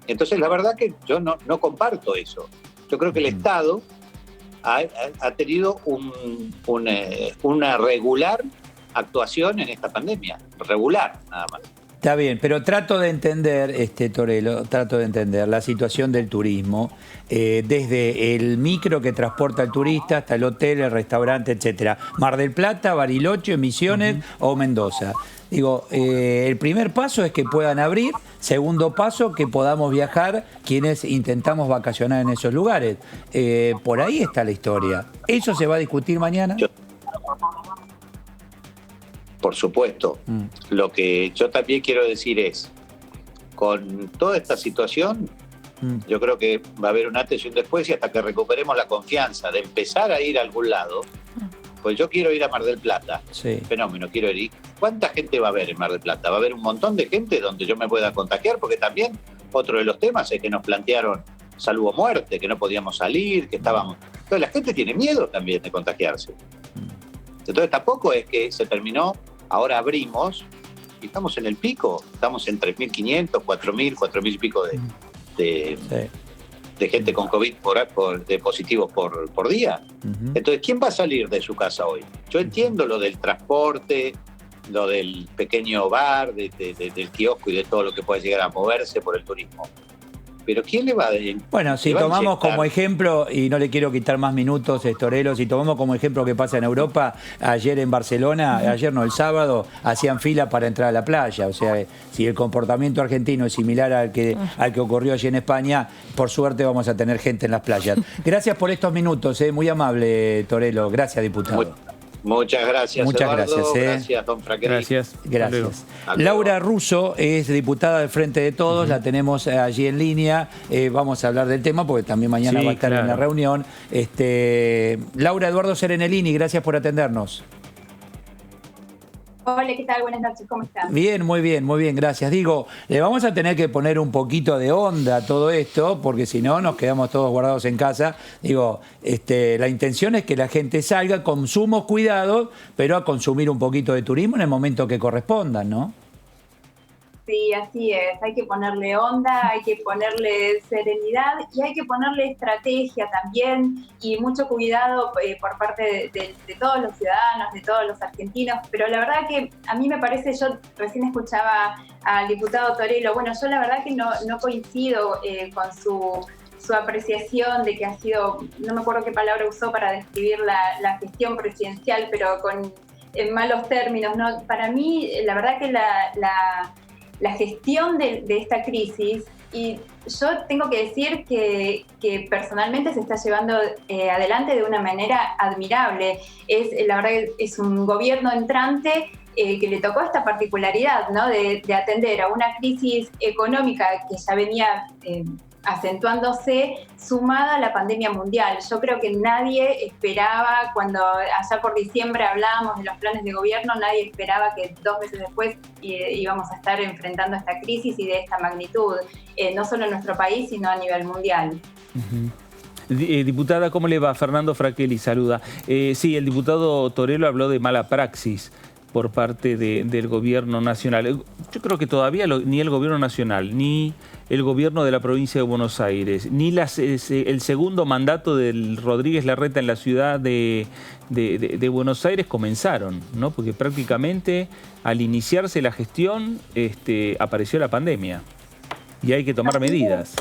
Speaker 5: Entonces la verdad que yo no comparto eso. Yo creo que el Estado ha tenido una regular actuación en esta pandemia, regular nada más.
Speaker 1: Está bien, pero trato de entender, Torello, trato de entender la situación del turismo, desde el micro que transporta al turista hasta el hotel, el restaurante, etcétera. Mar del Plata, Bariloche, Misiones o Mendoza. Digo, el primer paso es que puedan abrir, segundo paso que podamos viajar quienes intentamos vacacionar en esos lugares. Por ahí está la historia. ¿Eso se va a discutir mañana?
Speaker 5: Por supuesto. Lo que yo también quiero decir es, con toda esta situación, yo creo que va a haber un antes y un después, y hasta que recuperemos la confianza de empezar a ir a algún lado, pues yo quiero ir a Mar del Plata.
Speaker 1: Sí.
Speaker 5: Fenómeno, quiero ir. ¿Cuánta gente va a haber en Mar del Plata? Va a haber un montón de gente donde yo me pueda contagiar, porque también otro de los temas es que nos plantearon salud o muerte, que no podíamos salir, que estábamos... Entonces la gente tiene miedo también de contagiarse. Entonces tampoco es que se terminó, ahora abrimos y estamos en el pico, estamos en 3.500, 4.000, 4.000 y pico de gente con COVID de positivos por día. Entonces, ¿quién va a salir de su casa hoy? Yo entiendo lo del transporte, lo del pequeño bar, del kiosco y de todo lo que puede llegar a moverse por el turismo. Pero ¿quién le va a decir?
Speaker 1: Bueno, si tomamos como ejemplo, y no le quiero quitar más minutos, Torello, si tomamos como ejemplo que pasa en Europa, ayer en Barcelona, ayer no, el sábado, hacían fila para entrar a la playa. O sea, si el comportamiento argentino es similar al que ocurrió allí en España, por suerte vamos a tener gente en las playas. Gracias por estos minutos, muy amable, Torello. Gracias, diputado.
Speaker 5: Muchas gracias,
Speaker 1: Muchas
Speaker 5: Eduardo.
Speaker 1: gracias.
Speaker 5: Gracias, don Fraqueri.
Speaker 1: Gracias. Laura Russo es diputada del Frente de Todos, la tenemos allí en línea. Vamos a hablar del tema porque también mañana va a estar en la reunión. Laura, Eduardo Serenellini, gracias por atendernos.
Speaker 6: Hola, ¿qué tal? Buenas noches, ¿cómo están?
Speaker 1: Bien, muy bien, gracias. Digo, le vamos a tener que poner un poquito de onda a todo esto, porque si no nos quedamos todos guardados en casa. Digo, la intención es que la gente salga, consumos cuidados, pero a consumir un poquito de turismo en el momento que correspondan, ¿no?
Speaker 6: Sí, así es. Hay que ponerle onda, hay que ponerle serenidad y hay que ponerle estrategia también y mucho cuidado por parte de todos los ciudadanos, de todos los argentinos. Pero la verdad que a mí me parece, yo recién escuchaba al diputado Torello, bueno, yo la verdad que no coincido con su apreciación de que ha sido, no me acuerdo qué palabra usó para describir la gestión presidencial, pero en malos términos, ¿no? Para mí, la verdad que la gestión de esta crisis Y yo tengo que decir que personalmente se está llevando adelante de una manera admirable. La verdad es un gobierno entrante que le tocó esta particularidad, ¿no? de atender a una crisis económica que ya venía acentuándose, sumada a la pandemia mundial. Yo creo que nadie esperaba, cuando allá por diciembre hablábamos de los planes de gobierno, nadie esperaba que 2 meses después íbamos a estar enfrentando esta crisis y de esta magnitud, no solo en nuestro país, sino a nivel mundial.
Speaker 3: Diputada, ¿cómo le va? Fernando Fraquelli saluda. Sí, el diputado Torello habló de mala praxis por parte del gobierno nacional. Yo creo que todavía ni el gobierno nacional, ni el gobierno de la provincia de Buenos Aires, ni el segundo mandato del Rodríguez Larreta en la ciudad de Buenos Aires comenzaron, ¿no? Porque prácticamente al iniciarse la gestión apareció la pandemia y hay que tomar medidas.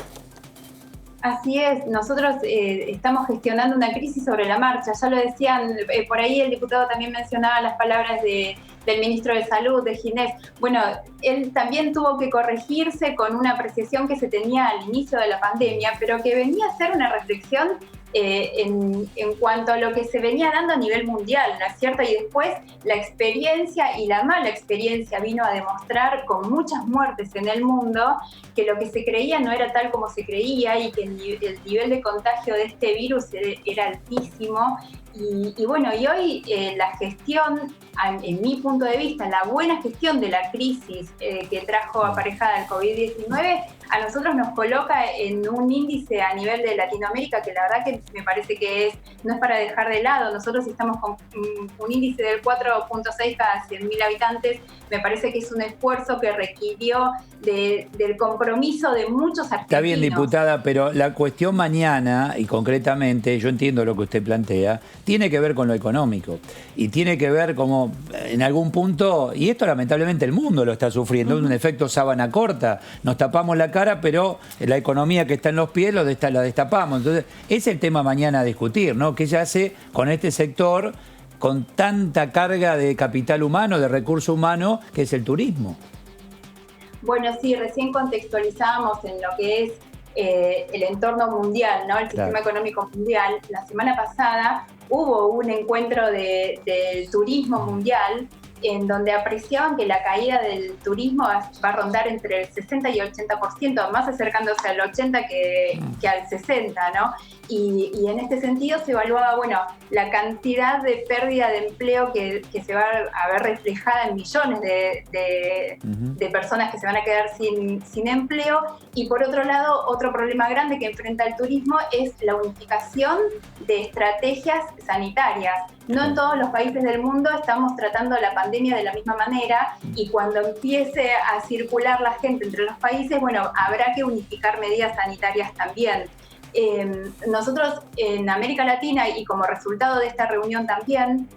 Speaker 6: Así es, nosotros estamos gestionando una crisis sobre la marcha, ya lo decían, por ahí el diputado también mencionaba las palabras del ministro de Salud, de Ginés. Bueno, él también tuvo que corregirse con una apreciación que se tenía al inicio de la pandemia, pero que venía a ser una reflexión en cuanto a lo que se venía dando a nivel mundial, ¿no es cierto? Y después la experiencia y la mala experiencia vino a demostrar con muchas muertes en el mundo que lo que se creía no era tal como se creía y que el nivel de contagio de este virus era altísimo. Y bueno, y hoy la gestión, en mi punto de vista, la buena gestión de la crisis que trajo aparejada el COVID-19, a nosotros nos coloca en un índice a nivel de Latinoamérica que la verdad que me parece que no es para dejar de lado. Nosotros estamos con un índice del 4.6 cada 100.000 habitantes. Me parece que es un esfuerzo que requirió del compromiso de muchos argentinos.
Speaker 1: Está bien, diputada, pero la cuestión mañana, y concretamente, yo entiendo lo que usted plantea, tiene que ver con lo económico. Y tiene que ver como, en algún punto, y esto lamentablemente el mundo lo está sufriendo, un efecto sábana corta. Nos tapamos la cara, pero la economía que está en los pies la destapamos. Entonces, es el tema mañana a discutir, ¿no? ¿Qué se hace con este sector con tanta carga de capital humano, de recurso humano, que es el turismo?
Speaker 6: Bueno, sí, recién contextualizábamos en lo que es el entorno mundial, ¿no? El sistema económico mundial. La semana pasada hubo un encuentro del turismo mundial en donde apreciaban que la caída del turismo va a rondar entre el 60 y el 80%, más acercándose al 80 que al 60, ¿no? Y en este sentido se evaluaba, bueno, la cantidad de pérdida de empleo que se va a ver reflejada en millones de personas que se van a quedar sin empleo. Y por otro lado, otro problema grande que enfrenta el turismo es la unificación de estrategias sanitarias. No en todos los países del mundo estamos tratando la pandemia de la misma manera, y cuando empiece a circular la gente entre los países, bueno, habrá que unificar medidas sanitarias también. Nosotros en América Latina, y como resultado de esta reunión también,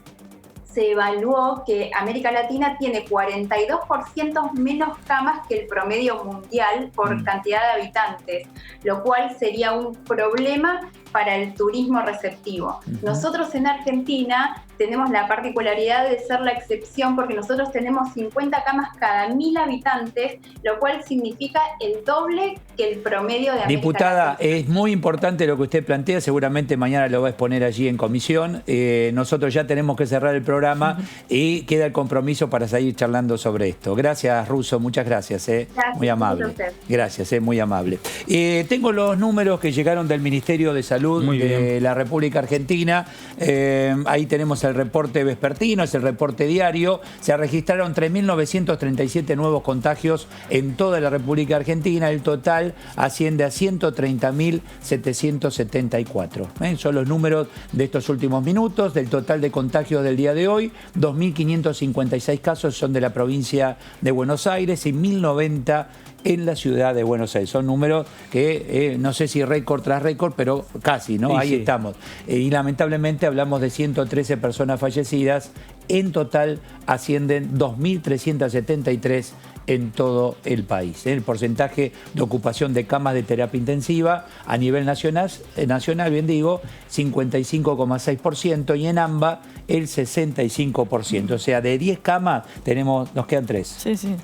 Speaker 6: se evaluó que América Latina tiene 42% menos camas que el promedio mundial por cantidad de habitantes, lo cual sería un problema para el turismo receptivo. Nosotros en Argentina tenemos la particularidad de ser la excepción porque nosotros tenemos 50 camas cada 1.000 habitantes, lo cual significa el doble que el promedio de América
Speaker 1: Diputada,
Speaker 6: Latina.
Speaker 1: es muy importante lo que usted plantea, seguramente mañana lo va a exponer allí en comisión. Nosotros ya tenemos que cerrar el programa y queda el compromiso para seguir charlando sobre esto. Gracias, Russo, muchas gracias.
Speaker 6: Gracias,
Speaker 1: muy amable. Gracias, muy amable. Tengo los números que llegaron del Ministerio de Salud de la República Argentina. Ahí tenemos el reporte vespertino, es el reporte diario. Se registraron 3.937 nuevos contagios en toda la República Argentina. El total asciende a 130.774. Son los números de estos últimos minutos. Del total de contagios del día de hoy, 2.556 casos son de la provincia de Buenos Aires y 1.090 en la ciudad de Buenos Aires. Son números que no sé si récord tras récord, pero casi, ¿no? Ahí estamos. Y lamentablemente hablamos de 113 personas fallecidas. En total ascienden 2.373 en todo el país. El porcentaje de ocupación de camas de terapia intensiva a nivel nacional, bien digo, 55,6%, y en AMBA el 65%. O sea, de 10 camas nos quedan 3.
Speaker 2: Sí, sí.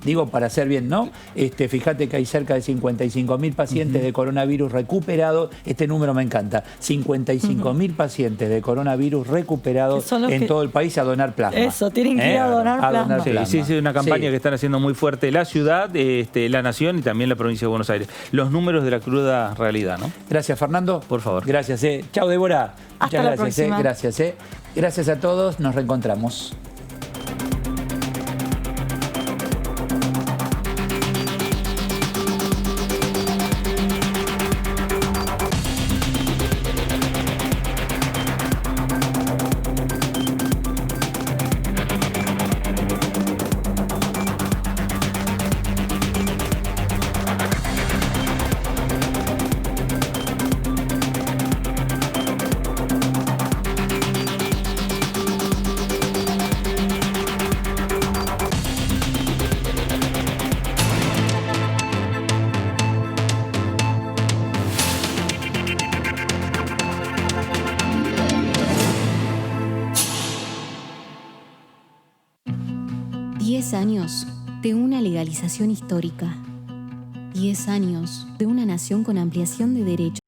Speaker 1: digo para hacer bien, ¿no? Fíjate que hay cerca de 55.000 pacientes de coronavirus recuperados. Este número me encanta. 55.000 pacientes de coronavirus recuperados en todo el país a donar plasma.
Speaker 2: Eso, tienen que ir a donar plasma.
Speaker 3: Sí, es una campaña que están haciendo muy fuerte la ciudad, la nación y también la provincia de Buenos Aires. Los números de la cruda realidad, ¿no?
Speaker 1: Gracias, Fernando.
Speaker 3: Por favor.
Speaker 1: Gracias, Chao, Débora.
Speaker 2: Hasta la próxima.
Speaker 1: Gracias, Gracias a todos. Nos reencontramos.
Speaker 8: Años de una legalización histórica. 10 años de una nación con ampliación de derechos.